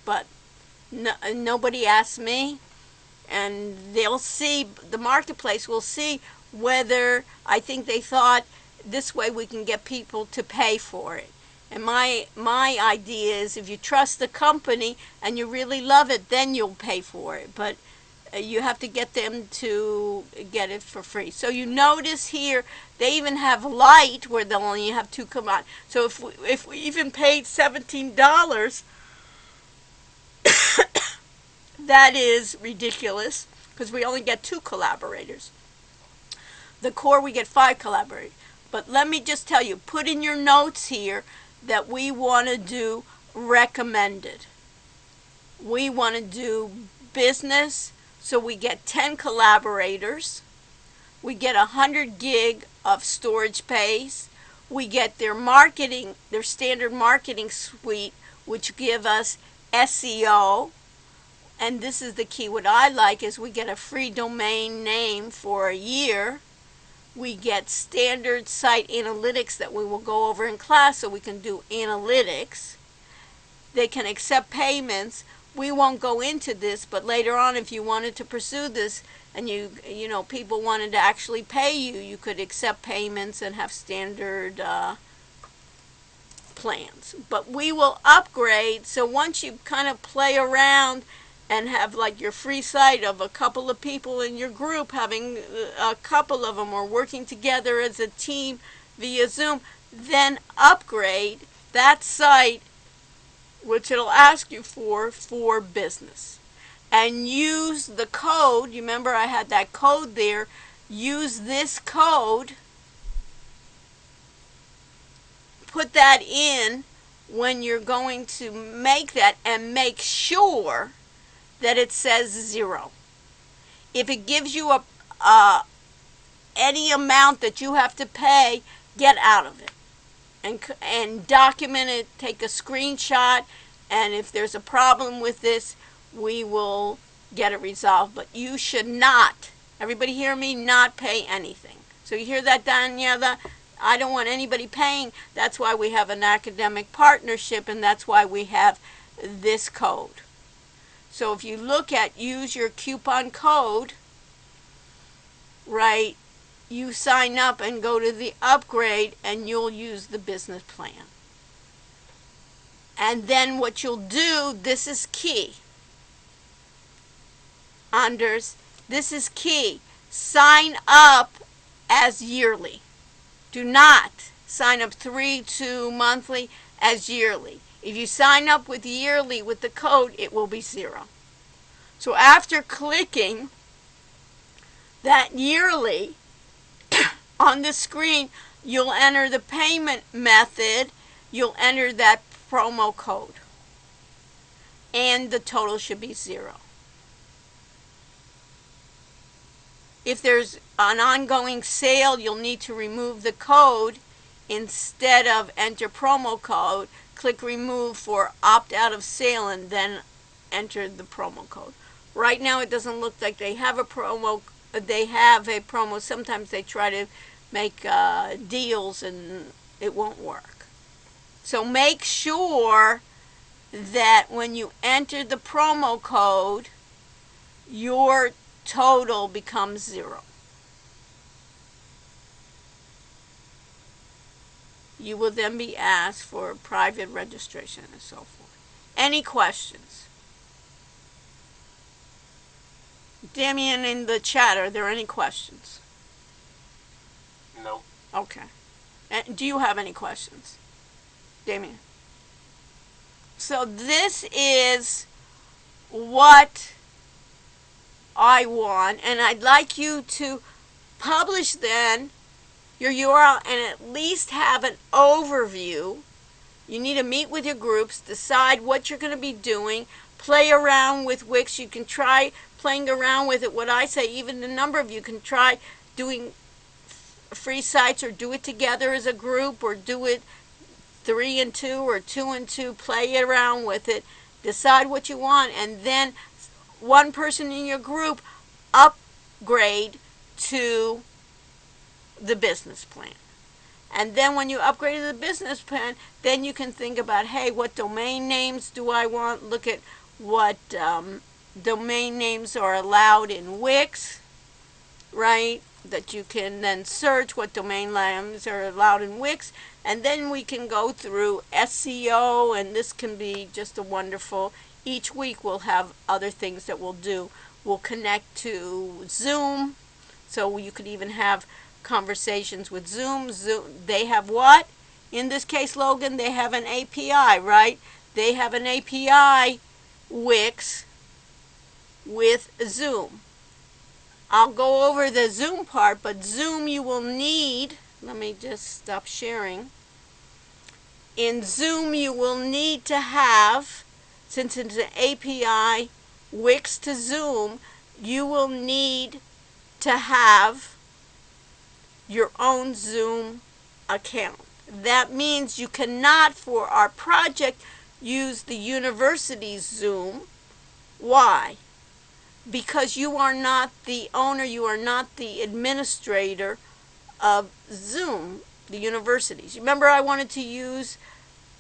But nobody asked me, and they'll see, the marketplace will see whether I think they thought this way we can get people to pay for it. And my idea is if you trust the company and you really love it, then you'll pay for it. But you have to get them to get it for free. So you notice here, they even have light where they'll only have 2 come on. So if we even paid $17, that is ridiculous because we only get 2 collaborators. The core, we get 5 collaborators. But let me just tell you, put in your notes here that we want to do recommended. We want to do business, so we get 10 collaborators. We get 100 gig of storage space. We get their marketing, their standard marketing suite, which give us SEO. And this is the key. What I like is we get a free domain name for a year. We get standard site analytics that we will go over in class, so we can do analytics. They can accept payments. We won't go into this, but later on, if you wanted to pursue this and you know, people wanted to actually pay you, you could accept payments and have standard plans. But we will upgrade, so once you kind of play around and have like your free site of a couple of people in your group, having a couple of them or working together as a team via Zoom, then upgrade that site, which it'll ask you for business. And use the code. You remember I had that code there. Use this code. Put that in when you're going to make that, and make sure that it says 0. If it gives you any amount that you have to pay, get out of it and document it. Take a screenshot, and if there's a problem with this, we will get it resolved. But you should not, everybody hear me, not pay anything. So you hear that, Daniela? I don't want anybody paying. That's why we have an academic partnership, and that's why we have this code. So if you look at use your coupon code, right, you sign up and go to the upgrade, and you'll use the business plan. And then what you'll do, this is key. Anders, this is key. Sign up as yearly. Do not sign up 3, 2 monthly, as yearly. If you sign up with yearly with the code, it will be 0. So after clicking that yearly on the screen, you'll enter the payment method, you'll enter that promo code, and the total should be 0. If there's an ongoing sale, you'll need to remove the code. Instead of enter promo code, click remove for opt out of sale, and then enter the promo code. Right now it doesn't look like they have a promo. Sometimes they try to make deals and it won't work. So make sure that when you enter the promo code, your total becomes 0. You will then be asked for private registration and so forth. Any questions? Damien, in the chat, are there any questions? No. Okay. And do you have any questions, Damien? So this is what I want, and I'd like you to publish then your URL and at least have an overview. You need to meet with your groups, decide what you're going to be doing, play around with Wix. You can try playing around with it. What I say, even a number of you can try doing free sites, or do it together as a group, or do it 3 and 2 or 2 and 2. Play around with it, decide what you want, and then one person in your group upgrade to the business plan. And then when you upgrade to the business plan, then you can think about, hey, what domain names do I want? Look at what domain names are allowed in Wix, right? That you can then search what domain names are allowed in Wix. And then we can go through SEO, and this can be just a wonderful. Each week we'll have other things that we'll do. We'll connect to Zoom, so you could even have conversations with Zoom. They have what? In this case, Logan, they have an API, right? They have an API, Wix, with Zoom. I'll go over the Zoom part, but Zoom you will need, let me just stop sharing. In Zoom you will need to have, since it's an API, Wix to Zoom, you will need to have your own Zoom account. That means you cannot, for our project, use the university's Zoom. Why? Because you are not the owner, you are not the administrator of Zoom, the universities. Remember I wanted to use,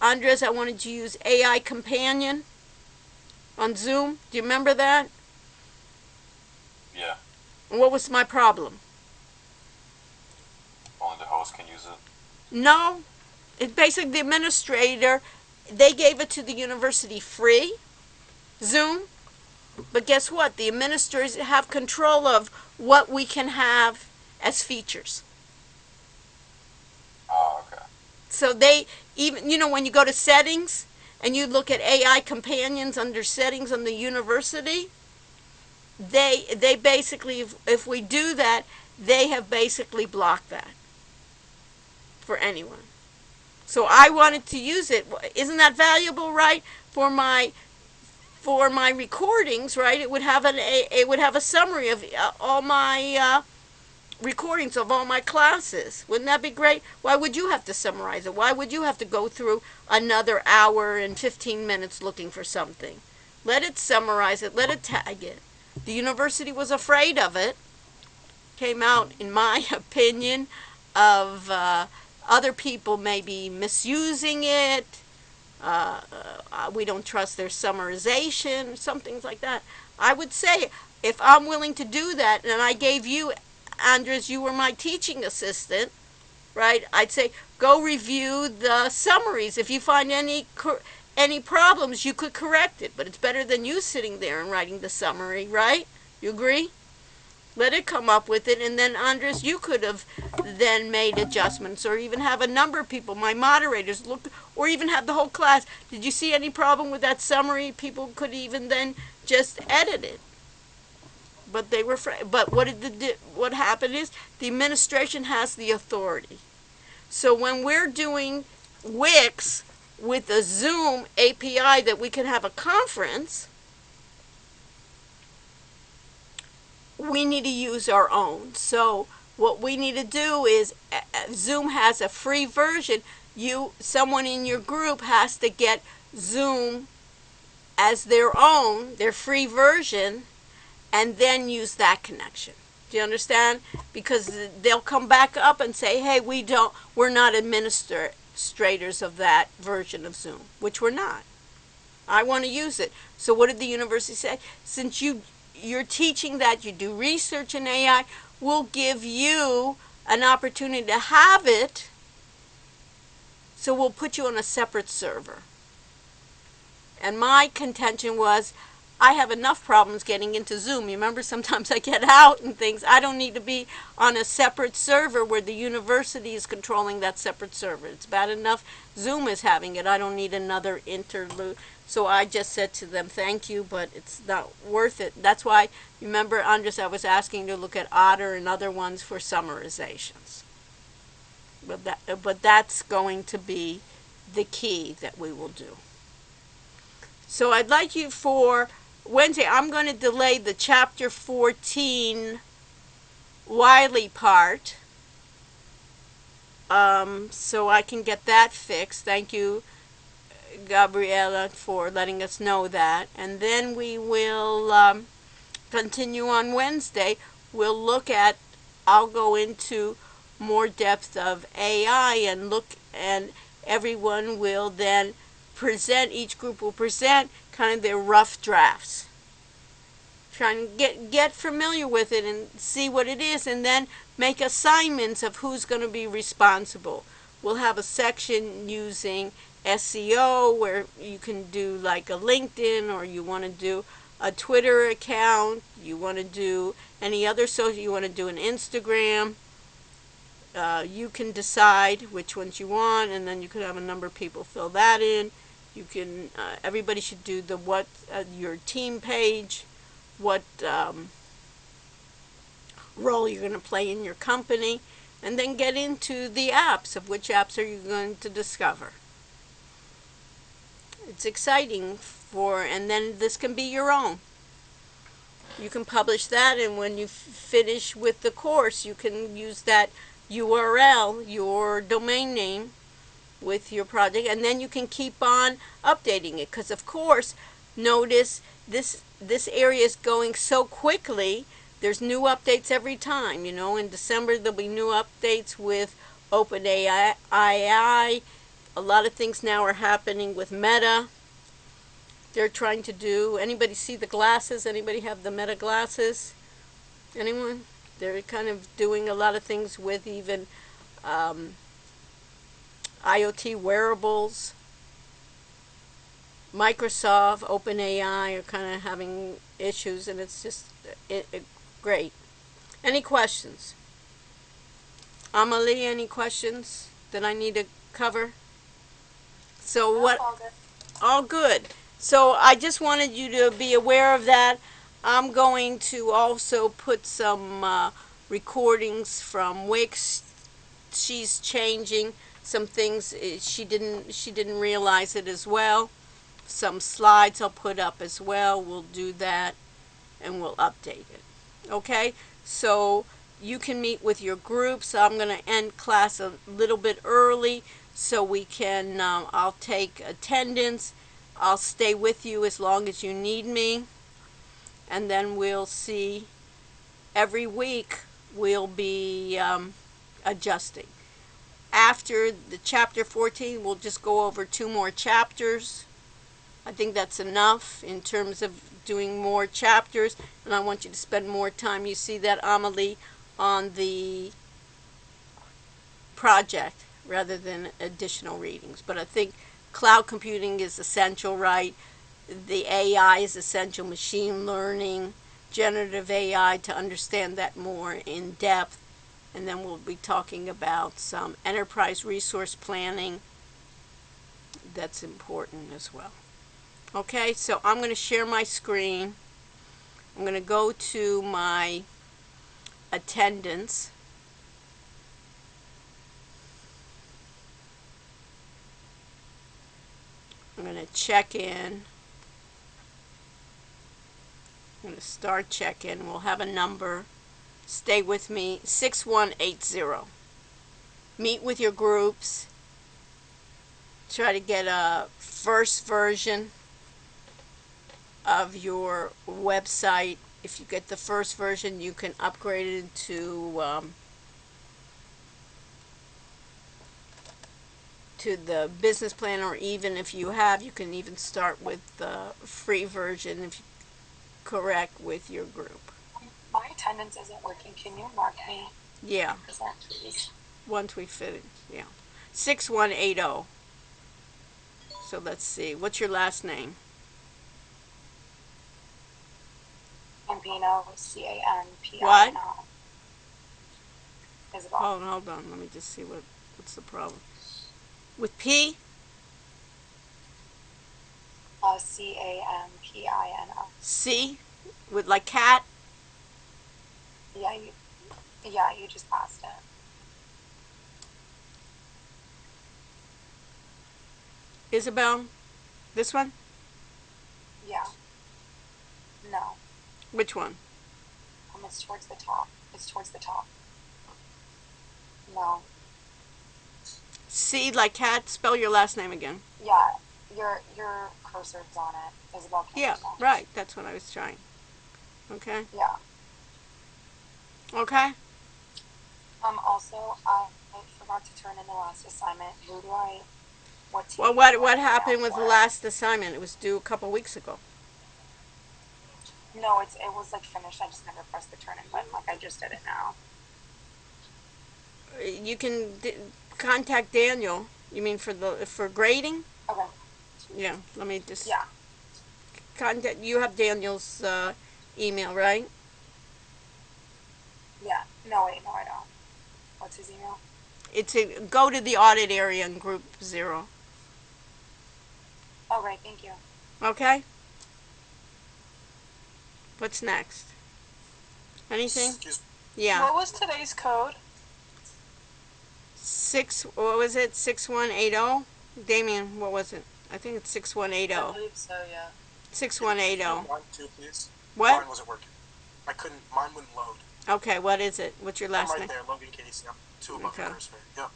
Andres, I wanted to use AI Companion on Zoom? Do you remember that? Yeah. And what was my problem? Only the host can use it. No. It's basically the administrator, they gave it to the university free, Zoom. But guess what? The administrators have control of what we can have as features. Oh, okay. So they even, when you go to settings and you look at AI companions under settings on the university, they basically, if we do that, they have basically blocked that for anyone. So I wanted to use it. Isn't that valuable, right? For my recordings, right? It would have a summary of all my recordings of all my classes. Wouldn't that be great? Why would you have to summarize it? Why would you have to go through another hour and 15 minutes looking for something? Let it summarize it. Let it tag it. The university was afraid of it. Came out, in my opinion, of other people maybe misusing it. We don't trust their summarization, some things like that. I would say, if I'm willing to do that, and I gave you, Andres, you were my teaching assistant, right? I'd say, go review the summaries. If you find any problems, you could correct it. But it's better than you sitting there and writing the summary, right? You agree? Let it come up with it, and then Andres, you could have then made adjustments, or even have a number of people, my moderators, look, or even have the whole class. Did you see any problem with that summary? People could even then just edit it. But they were, but what happened is the administration has the authority. So when we're doing Wix with a Zoom API that we can have a conference, we need to use our own. So what we need to do is, Zoom has a free version. Someone in your group has to get Zoom as their own, their free version, and then use that connection. Do you understand? Because they'll come back up and say, hey, we're not administrators of that version of Zoom, which we're not. I want to use it. So what did the university say? Since you're teaching that, you do research in AI, we'll give you an opportunity to have it, so we'll put you on a separate server. And my contention was, I have enough problems getting into Zoom. You remember, sometimes I get out and things. I don't need to be on a separate server where the university is controlling that separate server. It's bad enough Zoom is having it. I don't need another interlude. So I just said to them, thank you, but it's not worth it. That's why, remember, Andres, I was asking to look at Otter and other ones for summarizations. But that's going to be the key that we will do. So I'd like you for Wednesday, I'm going to delay the chapter 14 Wiley part, so I can get that fixed. Thank you, Gabriela, for letting us know that. And then we will continue on Wednesday. We'll look at, I'll go into more depth of AI and everyone will then present, each group will present kind of their rough drafts. Trying to get familiar with it and see what it is, and then make assignments of who's going to be responsible. We'll have a section using SEO where you can do like a LinkedIn, or you want to do a Twitter account, you want to do any other social, you want to do an Instagram. You can decide which ones you want, and then you could have a number of people fill that in. You can, everybody should do your team page, what role you're going to play in your company, and then get into the apps of which apps are you going to discover. It's exciting and then this can be your own. You can publish that, and when you finish with the course, you can use that URL, your domain name, with your project, and then you can keep on updating it, because of course, notice this area is going so quickly. There's new updates every time. In December there'll be new updates with OpenAI. A lot of things now are happening with Meta. They're trying to do, anybody see the glasses? Anybody have the Meta glasses? Anyone? They're kind of doing a lot of things with even IoT wearables. Microsoft, OpenAI are kind of having issues, and it's just great. Any questions? Amelie, any questions that I need to cover? So No, what? all good. All good. So I just wanted you to be aware of that. I'm going to also put some recordings from Wix. She's changing some things. She didn't realize it as well. Some slides I'll put up as well. We'll do that and we'll update it. Okay? So you can meet with your groups. I'm going to end class a little bit early so we can, I'll take attendance. I'll stay with you as long as you need me. And then we'll see. Every week we'll be adjusting. After the chapter 14, we'll just go over 2 more chapters. I think that's enough in terms of doing more chapters, and I want you to spend more time. You see that, Amelie, on the project rather than additional readings. But I think cloud computing is essential, right? The AI is essential, machine learning, generative AI, to understand that more in depth. And then we'll be talking about some enterprise resource planning. That's important as well. Okay, so I'm going to share my screen. I'm going to go to my attendance. I'm going to check in. I'm going to start check-in. We'll have a number. Stay with me. 6180. Meet with your groups. Try to get a first version of your website. If you get the first version, you can upgrade it to the business plan, or even if you have, you can even start with the free version if you correct with your group. My attendance isn't working. Can you mark me? Yeah. Please? Once we finish, yeah. 6180. So let's see. What's your last name? Campino, Campino. What? Isabel. Hold on. Let me just see what's the problem. With P? Campino. C? With like cat? Yeah, you just passed it. Isabel? This one? Yeah. No. Which one? It's towards the top. No. C like cat? Spell your last name again. Yeah. Your cursor's on it. Isabel Campino. Yeah, right. That's what I was trying. Okay? Yeah. Okay? Also, I forgot to turn in the last assignment. Well, what happened with the last assignment? It was due a couple weeks ago. No, it was like finished. I just never pressed the turn in button. Like I just did it now. You can contact Daniel. You mean for grading? Okay. Yeah. Let me just. Yeah. Contact. You have Daniel's email, right? Yeah. No, wait. No, I don't. What's his email? Go to the audit area in group 0. Oh, right. Thank you. Okay. What's next? Anything? Excuse Yeah. What was today's code? What was it? 6180? Damien, what was it? I think it's 6180. believe so, yeah. Can you 6180. do mine too, please? What? Mine wasn't working. Mine wouldn't load. Okay, what is it? What's your I'm last right name? there, Logan Casey. I'm 2 above the Okay. cursor. Yep.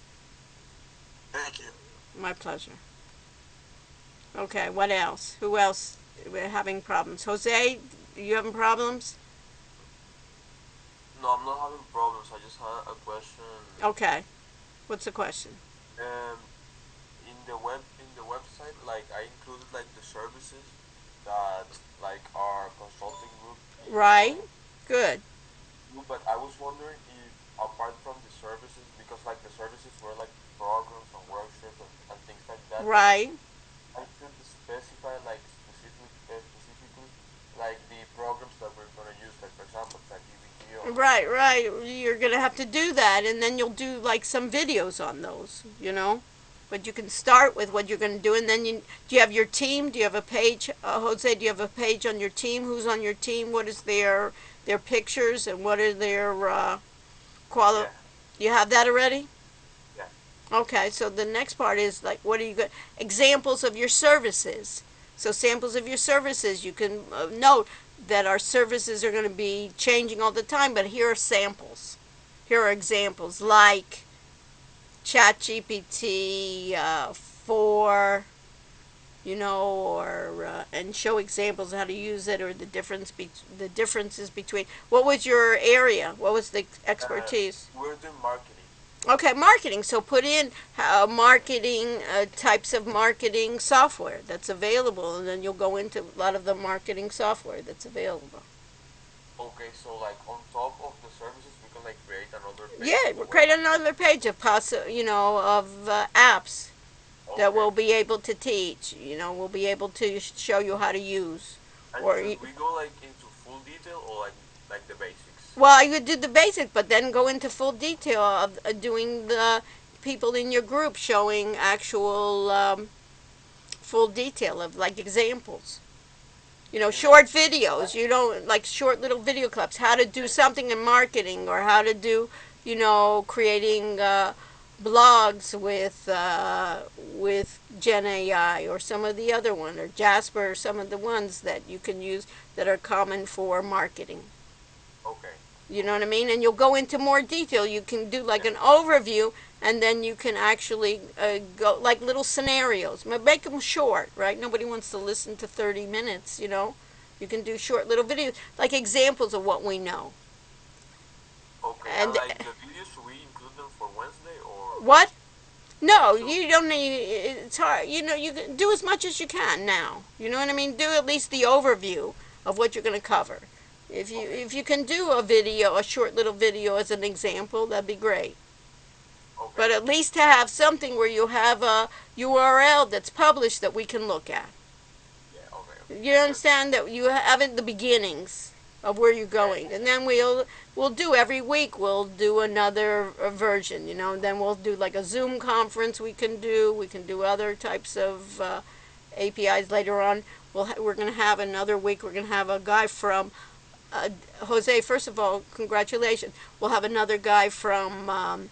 Thank you. My pleasure. Okay, what else? Who else we're having problems? Jose, you having problems? No, I'm not having problems. I just had a question. Okay. What's the question? Um, in the website, like I included like the services that like our consulting group Right. Good. do, but I was wondering if apart from the services, because like the services were like programs and workshops and things like that, Right. I should specify like specifically like the programs that we're gonna use, like for example, ChatGPT or Right, right. You're going to have to do that, and then you'll do like some videos on those. But you can start with what you're going to do, and then do you have your team? Do you have a page, Jose? Do you have a page on your team? Who's on your team? What is their pictures, and what are their yeah, You have that already? yeah. Okay, so the next part is like, what are you good examples of your services? So samples of your services, you can note that our services are going to be changing all the time, but here are samples. Here are examples like ChatGPT 4, or and show examples of how to use it, or the differences between. What was your area? What was the expertise? We're doing marketing. Okay, marketing. So put in marketing types of marketing software that's available, and then you'll go into a lot of the marketing software that's available. Okay, so like on top of the services, we can like create another page. Yeah, on the we'll create web. another page of apps that Okay. we'll be able to teach. We'll be able to show you how to use. And Or should we go like into full detail or like the basics? well, you could do the basic, but then go into full detail of doing the people in your group showing actual full detail of like examples. Short videos. Like short little video clips. How to do something in marketing, or how to do, creating blogs with Gen AI, or some of the other one, or Jasper, or some of the ones that you can use that are common for marketing. Okay. You know what I mean? And you'll go into more detail. You can do like an overview, and then you can actually go like little scenarios. Make them short, right? Nobody wants to listen to 30 minutes, You can do short little videos, like examples of what we know. Okay. And And like the videos, should we include them for Wednesday or? what? No, So, you don't need. It's hard. You can do as much as you can now. You know what I mean? Do at least the overview of what you're going to cover. If you can do a short little video as an example, that'd be great. okay. But at least to have something where you have a URL that's published that we can look at. Yeah. Okay. You understand that you have it the beginnings of where you're going, and then we'll do every week. We'll do another version. Then we'll do like a Zoom conference. We can do other types of APIs later on. We're going to have another week. We're going to have a guy from Jose. First of all, congratulations. We'll have another guy from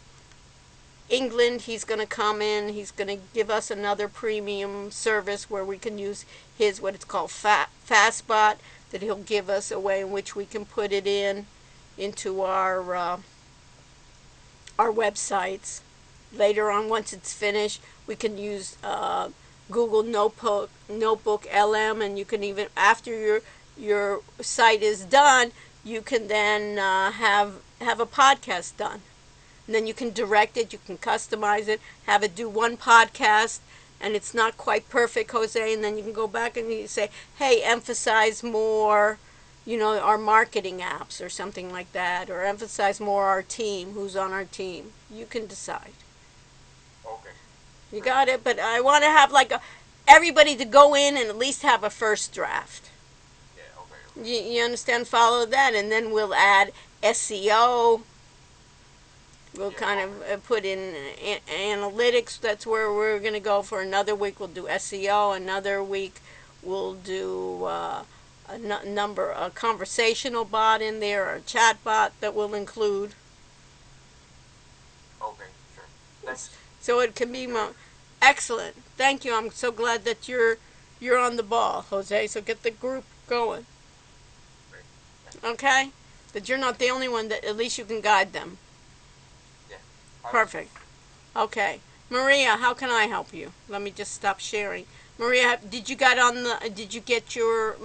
England. He's going to come in. He's going to give us another premium service where we can use his what it's called Fastbot, that he'll give us a way in which we can put it into our websites. Later on, once it's finished, we can use Google Notebook LM, and you can even, after your site is done, you can then have a podcast done. And then you can direct it, you can customize it, have it do one podcast, and it's not quite perfect, Jose, and then you can go back and you say, hey, emphasize more, our marketing apps or something like that, or emphasize more our team, who's on our team. You can decide. Okay. You got it? But I want to have everybody to go in and at least have a first draft. Yeah. Okay. You understand? Follow that, and then we'll add SEO. We'll kind of put in analytics. That's where we're going to go for another week. We'll do SEO. Another week we'll do a conversational bot in there or a chat bot that will include. Okay, sure. Thanks. So it can be excellent. Thank you. I'm so glad that you're on the ball, Jose. So get the group going. Great. Okay? That you're not the only one, that at least you can guide them. Yeah. Perfect. Okay. Maria, how can I help you? Let me just stop sharing. Maria, did you get your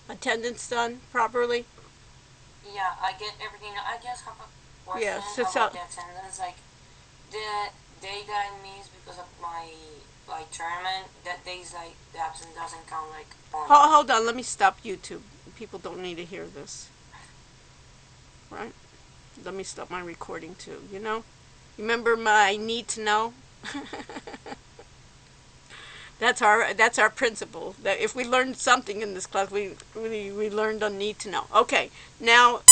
attendance done properly? Yeah, I get everything. I just have a question Yeah, about the attendance. Like, the day that I missed because of my tournament, that day's like the absence doesn't count like on. Hold on, let me stop YouTube. People don't need to hear this. Right? Let me stop my recording too, you know? Remember my need to know? That's our principle. That if we learned something in this class, we learned on need to know. Okay, now